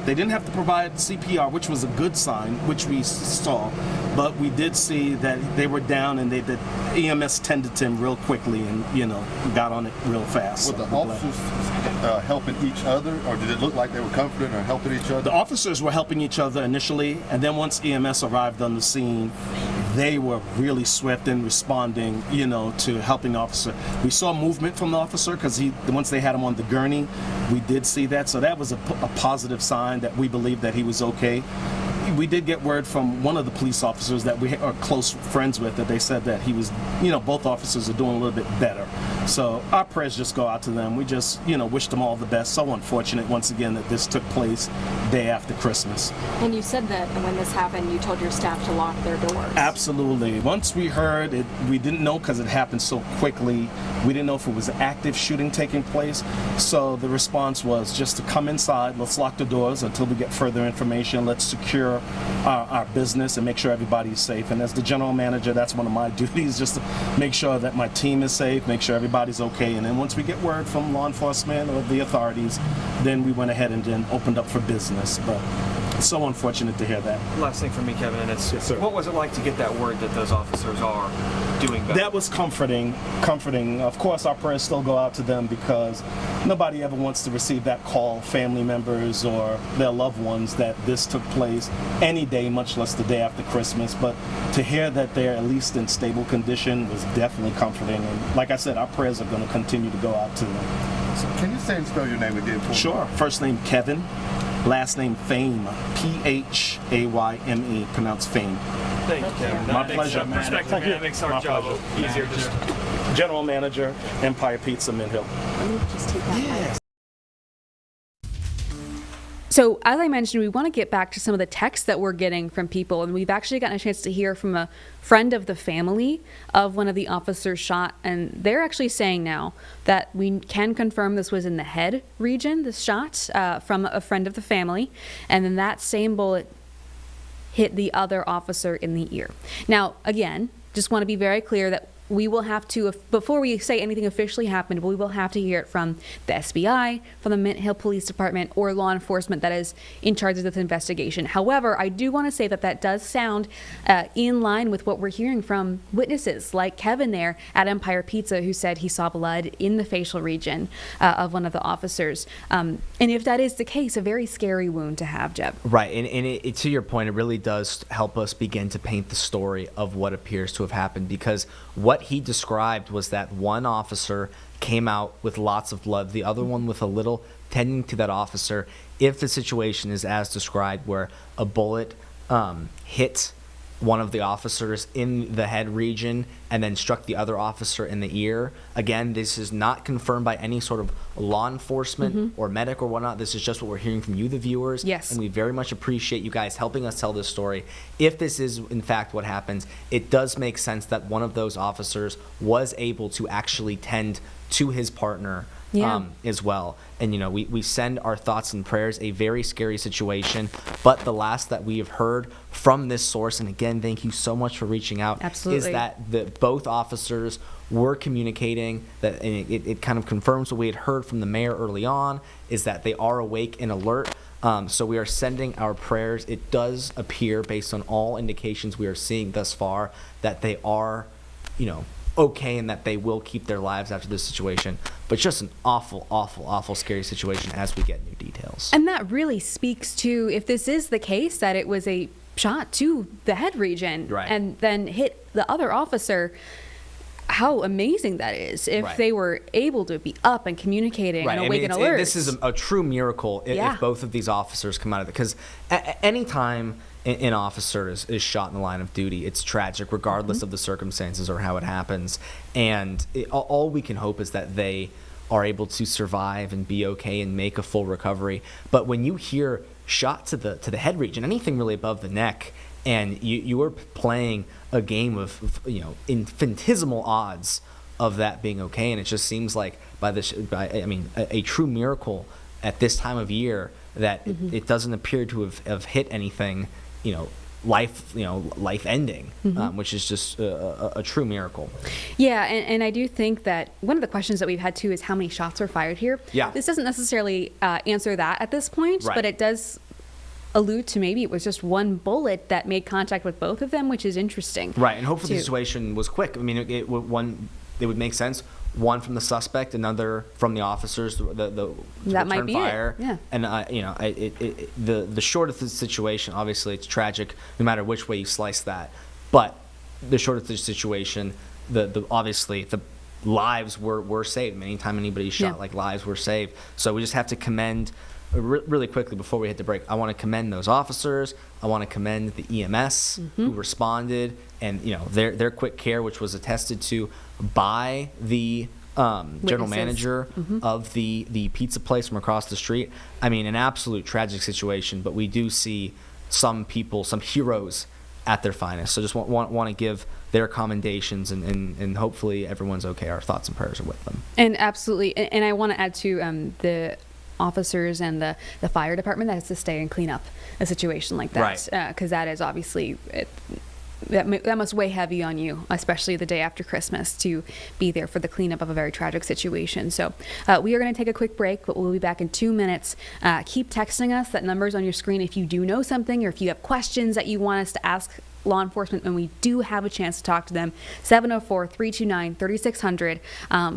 they didn't have to provide CPR, which was a good sign, which we saw. But we did see that they were down and the EMS tended to him real quickly and, you know, got on it real fast. Were the officers helping each other, or did it look like they were comforting or helping each other? The officers were helping each other initially, and then once EMS arrived on the scene, they were really swift in responding, you know, to helping the officer. We saw movement from the officer because once they had him on the gurney, we did see that. So that was a positive sign that we believed that he was okay. We did get word from one of the police officers that we are close friends with that they said that he was, you know, both officers are doing a little bit better. So our prayers just go out to them. We just, you know, wish them all the best. So unfortunate once again that this took place day after Christmas. And you said that when this happened, you told your staff to lock their doors. Absolutely. Once we heard it, we didn't know because it happened so quickly. We didn't know if it was active shooting taking place. So the response was just to come inside. Let's lock the doors until we get further information. Let's secure our business and make sure everybody's safe. And as the general manager, that's one of my duties, just to make sure that my team is safe, make sure everybody's okay. And then once we get word from law enforcement or the authorities, then we went ahead and then opened up for business. But it's so unfortunate to hear that. last thing for me, Kevin, and it's Yes, sir. what was it like to get that word that those officers are doing better? That was comforting. Of course, our prayers still go out to them because nobody ever wants to receive that call, family members or their loved ones, that this took place any day, much less the day after Christmas. But to hear that they're at least in stable condition was definitely comforting. And like I said, our prayers are going to continue to go out to them. So can you say and spell your name again for me? Sure. First name Kevin, last name Phayme, P-H-A-Y-M-E, pronounced Phayme. Thank you, Kevin. My That pleasure. makes perspective, Thank you. man. It makes our My job pleasure. easier. Just General Manager, Empire Pizza, Mint Hill. Let me just take that mic. So as I mentioned, we want to get back to some of the texts that we're getting from people, and we've actually gotten a chance to hear from a friend of the family of one of the officers shot, and they're actually saying now that we can confirm this was in the head region, this shot from a friend of the family, and then that same bullet hit the other officer in the ear. Now, again, just want to be very clear that we will have to, before we say anything officially happened, we will have to hear it from the SBI, from the Mint Hill Police Department, or law enforcement that is in charge of this investigation. However, I do want to say that does sound in line with what we're hearing from witnesses like Kevin there at Empire Pizza, who said he saw blood in the facial region of one of the officers. And if that is the case, a very scary wound to have, Jeb. Right, and to your point, it really does help us begin to paint the story of what appears to have happened, because what he described was that one officer came out with lots of blood, the other one with a little, tending to that officer. If the situation is as described, where a bullet hit one of the officers in the head region and then struck the other officer in the ear. Again, this is not confirmed by any sort of law enforcement or medic or whatnot. This is just what we're hearing from you, the viewers. Yes. And we very much appreciate you guys helping us tell this story. If this is, in fact, what happens, it does make sense that one of those officers was able to actually tend to his partner as well. And, we send our thoughts and prayers. A very scary situation. But the last that we have heard from this source, and again, thank you so much for reaching out, Absolutely. is that both officers were communicating, that, and it kind of confirms what we had heard from the mayor early on, is that they are awake and alert. So we are sending our prayers. It does appear, based on all indications we are seeing thus far, that they are, okay, and that they will keep their lives after this situation. But just an awful, awful, awful scary situation as we get new details. And that really speaks to, if this is the case, that it was a shot to the head region and then hit the other officer, how amazing that is if they were able to be up and communicating and awake and alert. This is a true miracle if both of these officers come out of it, because anytime an officer is shot in the line of duty, it's tragic regardless of the circumstances or how it happens. And all we can hope is that they are able to survive and be okay and make a full recovery. But when you hear shot to the head region, anything really above the neck, and you are playing a game of infinitesimal odds of that being okay, and it just seems like a true miracle at this time of year that it doesn't appear to have hit anything life ending, which is just a true miracle. Yeah, and I do think that one of the questions that we've had too is how many shots were fired here. Yeah. This doesn't necessarily answer that at this point, but it does allude to maybe it was just one bullet that made contact with both of them, which is interesting. Right, and hopefully the situation was quick. I mean, it would make sense. One from the suspect, another from the officers. The that might be fire. it. Yeah. And the short of the situation, obviously, it's tragic no matter which way you slice that. But the short of the situation, obviously the lives were saved. Anytime anybody's shot, lives were saved. So we just have to commend. Really quickly before we hit the break, I want to commend those officers. I want to commend the EMS who responded, and their quick care, which was attested to by the general manager of the pizza place from across the street. I mean, an absolute tragic situation, but we do see some people, some heroes at their finest. So just want to give their commendations, and hopefully everyone's okay. Our thoughts and prayers are with them. And absolutely, and I want to add to the officers and the fire department that has to stay and clean up a situation like that, because that is obviously that must weigh heavy on you, especially the day after Christmas, to be there for the cleanup of a very tragic situation. So we are going to take a quick break, but we'll be back in 2 minutes. Keep texting us. That number's on your screen if you do know something, or if you have questions that you want us to ask law enforcement, and we do have a chance to talk to them. 704-329-3600,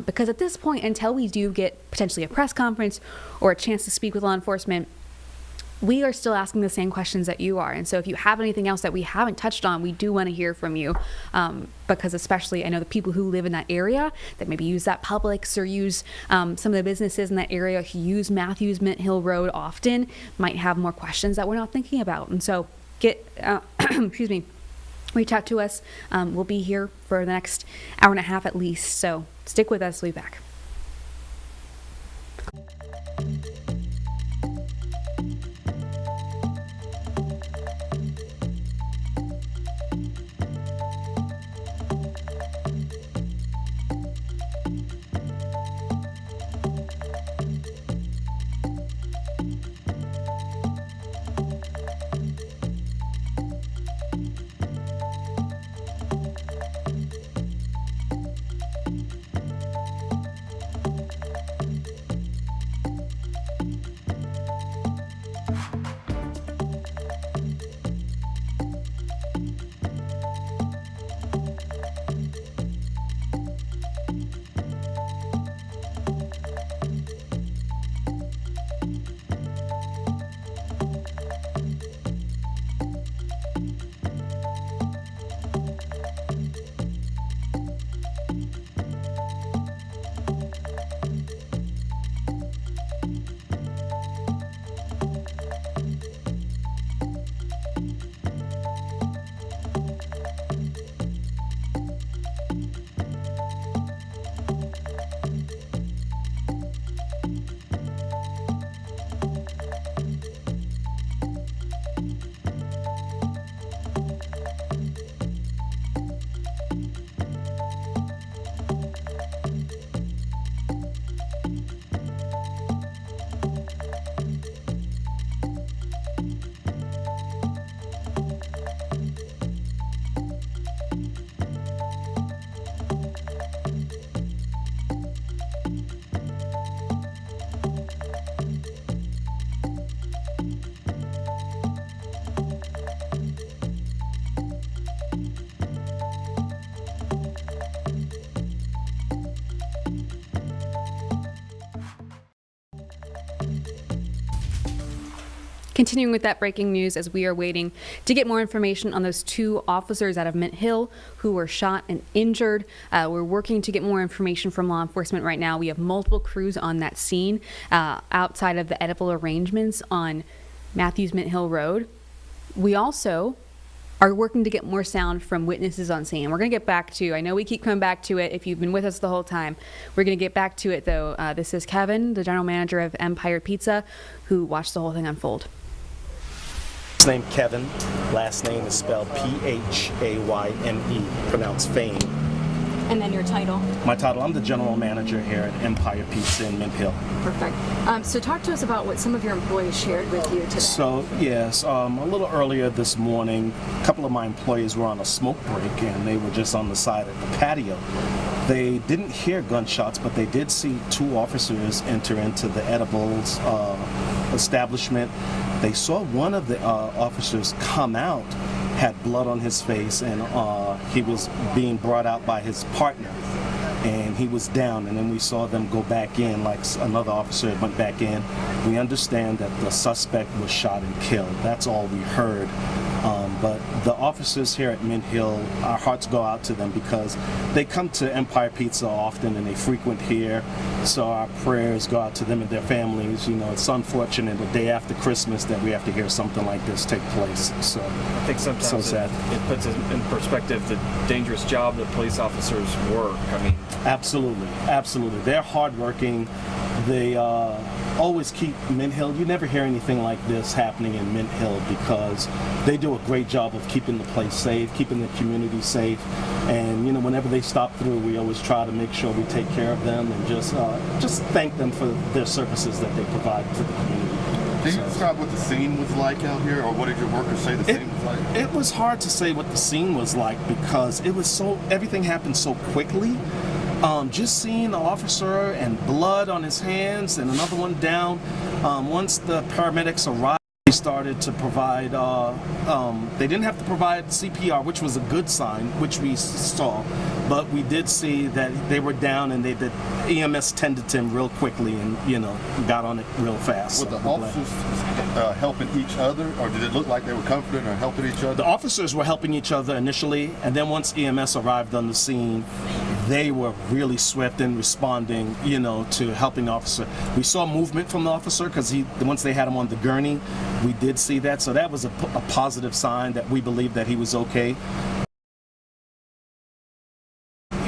because at this point, until we do get potentially a press conference or a chance to speak with law enforcement, we are still asking the same questions that you are. And so if you have anything else that we haven't touched on, we do want to hear from you, because especially I know the people who live in that area that maybe use that Publix or use some of the businesses in that area who use Matthews Mint Hill Road often might have more questions that we're not thinking about. And so reach out to us. We'll be here for the next hour and a half at least. So stick with us. We'll be back. Continuing with that breaking news as we are waiting to get more information on those 2 officers out of Mint Hill who were shot and injured. We're working to get more information from law enforcement right now. We have multiple crews on that scene outside of the edible arrangements on Matthews Mint Hill Road. We also are working to get more sound from witnesses on scene. We're going to get back to, I know we keep coming back to it if you've been with us the whole time. We're going to get back to it though. This is Kevin, the general manager of Empire Pizza, who watched the whole thing unfold. His name Kevin. Last name is spelled P-H-A-Y-M-E, pronounced Phayme. And then your title? My title, I'm the general manager here at Empire Pizza in Mint Hill. Perfect. So talk to us about what some of your employees shared with you today. So, yes, a little earlier this morning, a couple of my employees were on a smoke break and they were just on the side of the patio. They didn't hear gunshots, but they did see 2 officers enter into the edibles establishment. They saw one of the officers come out, had blood on his face, and he was being brought out by his partner. And he was down, and then we saw them go back in, like another officer went back in. We understand that the suspect was shot and killed. That's all we heard. But the officers here at Mint Hill, our hearts go out to them because they come to Empire Pizza often and they frequent here. So our prayers go out to them and their families. You know, it's unfortunate the day after Christmas that we have to hear something like this take place. So I think sometimes so sad. It puts in perspective the dangerous job that police officers work. I mean, absolutely, absolutely. They're hardworking. They always keep Mint Hill. You never hear anything like this happening in Mint Hill because they do a great job of keeping the place safe, keeping the community safe. And you know, whenever they stop through, we always try to make sure we take care of them and just thank them for their services that they provide to the community. Can you describe what the scene was like out here, or what did your workers say the scene was like? It was hard to say what the scene was like because it was everything happened so quickly. Just seeing the officer and blood on his hands and another one down. Once the paramedics arrived, they started to provide, they didn't have to provide CPR, which was a good sign, which we saw. But we did see that they were down and the EMS tended to him real quickly and, you know, got on it real fast. Were the officers helping each other, or did it look like they were comforting or helping each other? The officers were helping each other initially, and then once EMS arrived on the scene, they were really swift in responding, you know, to helping the officer. We saw movement from the officer because once they had him on the gurney, we did see that. So that was a positive sign that we believed that he was okay.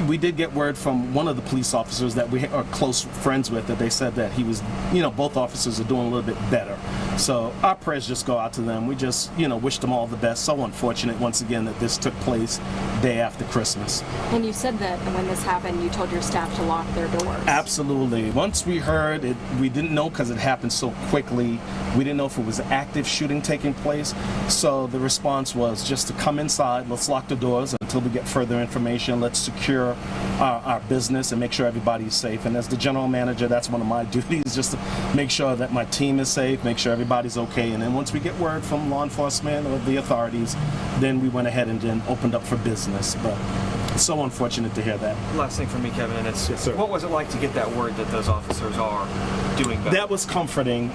We did get word from one of the police officers that we are close friends with that they said that he was, you know, both officers are doing a little bit better. So our prayers just go out to them. We just, you know, wish them all the best. So unfortunate once again that this took place day after Christmas. And you said that when this happened, you told your staff to lock their doors. Absolutely. Once we heard it, we didn't know because it happened so quickly. We didn't know if it was an active shooting taking place. So the response was just to come inside, let's lock the doors until we get further information. Let's secure our business and make sure everybody's safe. And as the general manager, that's one of my duties, just to make sure that my team is safe, make sure everybody's okay. And then once we get word from law enforcement or the authorities, then we went ahead and then opened up for business. But it's so unfortunate to hear that. last thing for me, Kevin, and it's Yes, sir. what was it like to get that word that those officers are doing better? That was comforting.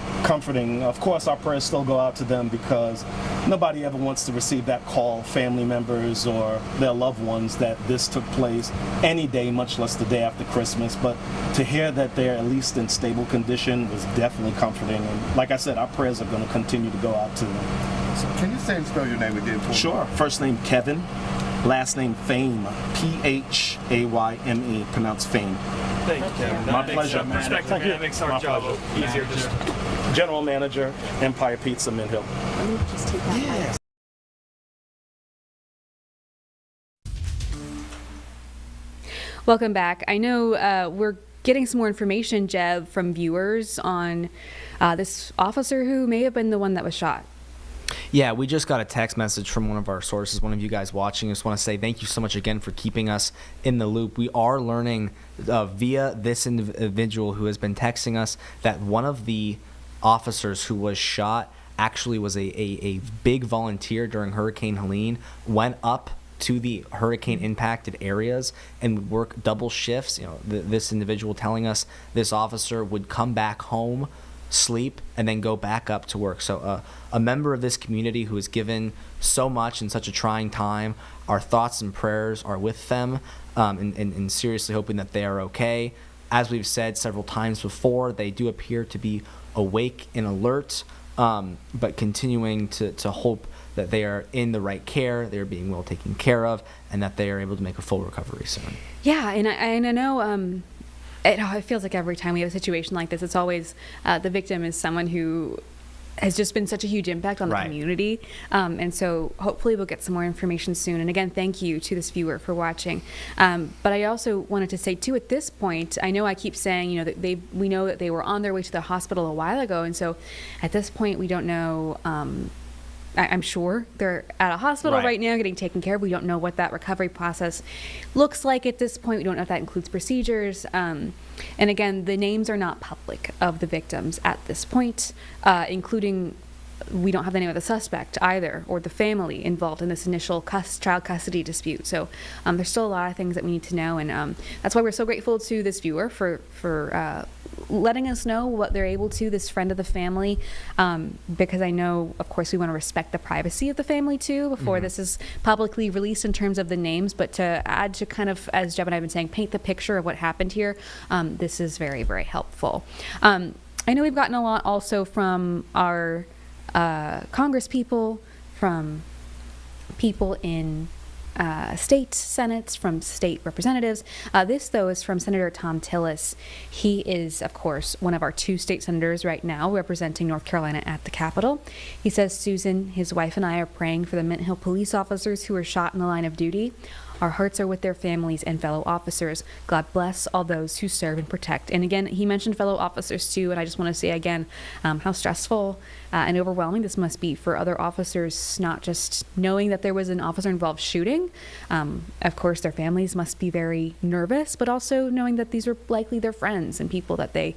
Of course, our prayers still go out to them because nobody ever wants to receive that call, family members or their loved ones, that this took place any day, much less the day after Christmas. But to hear that they're at least in stable condition was definitely comforting. And like I said, our prayers are going to continue to go out to them. So can you say and spell your name again for me? Sure. First name Kevin, last name Phayme, P-H-A-Y-M-E, pronounced Phayme. Thank you, Kevin. My That pleasure, makes, man. perspective, Thank you. That makes our My job pleasure. easier. Just General Manager, Empire Pizza, Mint Hill. Let me just take that mic. Welcome back. I know we're getting some more information, Jeb, from viewers on this officer who may have been the one that was shot. Yeah, we just got a text message from one of our sources, one of you guys watching. I just want to say thank you so much again for keeping us in the loop. We are learning via this individual who has been texting us that one of the officers who was shot actually was a big volunteer during Hurricane Helene, went up to the hurricane impacted areas and would work double shifts. You know, this individual telling us this officer would come back home sleep, and then go back up to work. So a member of this community who has given so much in such a trying time, our thoughts and prayers are with them, and seriously hoping that they are okay. As we've said several times before, they do appear to be awake and alert, but continuing to hope that they are in the right care, they're being well taken care of, and that they are able to make a full recovery soon. Yeah, and I know it feels like every time we have a situation like this, it's always the victim is someone who has just been such a huge impact on the community. And so hopefully we'll get some more information soon. And again, thank you to this viewer for watching. But I also wanted to say too, at this point, I know I keep saying, that we know that they were on their way to the hospital a while ago. And so at this point, we don't know, I'm sure they're at a hospital right now getting taken care of. We don't know what that recovery process looks like at this point. We don't know if that includes procedures. And again, the names are not public of the victims at this point, including we don't have the name of the suspect either, or the family involved in this initial child custody dispute. So there's still a lot of things that we need to know, and that's why we're so grateful to this viewer for letting us know what they're able to, this friend of the family, because I know, of course, we want to respect the privacy of the family too before this is publicly released in terms of the names, but to add to kind of, as Jeb and I have been saying, paint the picture of what happened here, this is very, very helpful. I know we've gotten a lot also from our Congress people, from people in state senates, from state representatives. This, though, is from Senator Tom Tillis. He is, of course, one of our 2 state senators right now representing North Carolina at the Capitol. He says, Susan, his wife, and I are praying for the Mint Hill police officers who were shot in the line of duty. Our hearts are with their families and fellow officers. God bless all those who serve and protect. And again, he mentioned fellow officers too, and I just want to say again how stressful and overwhelming this must be for other officers, not just knowing that there was an officer-involved shooting. Of course, their families must be very nervous, but also knowing that these are likely their friends and people that they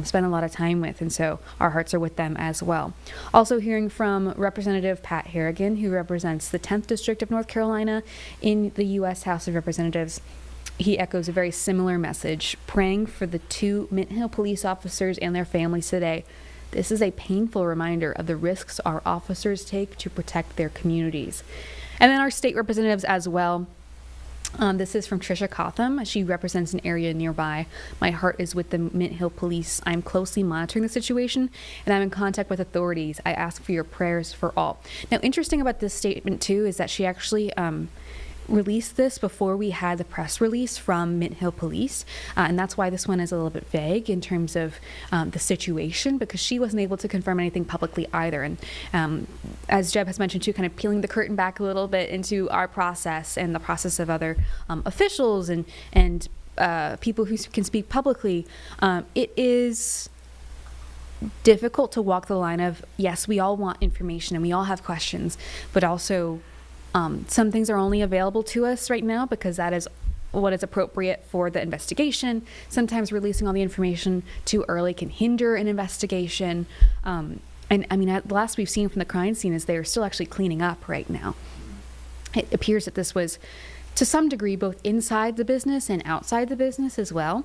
spend a lot of time with, and so our hearts are with them as well. Also hearing from Representative Pat Harrigan, who represents the 10th District of North Carolina in the U.S. House of Representatives. He echoes a very similar message, praying for the 2 Mint Hill police officers and their families today. This is a painful reminder of the risks our officers take to protect their communities. And then our state representatives as well. This is from Tricia Cotham. She represents an area nearby. My heart is with the Mint Hill Police. I'm closely monitoring the situation, and I'm in contact with authorities. I ask for your prayers for all. Now, interesting about this statement, too, is that she actually released this before we had the press release from Mint Hill Police, and that's why this one is a little bit vague in terms of the situation, because she wasn't able to confirm anything publicly either. And as Jeb has mentioned too, kind of peeling the curtain back a little bit into our process and the process of other officials and people who can speak publicly, it is difficult to walk the line of, yes, we all want information and we all have questions, but also some things are only available to us right now because that is what is appropriate for the investigation. Sometimes releasing all the information too early can hinder an investigation. And I mean, the last we've seen from the crime scene is they are still actually cleaning up right now. It appears that this was, to some degree, both inside the business and outside the business as well.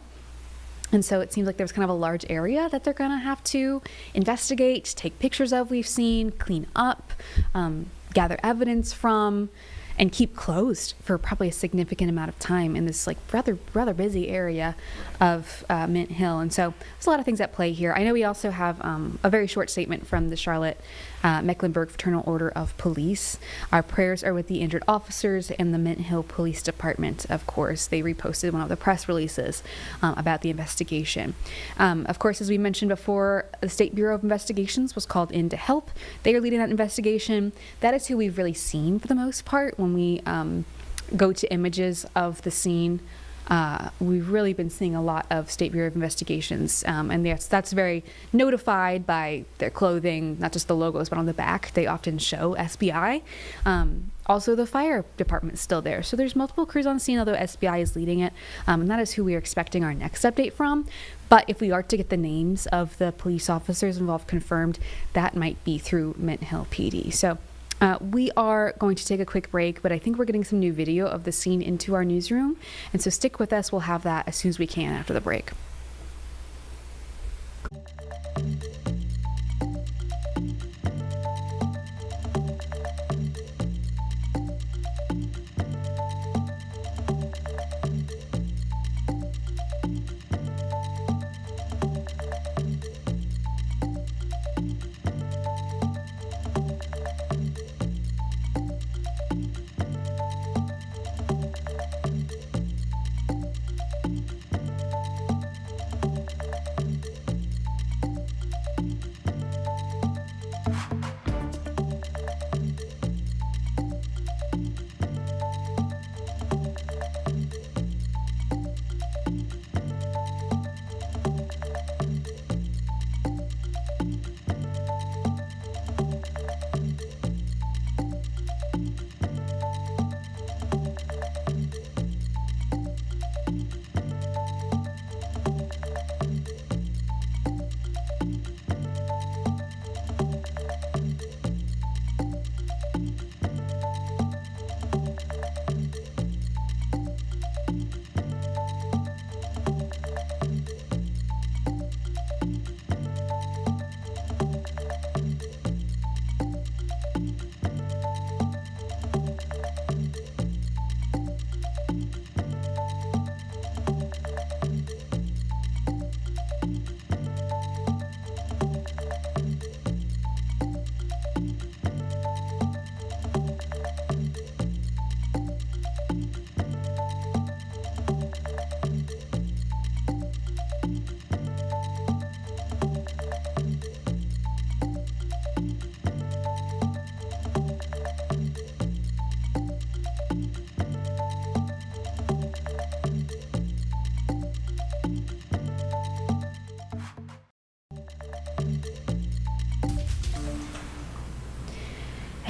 And so it seems like there's kind of a large area that they're going to have to investigate, take pictures of, we've seen, clean up, gather evidence from, and keep closed for probably a significant amount of time in this like rather busy area of Mint Hill. And so there's a lot of things at play here. I know we also have a very short statement from the Charlotte Mecklenburg Fraternal Order of Police. Our prayers are with the injured officers and the Mint Hill Police Department, of course. They reposted one of the press releases about the investigation. Of course, as we mentioned before, the State Bureau of Investigations was called in to help. They are leading that investigation. That is who we've really seen for the most part when we go to images of the scene. We've really been seeing a lot of State Bureau of Investigations, and that's very notified by their clothing, not just the logos, but on the back. They often show SBI. Also, the fire department's still there. So there's multiple crews on scene, although SBI is leading it, and that is who we are expecting our next update from. But if we are to get the names of the police officers involved confirmed, that might be through Mint Hill PD. So we are going to take a quick break, but I think we're getting some new video of the scene into our newsroom. And so stick with us. We'll have that as soon as we can after the break.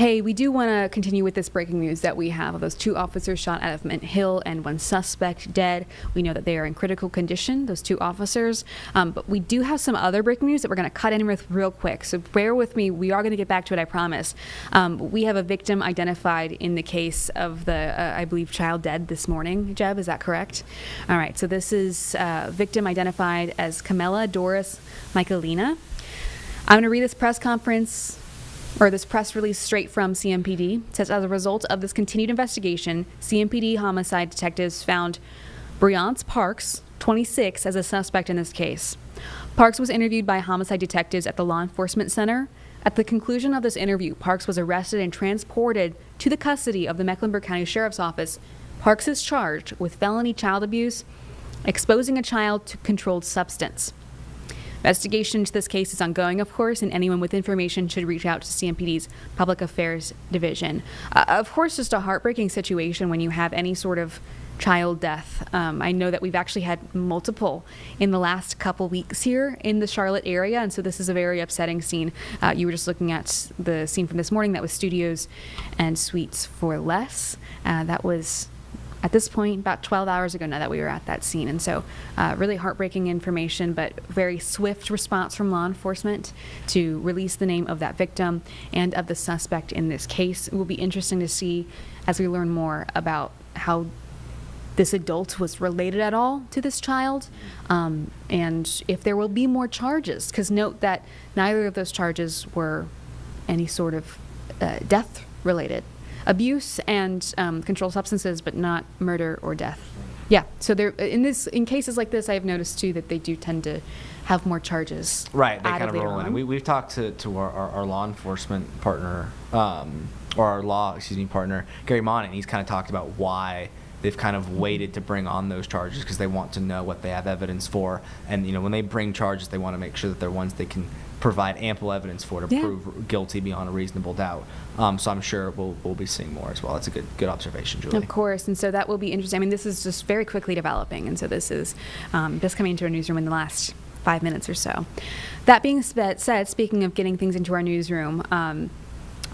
Hey, we do want to continue with this breaking news that we have of those 2 officers shot out of Mint Hill and 1 suspect dead. We know that they are in critical condition, those 2 officers. But we do have some other breaking news that we're going to cut in with real quick. So bear with me. We are going to get back to it, I promise. We have a victim identified in the case of the, I believe, child dead this morning. Jeb, is that correct? All right. So this is victim identified as Camilla Doris Michaelina. I'm going to read this press conference or this press release straight from CMPD. It says, as a result of this continued investigation, CMPD homicide detectives found Briance Parks, 26, as a suspect in this case. Parks was interviewed by homicide detectives at the Law Enforcement Center. At the conclusion of this interview, Parks was arrested and transported to the custody of the Mecklenburg County Sheriff's Office. Parks is charged with felony child abuse, exposing a child to controlled substance. Investigation into this case is ongoing, of course, and anyone with information should reach out to CMPD's Public Affairs Division. Of course, just a heartbreaking situation when you have any sort of child death. I know that we've actually had multiple in the last couple weeks here in the Charlotte area, and so this is a very upsetting scene. You were just looking at the scene from this morning that was Studios and Suites for Less. That was at this point about 12 hours ago now that we were at that scene. And so really heartbreaking information, but very swift response from law enforcement to release the name of that victim and of the suspect in this case. It will be interesting to see as we learn more about how this adult was related at all to this child, and if there will be more charges, because note that neither of those charges were any sort of death related. Abuse and controlled substances, but not murder or death. Yeah, so there in cases like this, I have noticed too that they do tend to have more charges. Right, they kind of roll in. We've talked to our law enforcement partner, or our partner, Gary Monty, and he's kind of talked about why they've kind of waited to bring on those charges because they want to know what they have evidence for. And, you know, when they bring charges, they want to make sure that they're ones they can provide ample evidence for to prove guilty beyond a reasonable doubt. So I'm sure we'll be seeing more as well. That's a good observation, Julie. Of course, and so that will be interesting. I mean, this is just very quickly developing, and so this is just coming into our newsroom in the last 5 minutes or so. That being said, speaking of getting things into our newsroom,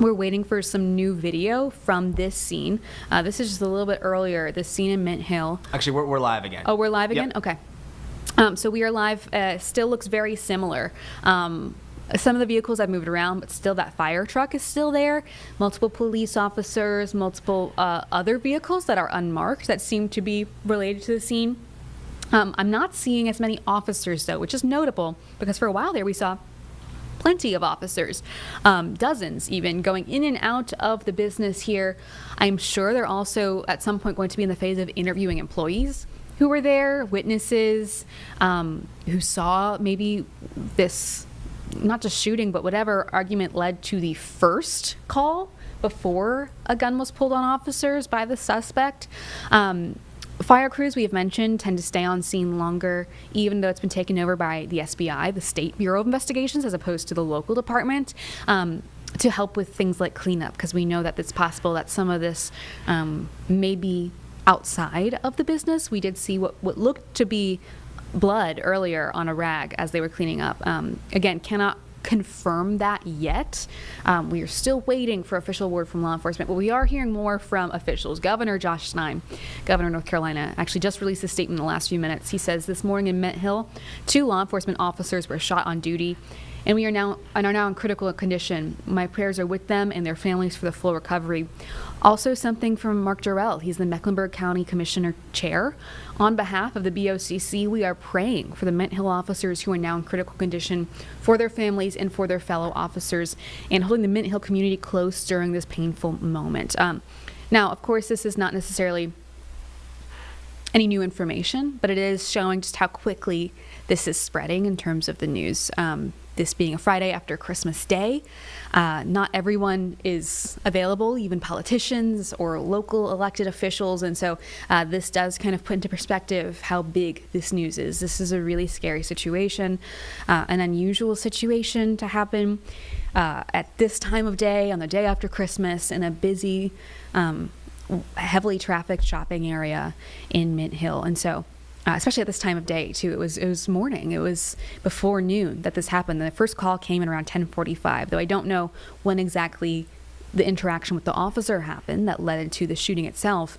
we're waiting for some new video from this scene. This is just a little bit earlier, this scene in Mint Hill. Actually, we're live again. Oh, we're live again? Yep. Okay. So we are live. Still looks very similar. Some of the vehicles have moved around, but still that fire truck is still there. Multiple police officers, multiple other vehicles that are unmarked that seem to be related to the scene. I'm not seeing as many officers, though, which is notable because for a while there we saw plenty of officers, dozens even, going in and out of the business here. I'm sure they're also at some point going to be in the phase of interviewing employees who were there, witnesses who saw maybe this, not just shooting, but whatever argument led to the first call before a gun was pulled on officers by the suspect. Fire crews, we have mentioned, tend to stay on scene longer, even though it's been taken over by the SBI, the State Bureau of Investigations, as opposed to the local department, to help with things like cleanup, because we know that it's possible that some of this may be outside of the business. We did see what looked to be blood earlier on a rag as they were cleaning up. Again, cannot confirm that yet. We are still waiting for official word from law enforcement, but we are hearing more from officials. Governor Josh Stein, Governor of North Carolina, actually just released a statement in the last few minutes. He says this morning in Mint Hill, 2 law enforcement officers were shot on duty, and are now in critical condition. My prayers are with them and their families for the full recovery. Also something from Mark Durrell. He's the Mecklenburg County Commissioner Chair. On behalf of the BOCC, we are praying for the Mint Hill officers who are now in critical condition, for their families and for their fellow officers, and holding the Mint Hill community close during this painful moment. Now, of course, this is not necessarily any new information, but it is showing just how quickly this is spreading in terms of the news. This being a Friday after Christmas Day, not everyone is available, even politicians or local elected officials, and so this does kind of put into perspective how big this news is. This is a really scary situation, an unusual situation to happen at this time of day, on the day after Christmas, in a busy, heavily trafficked shopping area in Mint Hill, and so especially at this time of day too. It was morning. It was before noon that this happened. The first call came in around 10:45, though I don't know when exactly the interaction with the officer happened that led into the shooting itself.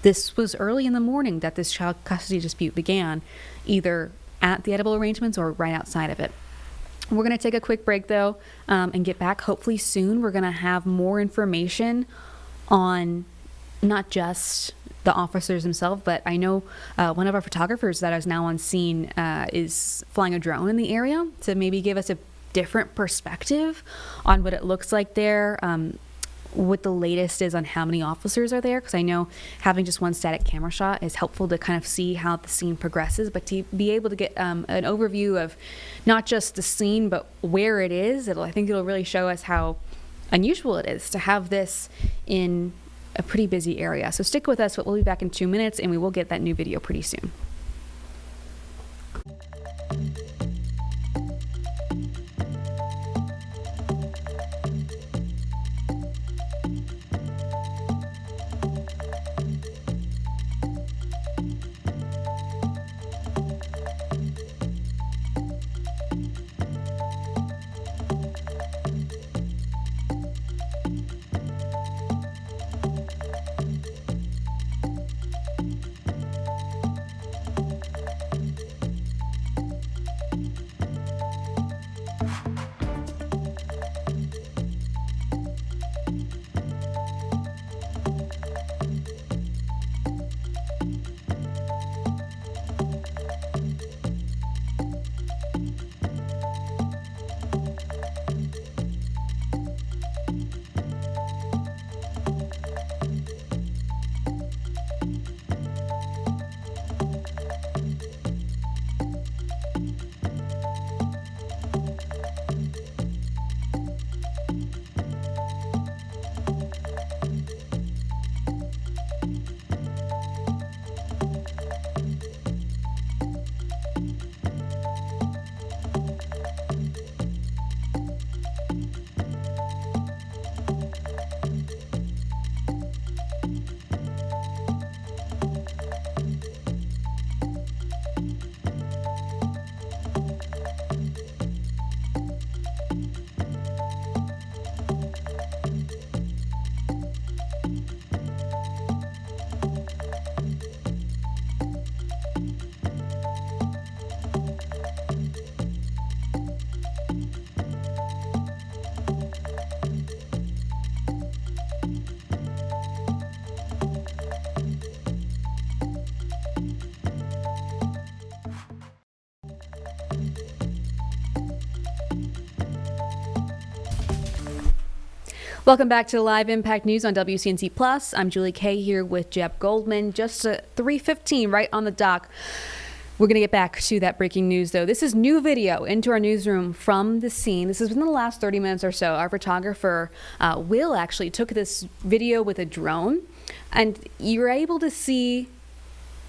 This was early in the morning that this child custody dispute began, either at the edible arrangements or right outside of it. We're going to take a quick break, though, and get back hopefully soon. We're going to have more information on not just the officers themselves, but I know one of our photographers that is now on scene is flying a drone in the area to maybe give us a different perspective on what it looks like there, what the latest is on how many officers are there, because I know having just one static camera shot is helpful to kind of see how the scene progresses, but to be able to get an overview of not just the scene but where it is, I think it'll really show us how unusual it is to have this in a pretty busy area. So stick with us, but we'll be back in 2 minutes and we will get that new video pretty soon. Welcome back to Live Impact News on WCNC Plus. I'm Julie Kay here with Jeb Goldman. Just 3:15 right on the dock. We're going to get back to that breaking news, though. This is new video into our newsroom from the scene. This is within the last 30 minutes or so. Our photographer, Will, actually took this video with a drone, and you're able to see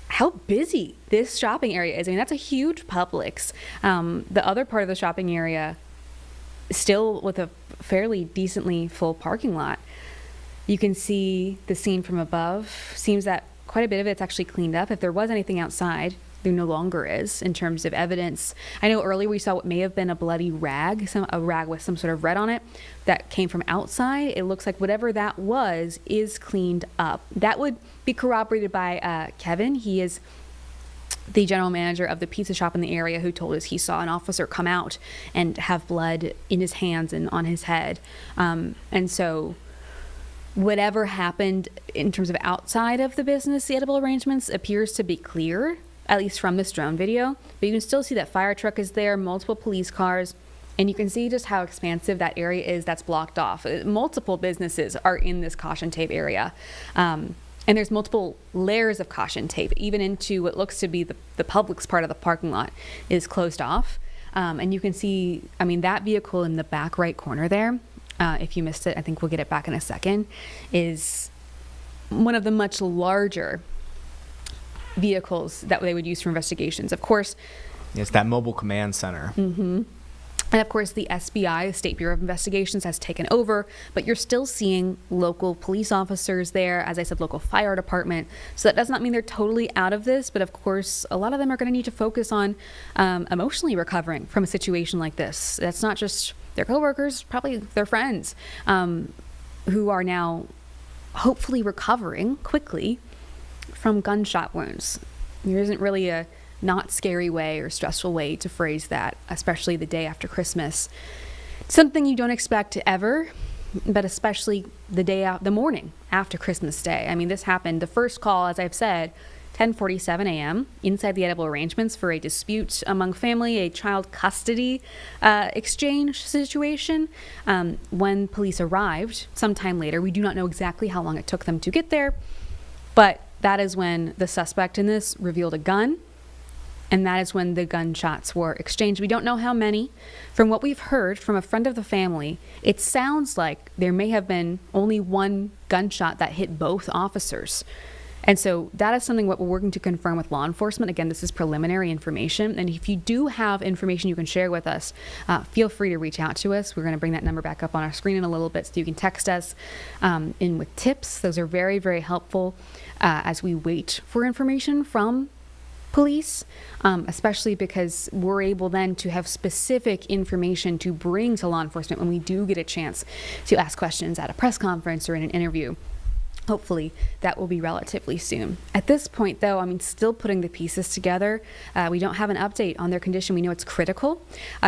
how busy this shopping area is. I mean, that's a huge Publix. The other part of the shopping area, still with a fairly decently full parking lot. You can see the scene from above. Seems that quite a bit of it's actually cleaned up. If there was anything outside, there no longer is in terms of evidence. I know earlier we saw what may have been a bloody rag, a rag with some sort of red on it that came from outside. It looks like whatever that was is cleaned up. That would be corroborated by Kevin. He is the general manager of the pizza shop in the area, who told us he saw an officer come out and have blood in his hands and on his head. And so whatever happened in terms of outside of the business, the edible arrangements, appears to be clear, at least from this drone video. But you can still see that fire truck is there, multiple police cars, and you can see just how expansive that area is that's blocked off. Multiple businesses are in this caution tape area. And there's multiple layers of caution tape, even into what looks to be the Publix part of the parking lot is closed off. And you can see, I mean, that vehicle in the back right corner there, if you missed it, I think we'll get it back in a second, is one of the much larger vehicles that they would use for investigations. Of course, it's that mobile command center. Mm-hmm. And of course, the SBI, the State Bureau of Investigations, has taken over, but you're still seeing local police officers there, as I said, local fire department. So that does not mean they're totally out of this, but of course, a lot of them are going to need to focus on emotionally recovering from a situation like this. That's not just their coworkers, probably their friends, who are now hopefully recovering quickly from gunshot wounds. There isn't really a not scary way or stressful way to phrase that, especially the day after Christmas. Something you don't expect ever, but especially the morning after Christmas Day. I mean, this happened, the first call, as I've said, 10:47 a.m. inside the edible arrangements for a dispute among family, a child custody exchange situation. When police arrived sometime later, we do not know exactly how long it took them to get there, but that is when the suspect in this revealed a gun, and that is when the gunshots were exchanged. We don't know how many. From what we've heard from a friend of the family, it sounds like there may have been only one gunshot that hit both officers. And so that is something what we're working to confirm with law enforcement. Again, this is preliminary information. And if you do have information you can share with us, feel free to reach out to us. We're going to bring that number back up on our screen in a little bit so you can text us in with tips. Those are very, very helpful as we wait for information from police, especially because we're able then to have specific information to bring to law enforcement when we do get a chance to ask questions at a press conference or in an interview. Hopefully that will be relatively soon. At this point, though, I mean, still putting the pieces together. We don't have an update on their condition. We know it's critical.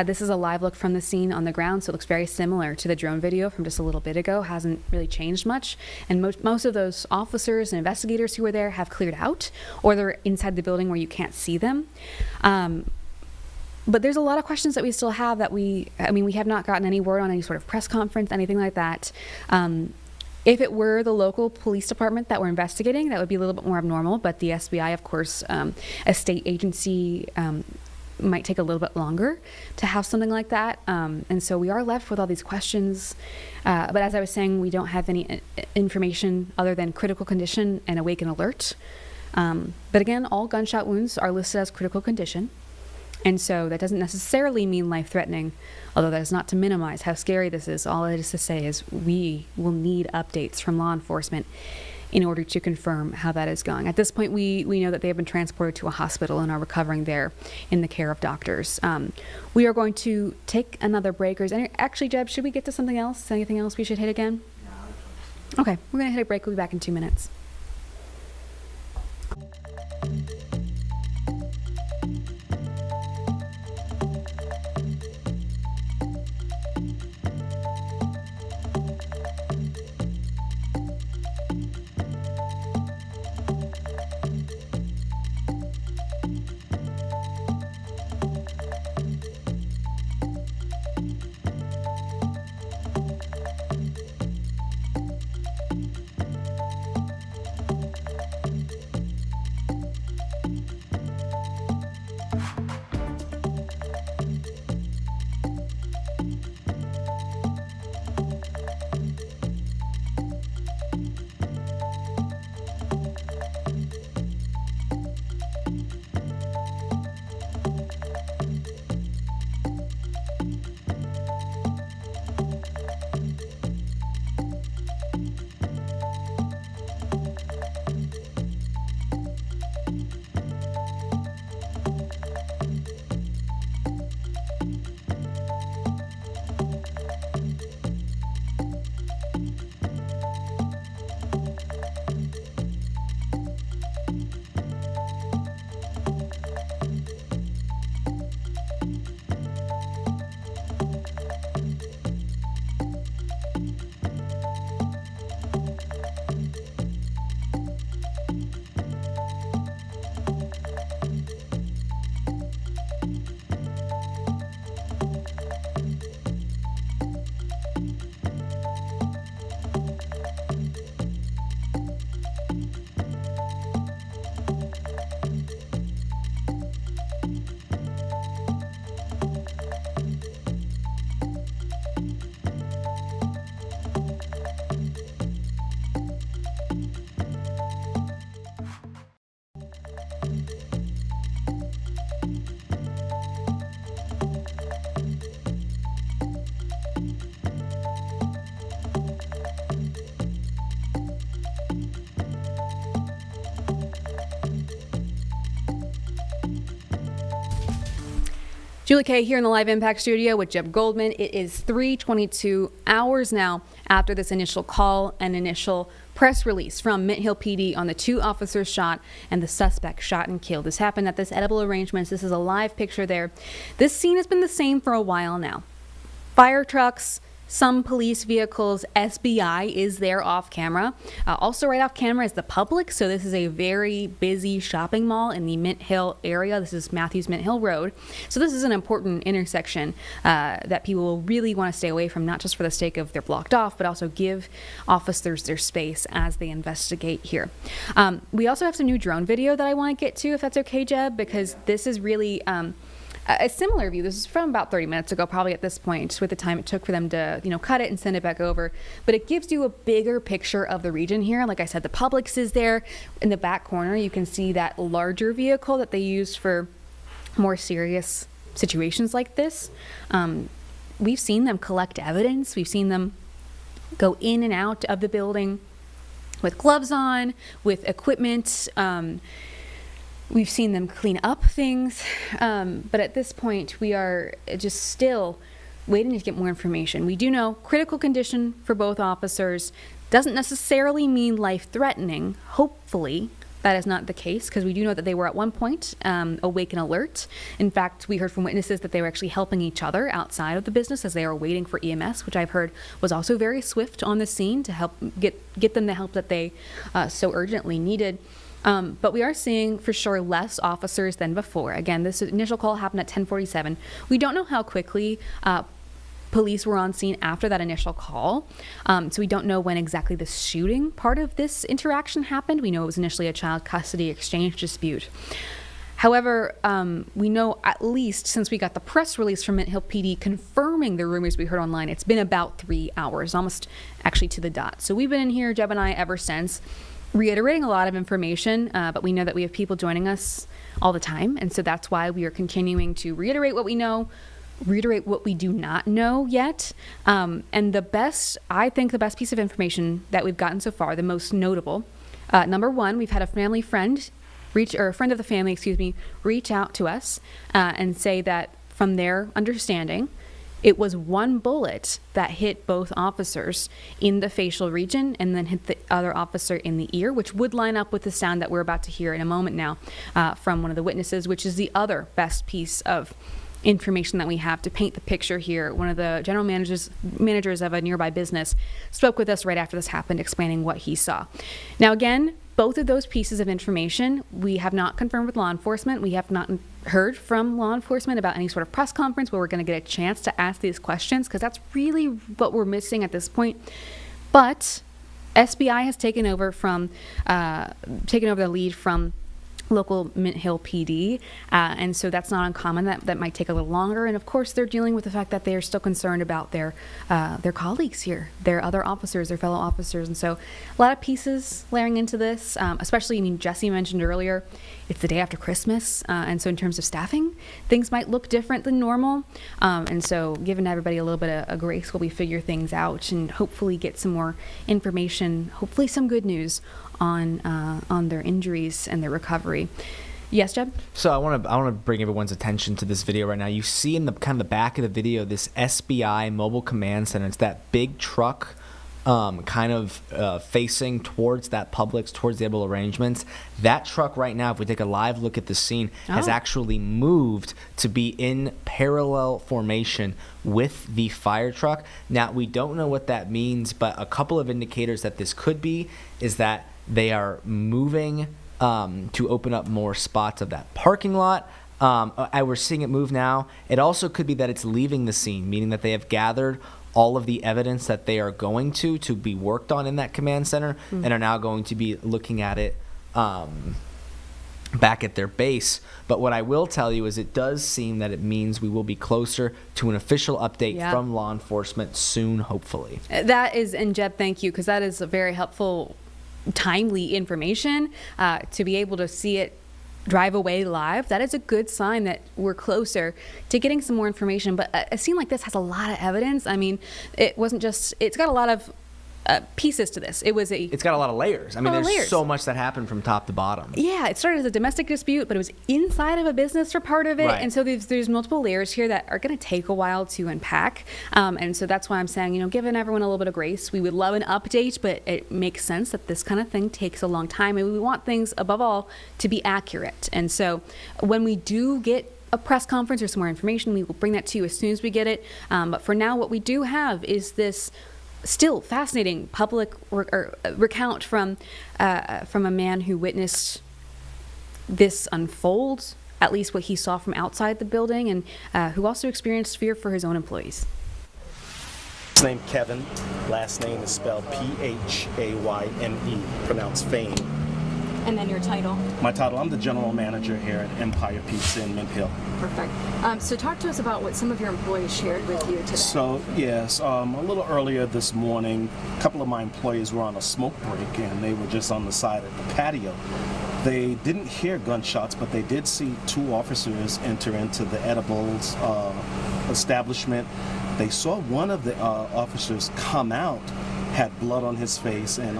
This is a live look from the scene on the ground, so it looks very similar to the drone video from just a little bit ago. Hasn't really changed much. And most of those officers and investigators who were there have cleared out, or they're inside the building where you can't see them. But there's a lot of questions that we still have that we have not gotten any word on any sort of press conference, anything like that. If it were the local police department that were investigating, that would be a little bit more abnormal. But the SBI, of course, a state agency, might take a little bit longer to have something like that. And so we are left with all these questions. But as I was saying, we don't have any information other than critical condition and awake and alert. But again, all gunshot wounds are listed as critical condition. And so that doesn't necessarily mean life-threatening, although that is not to minimize how scary this is. All it is to say is we will need updates from law enforcement in order to confirm how that is going. At this point, we know that they have been transported to a hospital and are recovering there in the care of doctors. We are going to take another break. Actually, Jeb, should we get to something else? Anything else we should hit again? Okay, we're going to hit a break. We'll be back in 2 minutes. Julie Kay here in the Live Impact Studio with Jeb Goldman. It is 3:22 hours now after this initial call and initial press release from Mint Hill PD on the 2 officers shot and the suspect shot and killed. This happened at this Edible Arrangements. This is a live picture there. This scene has been the same for a while now. Fire trucks, some police vehicles, SBI is there off camera. Also right off camera is the Publix. So this is a very busy shopping mall in the Mint Hill area. This is Matthews Mint Hill Road. So this is an important intersection that people will really want to stay away from, not just for the sake of they're blocked off, but also give officers their space as they investigate here. We also have some new drone video that I want to get to, if that's okay, Jeb, because this is really a similar view. This is from about 30 minutes ago, probably at this point, with the time it took for them to, cut it and send it back over. But it gives you a bigger picture of the region here. Like I said, the Publix is there. In the back corner, you can see that larger vehicle that they use for more serious situations like this. We've seen them collect evidence. We've seen them go in and out of the building with gloves on, with equipment. We've seen them clean up things, but at this point, we are just still waiting to get more information. We do know critical condition for both officers doesn't necessarily mean life-threatening. Hopefully, that is not the case, because we do know that they were at one point awake and alert. In fact, we heard from witnesses that they were actually helping each other outside of the business as they were waiting for EMS, which I've heard was also very swift on the scene to help get them the help that they so urgently needed. But we are seeing for sure less officers than before. Again, this initial call happened at 10:47. We don't know how quickly police were on scene after that initial call. So we don't know when exactly the shooting part of this interaction happened. We know it was initially a child custody exchange dispute. However, we know at least since we got the press release from Mint Hill PD confirming the rumors we heard online, it's been about 3 hours, almost actually to the dot. So we've been in here, Jeb and I, ever since, reiterating a lot of information, but we know that we have people joining us all the time, and so that's why we are continuing to reiterate what we know, reiterate what we do not know yet, and the best piece of information that we've gotten so far, the most notable, number one, we've had a friend of the family, reach out to us and say that from their understanding, it was one bullet that hit both officers in the facial region and then hit the other officer in the ear, which would line up with the sound that we're about to hear in a moment now from one of the witnesses, which is the other best piece of information that we have to paint the picture here. One of the general managers of a nearby business spoke with us right after this happened, explaining what he saw. Now, again, both of those pieces of information we have not confirmed with law enforcement. We have not heard from law enforcement about any sort of press conference where we're going to get a chance to ask these questions, because that's really what we're missing at this point. But SBI has taken over the lead from local Mint Hill PD, and so that's not uncommon. That might take a little longer, and of course they're dealing with the fact that they are still concerned about their colleagues here, their other officers, their fellow officers, and so a lot of pieces layering into this. Especially, Jesse mentioned earlier, it's the day after Christmas, and so in terms of staffing, things might look different than normal, and so giving everybody a little bit of grace while we figure things out and hopefully get some more information, hopefully some good news on their injuries and their recovery. Yes, Jeb? So I want to bring everyone's attention to this video right now. You see in the kind of the back of the video this SBI mobile command center. It's that big truck facing towards that Publix, towards the Edible Arrangements. That truck right now, if we take a live look at the scene, has actually moved to be in parallel formation with the fire truck. Now, we don't know what that means, but a couple of indicators that this could be is that they are moving to open up more spots of that parking lot. We're seeing it move now. It also could be that it's leaving the scene, meaning that they have gathered all of the evidence that they are going to be worked on in that command center and are now going to be looking at it back at their base. But what I will tell you is it does seem that it means we will be closer to an official update from law enforcement soon, hopefully. That is, and Jeb, thank you, because that is a very helpful, timely information to be able to see it drive away live. That is a good sign that we're closer to getting some more information. But a scene like this has a lot of evidence. It wasn't just, it's got a lot of pieces to this. It's got a lot of layers. I mean, there's layers. so much that happened from top to bottom. Yeah, it started as a domestic dispute, but it was inside of a business for part of it. Right. And so there's multiple layers here that are going to take a while to unpack. And so that's why I'm saying, giving everyone a little bit of grace. We would love an update, but it makes sense that this kind of thing takes a long time. And we want things, above all, to be accurate. And so when we do get a press conference or some more information, we will bring that to you as soon as we get it. But for now, what we do have is this still fascinating public recount from a man who witnessed this unfold, at least what he saw from outside the building, and who also experienced fear for his own employees. His name Kevin, last name is spelled Phayme, pronounced Phayme. And then your title. My title, I'm the general manager here at Empire Pizza in Mint Hill. Perfect. So talk to us about what some of your employees shared with you today. So, yes, a little earlier this morning, a couple of my employees were on a smoke break and they were just on the side of the patio. They didn't hear gunshots, but they did see two officers enter into the edibles establishment. They saw one of the officers come out, had blood on his face, and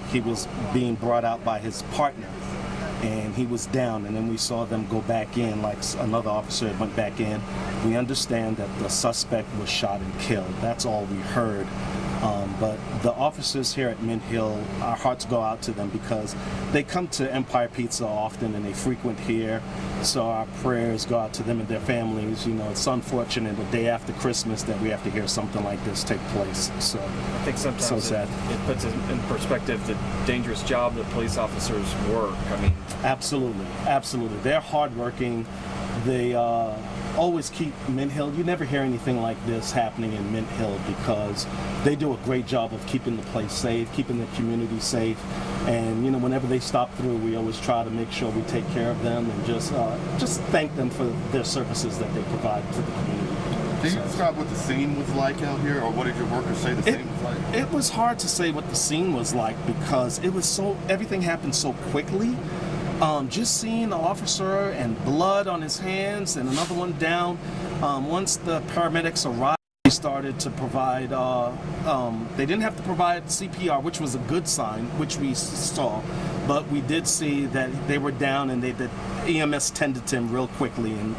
he was being brought out by his partner, and he was down, and then we saw them go back in, like another officer went back in. We understand that the suspect was shot and killed. That's all we heard. But the officers here at Mint Hill, our hearts go out to them because they come to Empire Pizza often and they frequent here. So our prayers go out to them and their families. It's unfortunate the day after Christmas that we have to hear something like this take place. So I think sometimes so sad. It puts in perspective the dangerous job that police officers work. I mean, absolutely. They're hardworking. They always keep Mint Hill. You never hear anything like this happening in Mint Hill because they do a great job of keeping the place safe, keeping the community safe. And whenever they stop through, we always try to make sure we take care of them and just thank them for their services that they provide to the community. Can you describe what the scene was like out here, or what did your workers say the scene was like? It was hard to say what the scene was like because everything happened so quickly. Just seeing an officer and blood on his hands and another one down. Once the paramedics arrived, they started to provide, they didn't have to provide CPR, which was a good sign, which we saw. But we did see that they were down and the EMS tended to him real quickly and,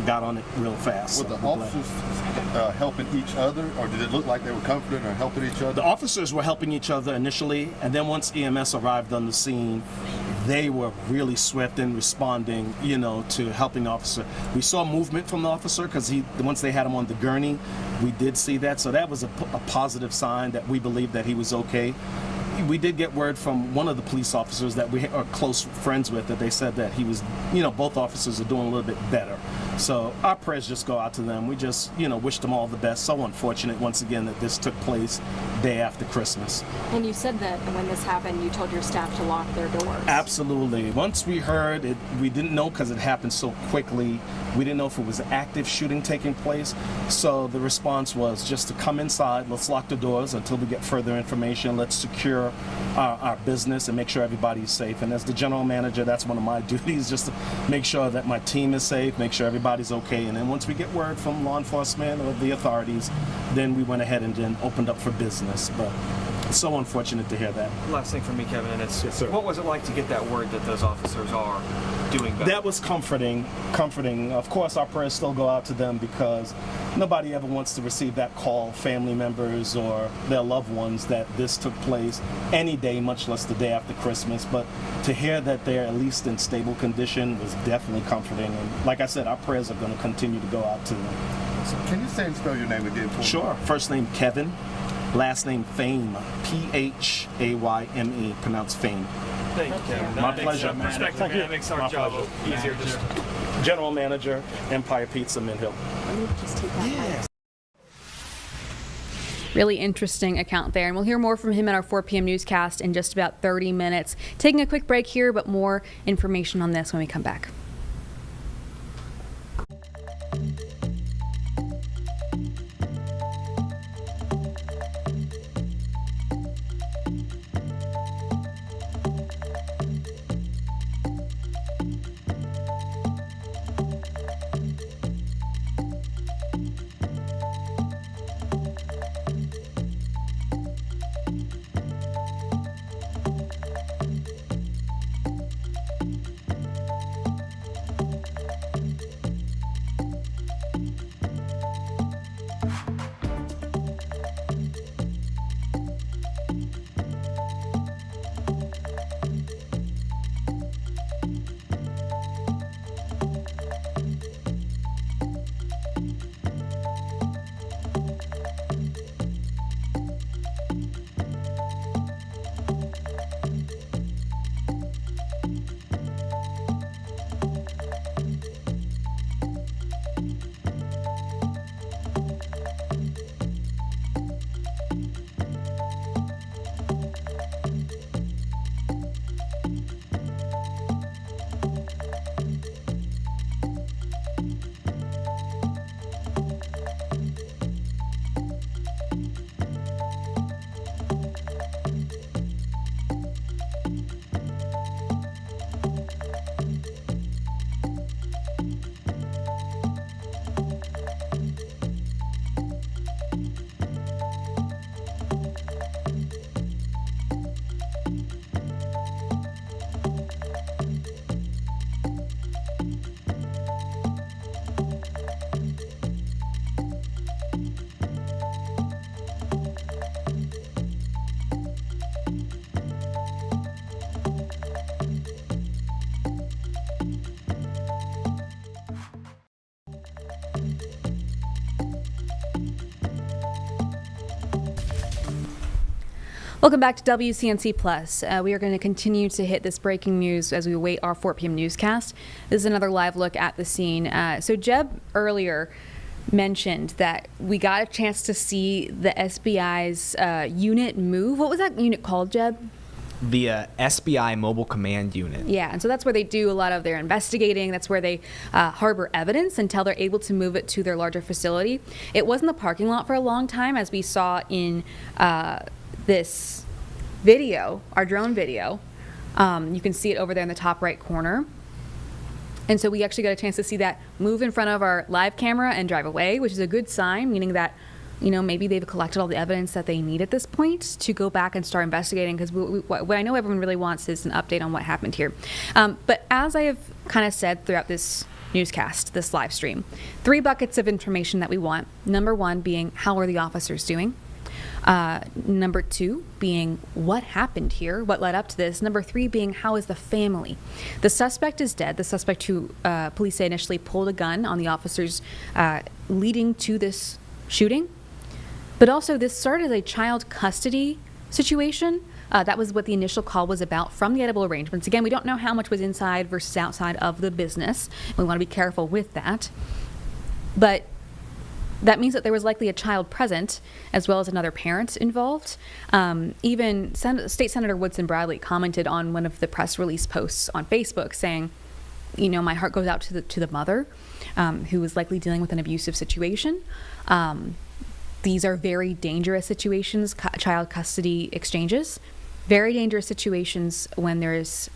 got on it real fast. Were the officers helping each other, or did it look like they were comforting or helping each other? The officers were helping each other initially, and then once EMS arrived on the scene, they were really swift in responding, to helping the officer. We saw movement from the officer because once they had him on the gurney, we did see that. So that was a positive sign that we believed that he was okay. We did get word from one of the police officers that we are close friends with that they said that he was, both officers are doing a little bit better. So our prayers just go out to them. We just, wish them all the best. So unfortunate, once again, that this took place day after Christmas. And you said that when this happened, you told your staff to lock their doors. Absolutely. Once we heard it, we didn't know because it happened so quickly. We didn't know if it was active shooting taking place. So the response was just to come inside. Let's lock the doors until we get further information. Let's secure our business and make sure everybody's safe. And as the general manager, that's one of my duties, just to make sure that my team is safe, make sure everybody's okay. And then once we get word from law enforcement or the authorities, then we went ahead and then opened up for business. But it's so unfortunate to hear that. Last thing for me, Kevin, and it's Yes, sir. What was it like to get that word that those officers are doing better? That was comforting. Of course, our prayers still go out to them because nobody ever wants to receive that call, family members or their loved ones, that this took place any day, much less the day after Christmas. But to hear that they're at least in stable condition was definitely comforting. And like I said, our prayers are going to continue to go out to them. So can you say and spell your name again for me? Sure. First name Kevin, last name Phayme, Phayme, pronounced Phayme. Thank you, Kevin. My That pleasure. makes perspective, Thank you. That makes our My job pleasure. easier. Just General Manager, Empire Pizza, Mint Hill. Let me just take that. Really interesting account there. And we'll hear more from him in our 4 p.m. newscast in just about 30 minutes. Taking a quick break here, but more information on this when we come back. Welcome back to WCNC Plus. We are going to continue to hit this breaking news as we await our 4 p.m. newscast. This is another live look at the scene. So Jeb earlier mentioned that we got a chance to see the SBI's unit move. What was that unit called, Jeb? The SBI Mobile Command Unit. Yeah, and so that's where they do a lot of their investigating. That's where they harbor evidence until they're able to move it to their larger facility. It was in the parking lot for a long time, as we saw in this video, our drone video. You can see it over there in the top right corner. And so we actually got a chance to see that move in front of our live camera and drive away, which is a good sign, meaning that, you know, maybe they've collected all the evidence that they need at this point to go back and start investigating, because what I know everyone really wants is an update on what happened here. But as I have kind of said throughout this newscast, this live stream, 3 buckets of information that we want. Number 1 being, how are the officers doing? Number 2 being, what happened here? What led up to this? Number 3 being, how is the family? The suspect is dead. The suspect who police say initially pulled a gun on the officers leading to this shooting. But also, this started as a child custody situation. That was what the initial call was about from the edible arrangements. Again, we don't know how much was inside versus outside of the business. We want to be careful with that. But that means that there was likely a child present, as well as another parent involved. Even State Senator Woodson Bradley commented on one of the press release posts on Facebook saying, you know, my heart goes out to the mother who was likely dealing with an abusive situation. These are very dangerous situations, child custody exchanges. Very dangerous situations when there is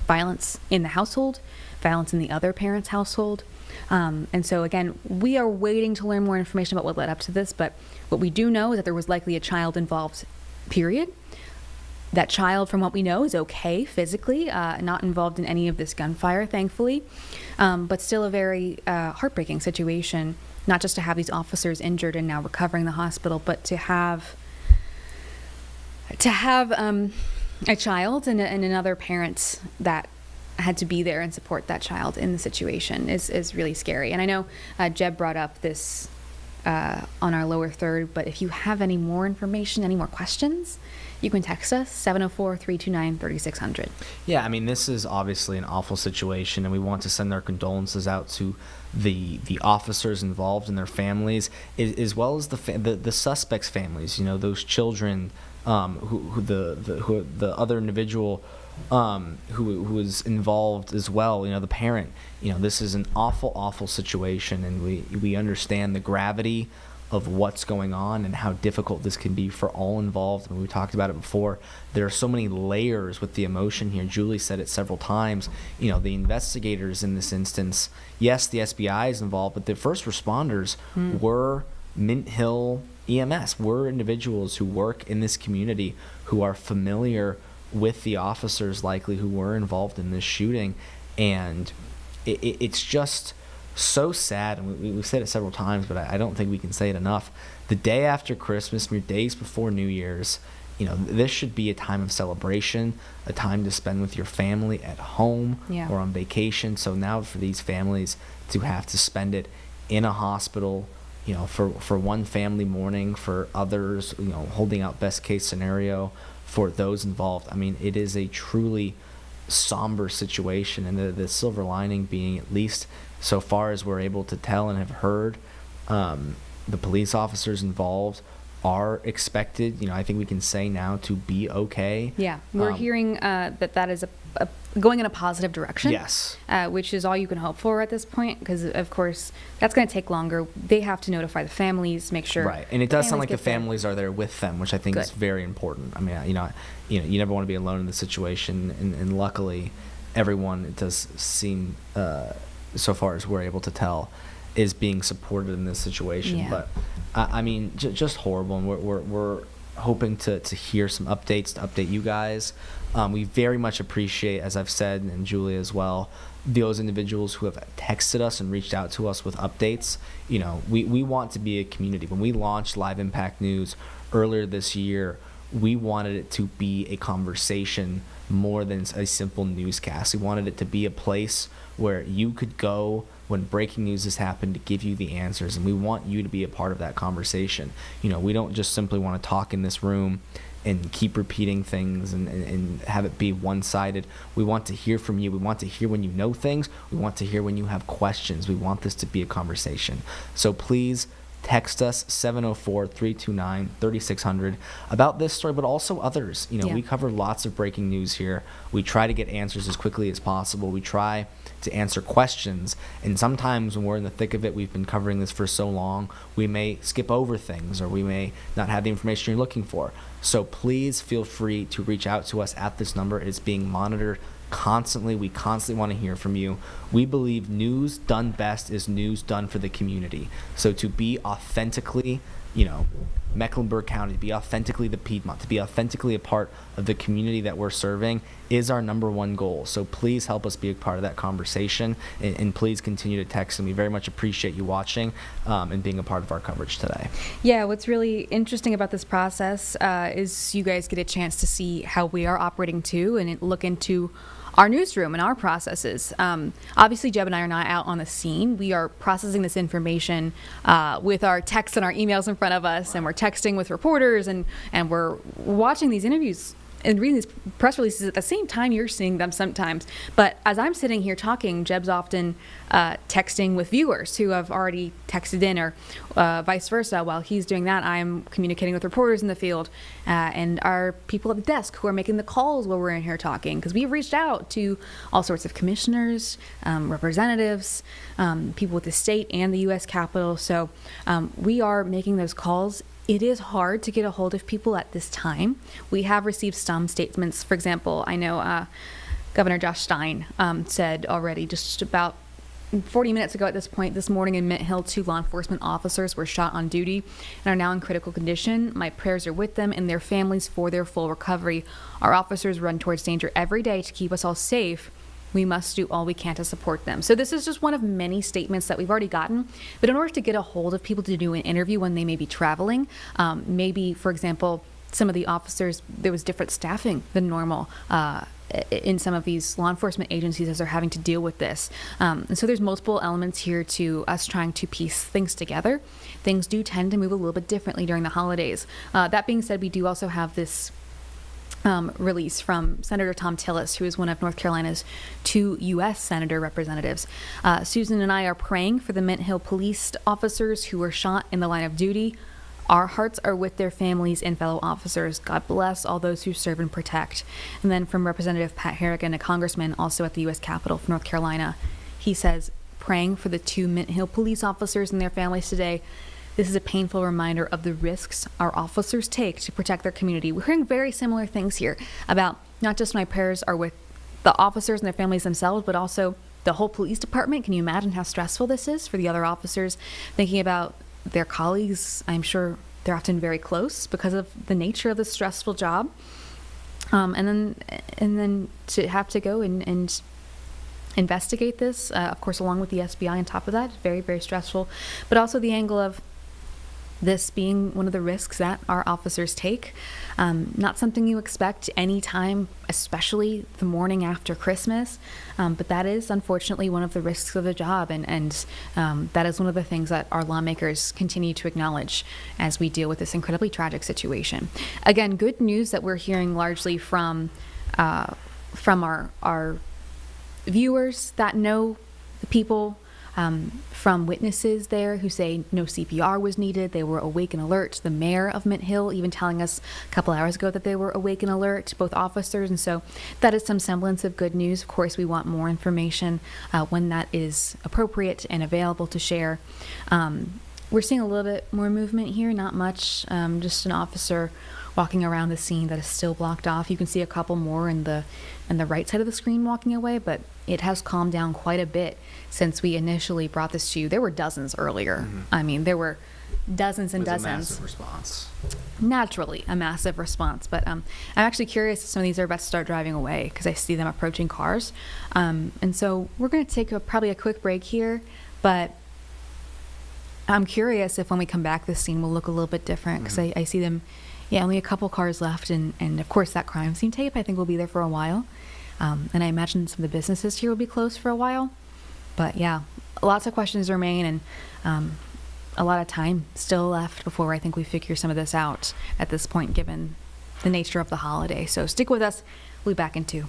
violence in the household, violence in the other parent's household. And so, again, we are waiting to learn more information about what led up to this, but what we do know is that there was likely a child involved, period. That child, from what we know, is okay physically, not involved in any of this gunfire, thankfully, but still a very heartbreaking situation, not just to have these officers injured and now recovering in the hospital, but to have a child and another parent that had to be there and support that child in the situation is really scary. And I know Jeb brought up this on our lower third, but if you have any more information, any more questions, you can text us 704-329-3600. Yeah, I mean, this is obviously an awful situation, and we want to send our condolences out to the officers involved and their families, as well as the suspects' families. You know, those children, who the other individual who was involved as well. You know, the parent. You know, this is an awful situation, and we understand the gravity of what's going on and how difficult this can be for all involved. I mean, we talked about it before. There are so many layers with the emotion here. Julie said it several times. You know, the investigators in this instance, yes, the SBI is involved, but the first responders were Mint Hill EMS. We're individuals who work in this community who are familiar with the officers likely who were involved in this shooting. And it's just so sad, and we've said it several times, but I don't think we can say it enough. The day after Christmas, mere days before New Year's, you know, this should be a time of celebration, a time to spend with your family at home or on vacation. So now for these families to have to spend it in a hospital, you know, for one family mourning, for others, you know, holding out best case scenario for those involved. I mean, it is a truly somber situation, and the silver lining being, at least so far as we're able to tell and have heard, the police officers involved are expected, you know, I think we can say now, to be okay. Yeah, we're hearing that is going in a positive direction. Yes. Which is all you can hope for at this point, because, of course, that's going to take longer. They have to notify the families, make sure. Right, and it does sound like the families are there with them, which I think is very important. I mean, you never want to be alone in the situation, and luckily, everyone, it does seem, so far as we're able to tell, is being supported in this situation. Yeah. But I mean, just horrible, and we're hoping to hear some updates, to update you guys. We very much appreciate, as I've said, and Julia as well, those individuals who have texted us and reached out to us with updates. You know, we want to be a community. When we launched Live Impact News earlier this year, we wanted it to be a conversation more than a simple newscast. We wanted it to be a place where you could go when breaking news has happened to give you the answers, and we want you to be a part of that conversation. You know, we don't just simply want to talk in this room and keep repeating things and have it be one-sided. We want to hear from you. We want to hear when you know things. We want to hear when you have questions. We want this to be a conversation. So please text us 704-329-3600 about this story, but also others. We cover lots of breaking news here. We try to get answers as quickly as possible. We try to answer questions, and sometimes when we're in the thick of it, we've been covering this for so long, we may skip over things, or we may not have the information you're looking for. So please feel free to reach out to us at this number. It is being monitored constantly. We constantly want to hear from you. We believe news done best is news done for the community. So to be authentically, Mecklenburg County, to be authentically the Piedmont, to be authentically a part of the community that we're serving is our number one goal. So please help us be a part of that conversation, and please continue to text, and we very much appreciate you watching and being a part of our coverage today. Yeah, what's really interesting about this process is you guys get a chance to see how we are operating too, and look into our newsroom and our processes. Obviously, Jeb and I are not out on the scene. We are processing this information with our texts and our emails in front of us, and we're texting with reporters, and we're watching these interviews and reading these press releases at the same time you're seeing them sometimes. But as I'm sitting here talking, Jeb's often texting with viewers who have already texted in, or vice versa. While he's doing that, I'm communicating with reporters in the field and our people at the desk who are making the calls while we're in here talking, because we've reached out to all sorts of commissioners, representatives, people with the state and the U.S. Capitol. So we are making those calls. It is hard to get a hold of people at this time. We have received some statements. For example, I know Governor Josh Stein said already just about 40 minutes ago at this point this morning in Mint Hill, 2 law enforcement officers were shot on duty and are now in critical condition. My prayers are with them and their families for their full recovery. Our officers run towards danger every day to keep us all safe. We must do all we can to support them. So this is just one of many statements that we've already gotten. But in order to get a hold of people to do an interview when they may be traveling, maybe, for example, some of the officers, there was different staffing than normal in some of these law enforcement agencies as they're having to deal with this. And so there's multiple elements here to us trying to piece things together. Things do tend to move a little bit differently during the holidays. That being said, we do also have this release from Senator Tom Tillis, who is one of North Carolina's 2 U.S. Senator representatives. Susan and I are praying for the Mint Hill police officers who were shot in the line of duty. Our hearts are with their families and fellow officers. God bless all those who serve and protect. And then from Representative Pat Harrigan, a congressman also at the U.S. Capitol for North Carolina, he says, praying for the 2 Mint Hill police officers and their families today. This is a painful reminder of the risks our officers take to protect their community. We're hearing very similar things here about not just my prayers are with the officers and their families themselves, but also the whole police department. Can you imagine how stressful this is for the other officers? Thinking about their colleagues, I'm sure they're often very close because of the nature of the stressful job. And then to have to go and investigate this, of course, along with the SBI on top of that, very, very stressful. But also the angle of this being one of the risks that our officers take. Not something you expect any time, especially the morning after Christmas. But that is unfortunately one of the risks of the job. And that is one of the things that our lawmakers continue to acknowledge as we deal with this incredibly tragic situation. Again, good news that we're hearing largely from our viewers that know the people, from witnesses there who say no CPR was needed. They were awake and alert. The mayor of Mint Hill even telling us a couple hours ago that they were awake and alert, both officers. And so that is some semblance of good news. Of course, we want more information when that is appropriate and available to share. We're seeing a little bit more movement here, not much, just an officer walking around the scene that is still blocked off. You can see a couple more in the right side of the screen walking away, but it has calmed down quite a bit since we initially brought this to you. There were dozens earlier. Mm-hmm. I mean, there were dozens and dozens. A massive response. Naturally, a massive response. But I'm actually curious if some of these are about to start driving away because I see them approaching cars. And so we're going to take probably a quick break here, but I'm curious if when we come back, this scene will look a little bit different because I see them. Yeah, only a couple cars left, and of course that crime scene tape I think will be there for a while, and I imagine some of the businesses here will be closed for a while. But yeah, lots of questions remain, and a lot of time still left before I think we figure some of this out at this point, given the nature of the holiday. So stick with us. We'll be back in 2.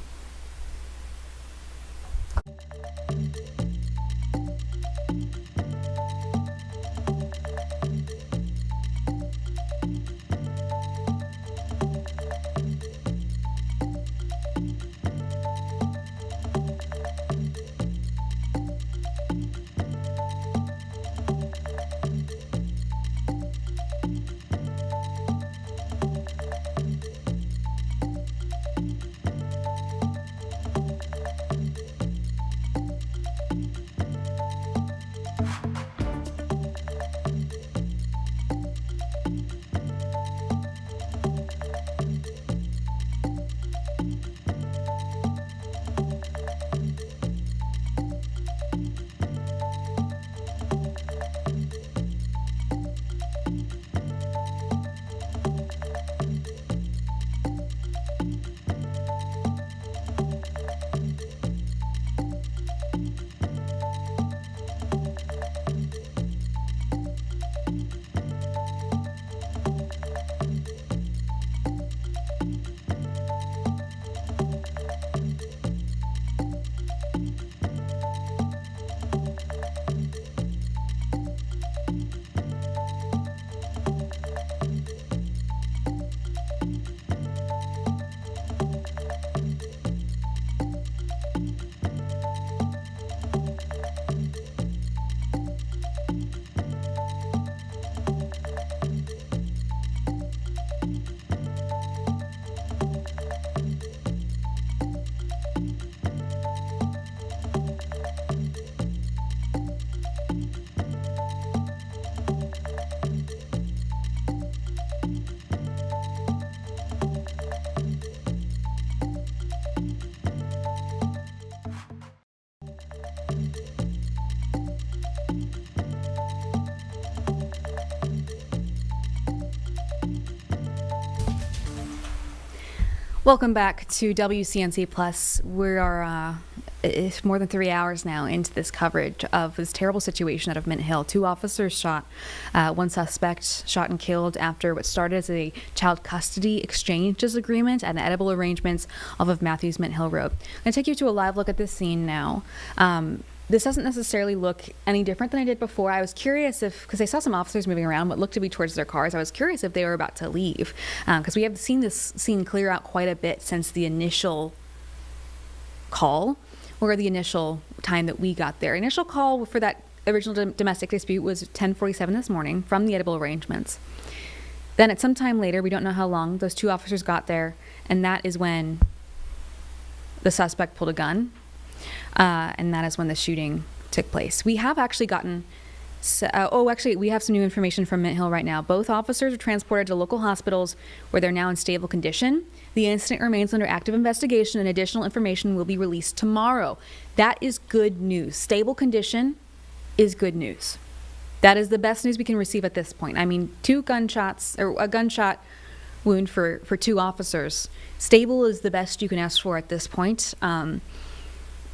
Welcome back to WCNC Plus. We are it's more than 3 hours now into this coverage of this terrible situation out of Mint Hill. 2 officers shot, 1 suspect shot and killed after what started as a child custody exchange disagreement at an edible arrangements off of Matthews Mint Hill Road. I'm going to take you to a live look at this scene now. This doesn't necessarily look any different than I did before. I was curious if, because I saw some officers moving around what looked to be towards their cars, I was curious if they were about to leave, because we have seen this scene clear out quite a bit since the initial call, or the initial time that we got there. Initial call for that original domestic dispute was 10:47 this morning from the edible arrangements. Then at some time later, we don't know how long, those 2 officers got there, and that is when the suspect pulled a gun. And that is when the shooting took place. We have actually gotten, we have some new information from Mint Hill right now. Both officers are transported to local hospitals where they're now in stable condition. The incident remains under active investigation and additional information will be released tomorrow. That is good news. Stable condition is good news. That is the best news we can receive at this point. I mean, 2 gunshots, or a gunshot wound for 2 officers. Stable is the best you can ask for at this point.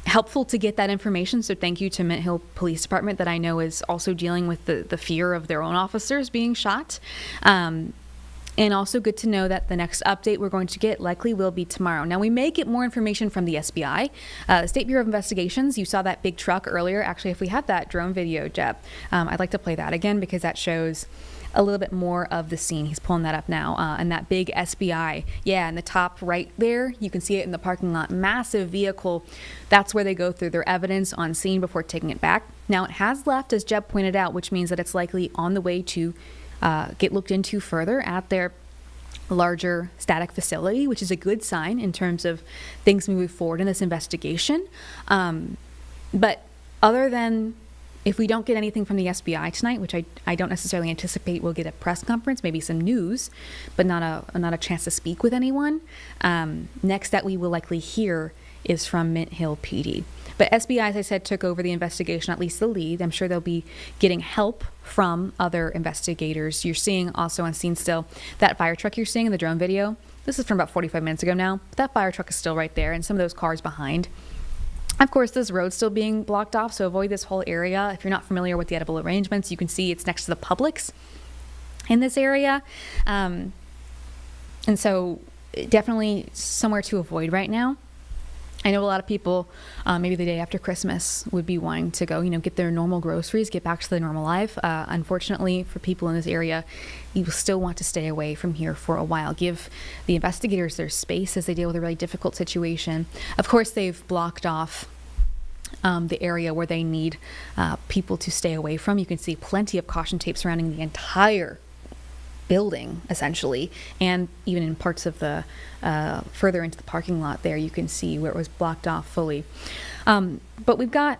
Helpful to get that information, so thank you to Mint Hill Police Department that I know is also dealing with the fear of their own officers being shot. And also good to know that the next update we're going to get likely will be tomorrow. Now, we may get more information from the SBI, the State Bureau of Investigations. You saw that big truck earlier. Actually, if we had that drone video, Jeb, I'd like to play that again because that shows a little bit more of the scene. He's pulling that up now. And that big SBI, in the top right there, you can see it in the parking lot. Massive vehicle. That's where they go through their evidence on scene before taking it back. Now, it has left, as Jeb pointed out, which means that it's likely on the way to get looked into further at their larger static facility, which is a good sign in terms of things moving forward in this investigation. But other than if we don't get anything from the SBI tonight, which I don't necessarily anticipate we'll get a press conference, maybe some news, but not a chance to speak with anyone. Next that we will likely hear is from Mint Hill PD. But SBI, as I said, took over the investigation, at least the lead. I'm sure they'll be getting help from other investigators. You're seeing also on scene still that fire truck you're seeing in the drone video. This is from about 45 minutes ago now. But that fire truck is still right there and some of those cars behind. Of course, this road's still being blocked off, so avoid this whole area. If you're not familiar with the edible arrangements, you can see it's next to the Publix in this area. And so definitely somewhere to avoid right now. I know a lot of people, maybe the day after Christmas, would be wanting to go, get their normal groceries, get back to their normal life. Unfortunately, for people in this area, you will still want to stay away from here for a while. Give the investigators their space as they deal with a really difficult situation. Of course, they've blocked off the area where they need people to stay away from. You can see plenty of caution tape surrounding the entire building, essentially, and even in parts of the further into the parking lot there, you can see where it was blocked off fully. But we've got,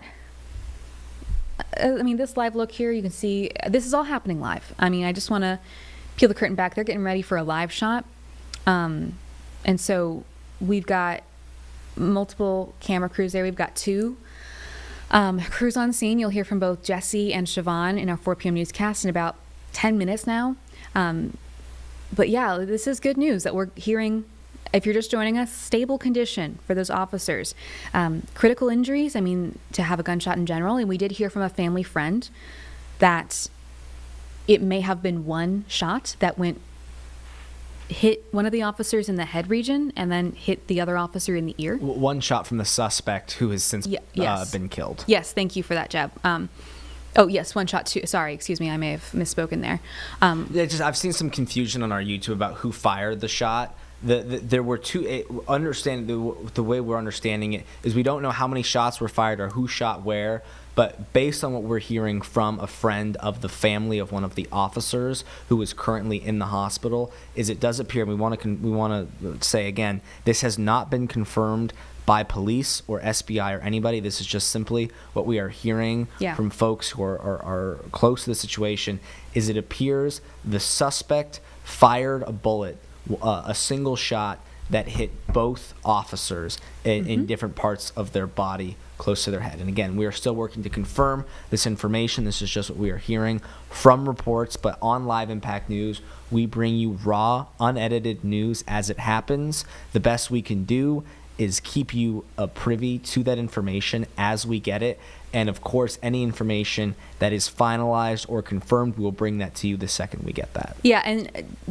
this live look here, you can see this is all happening live. I just want to peel the curtain back. They're getting ready for a live shot. And so we've got multiple camera crews there. We've got 2 crews on scene. You'll hear from both Jesse and Siobhan in our 4 p.m. newscast in about 10 minutes now. But yeah, this is good news that we're hearing. If you're just joining us, stable condition for those officers. Critical injuries, to have a gunshot in general. And we did hear from a family friend that it may have been one shot that hit one of the officers in the head region and then hit the other officer in the ear. One shot from the suspect who has since been killed. Yes, thank you for that, Jeb. Oh, yes, one shot too. Sorry, excuse me, I may have misspoken there. I've seen some confusion on our YouTube about who fired the shot. There were 2. The way we're understanding it is we don't know how many shots were fired or who shot where. But based on what we're hearing from a friend of the family of one of the officers who is currently in the hospital, is it does appear. We want to say again, this has not been confirmed by police or SBI or anybody. This is just simply what we are hearing from folks who are close to the situation. Is it appears the suspect fired a bullet, a single shot that hit both officers in different parts of their body close to their head. And again, we are still working to confirm this information. This is just what we are hearing from reports, but on Live Impact News, we bring you raw, unedited news as it happens. The best we can do is keep you privy to that information as we get it. And of course, any information that is finalized or confirmed, we will bring that to you the second we get that. Yeah, and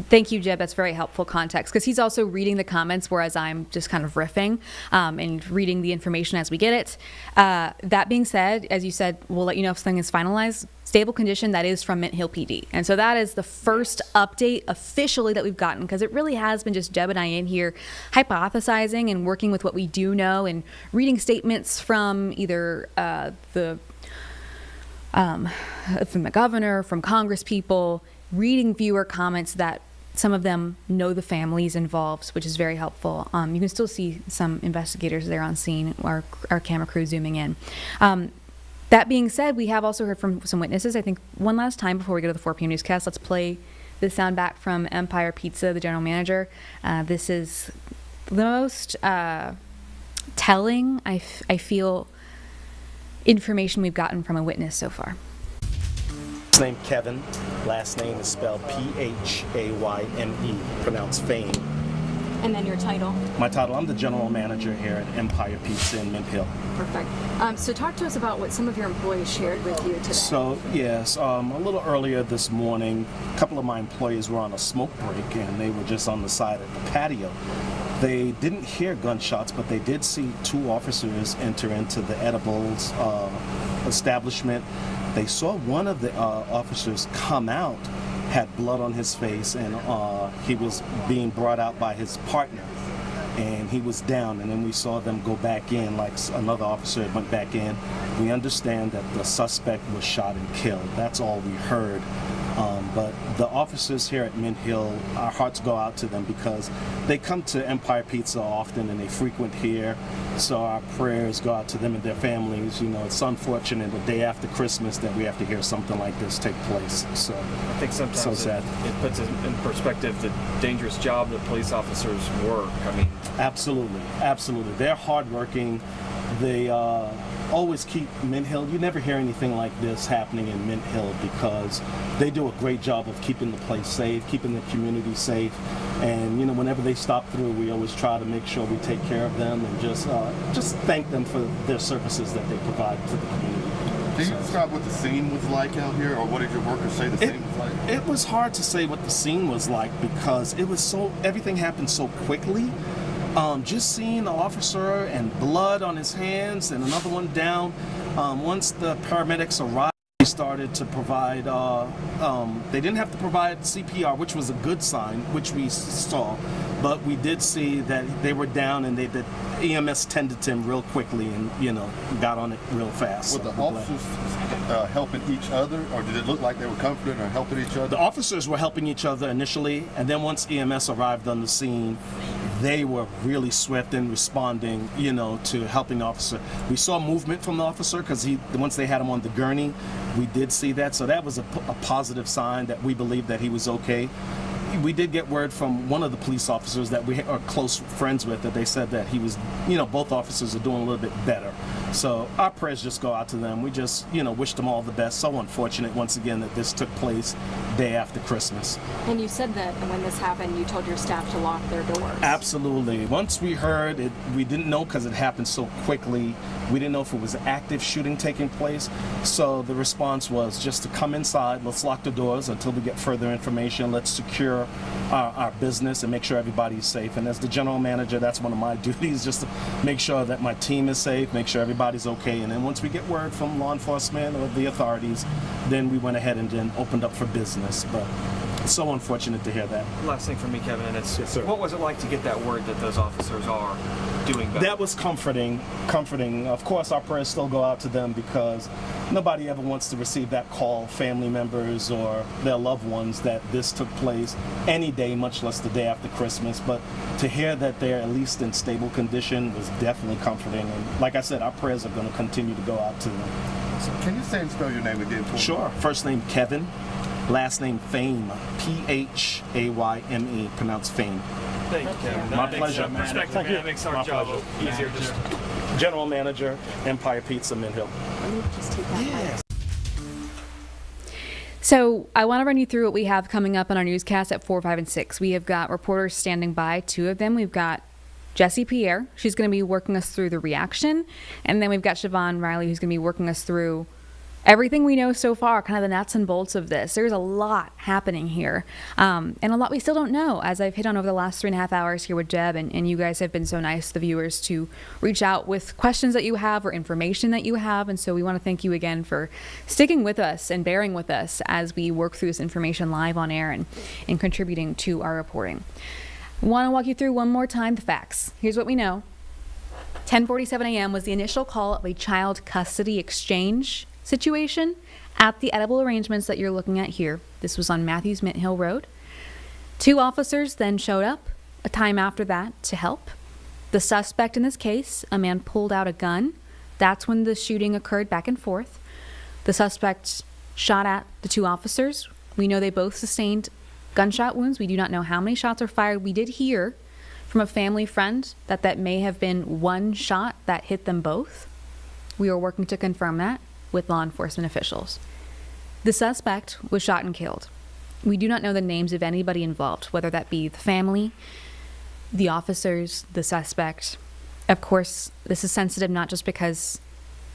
thank you, Jeb. That's very helpful context because he's also reading the comments, whereas I'm just kind of riffing and reading the information as we get it. That being said, as you said, we'll let you know if something is finalized. Stable condition, that is from Mint Hill PD. And so that is the first update officially that we've gotten, because it really has been just Jeb and I in here hypothesizing and working with what we do know and reading statements from either from the governor, from Congress people, reading viewer comments that some of them know the families involved, which is very helpful. You can still see some investigators there on scene, our camera crew zooming in. That being said, we have also heard from some witnesses. I think one last time before we go to the 4 p.m. newscast, let's play the sound back from Empire Pizza, the general manager. This is the most telling, I feel, information we've gotten from a witness so far. His name Kevin. Last name is spelled P-H-A-Y-M-E, pronounced Phayme. And then your title? My title, I'm the general manager here at Empire Pizza in Mint Hill. Perfect. So talk to us about what some of your employees shared with you today. So, yes, a little earlier this morning, a couple of my employees were on a smoke break and they were just on the side of the patio. They didn't hear gunshots, but they did see 2 officers enter into the edibles establishment. They saw one of the officers come out, had blood on his face, and he was being brought out by his partner, and he was down, and then we saw them go back in, like another officer went back in. We understand that the suspect was shot and killed. That's all we heard. But the officers here at Mint Hill, our hearts go out to them because they come to Empire Pizza often and they frequent here. So our prayers go out to them and their families. You know, it's unfortunate the day after Christmas that we have to hear something like this take place. So I think sometimes so sad. It puts in perspective the dangerous job that police officers work. Absolutely, absolutely. They're hardworking. They always keep Mint Hill. You never hear anything like this happening in Mint Hill because they do a great job of keeping the place safe, keeping the community safe. And, you know, whenever they stop through, we always try to make sure we take care of them and just thank them for their services that they provide to the community. Can you describe what the scene was like out here, or what did your workers say the scene was like? It was hard to say what the scene was like because it was everything happened so quickly. Just seeing the officer and blood on his hands and another one down. Once the paramedics arrived, they started to provide, they didn't have to provide CPR, which was a good sign, which we saw, but we did see that they were down and the EMS tended to him real quickly and, got on it real fast. Were the officers helping each other, or did it look like they were confident or helping each other? The officers were helping each other initially, and then once EMS arrived on the scene, they were really swift in responding, to helping the officer. We saw movement from the officer because once they had him on the gurney, we did see that. So that was a positive sign that we believed that he was okay. We did get word from one of the police officers that we are close friends with that they said that he was, both officers are doing a little bit better. So our prayers just go out to them. We just, wish them all the best. So unfortunate, once again, that this took place day after Christmas. And you said that when this happened, you told your staff to lock their doors. Absolutely. Once we heard it, we didn't know because it happened so quickly. We didn't know if it was active shooting taking place. So the response was just to come inside. Let's lock the doors until we get further information. Let's secure our business and make sure everybody's safe. And as the general manager, that's one of my duties, just to make sure that my team is safe, make sure everybody's okay. And then once we get word from law enforcement or the authorities, then we went ahead and then opened up for business. But it's so unfortunate to hear that. Last thing for me, Kevin, and it's Yes, sir. what was it like to get that word that those officers are doing better? That was comforting. Of course, our prayers still go out to them because nobody ever wants to receive that call, family members or their loved ones, that this took place any day, much less the day after Christmas. But to hear that they're at least in stable condition was definitely comforting. And like I said, our prayers are going to continue to go out to them. So can you say and spell your name again for me? Sure. First name Kevin, last name Phayme, Phayme, pronounced Phayme. Thank you, Kevin. My That pleasure. Makes, perspective, Thank man, you. that makes our My job pleasure. easier. Just General Manager, Empire Pizza, Mint Hill. Just take that. So I want to run you through what we have coming up on our newscast at 4, 5, and 6. We have got reporters standing by, 2 of them. We've got Jessie Pierre. She's going to be working us through the reaction. And then we've got Siobhan Riley, who's going to be working us through everything we know so far, kind of the nuts and bolts of this. There's a lot happening here, and a lot we still don't know, as I've hit on over the last 3.5 hours here with Deb, and you guys have been so nice, the viewers, to reach out with questions that you have or information that you have. And so we want to thank you again for sticking with us and bearing with us as we work through this information live on air and contributing to our reporting. I want to walk you through one more time the facts. Here's what we know. 10:47 a.m. was the initial call of a child custody exchange situation at the edible arrangements that you're looking at here. This was on Matthews Mint Hill Road. 2 officers then showed up a time after that to help. The suspect in this case, a man, pulled out a gun. That's when the shooting occurred back and forth. The suspect shot at the 2 officers. We know they both sustained gunshot wounds. We do not know how many shots were fired. We did hear from a family friend that may have been one shot that hit them both. We are working to confirm that with law enforcement officials. The suspect was shot and killed. We do not know the names of anybody involved, whether that be the family, the officers, the suspect. Of course, this is sensitive not just because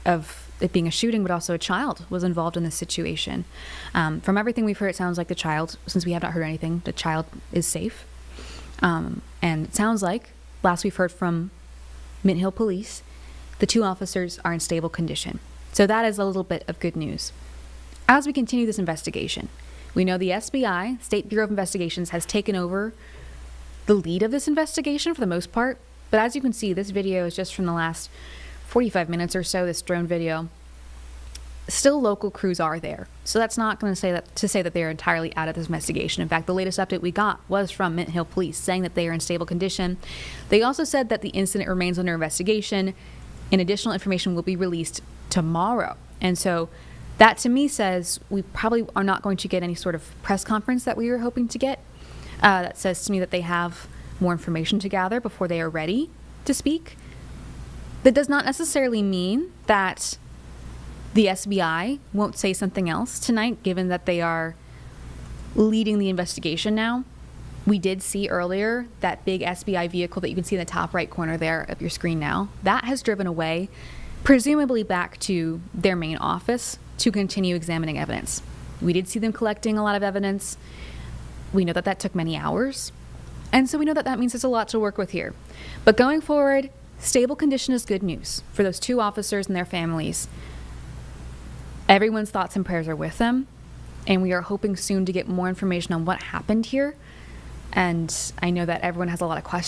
of it being a shooting, but also a child was involved in this situation. From everything we've heard, it sounds like the child, since we have not heard anything, the child is safe. And it sounds like, last we've heard from Mint Hill Police, the 2 officers are in stable condition. So that is a little bit of good news. As we continue this investigation, we know the SBI, State Bureau of Investigations, has taken over the lead of this investigation for the most part. But as you can see, this video is just from the last 45 minutes or so, this drone video. Still, local crews are there. So that's not going to say that they're entirely out of this investigation. In fact, the latest update we got was from Mint Hill Police saying that they are in stable condition. They also said that the incident remains under investigation and additional information will be released tomorrow. And so that to me says we probably are not going to get any sort of press conference that we were hoping to get. That says to me that they have more information to gather before they are ready to speak. That does not necessarily mean that the SBI won't say something else tonight, given that they are leading the investigation now. We did see earlier that big SBI vehicle that you can see in the top right corner there of your screen now. That has driven away. presumably back to their main office to continue examining evidence. We did see them collecting a lot of evidence. We know that that took many hours. And so we know that that means there's a lot to work with here. But going forward, stable condition is good news for those 2 officers and their families. Everyone's thoughts and prayers are with them. And we are hoping soon to get more information on what happened here. And I know that everyone has a lot of questions.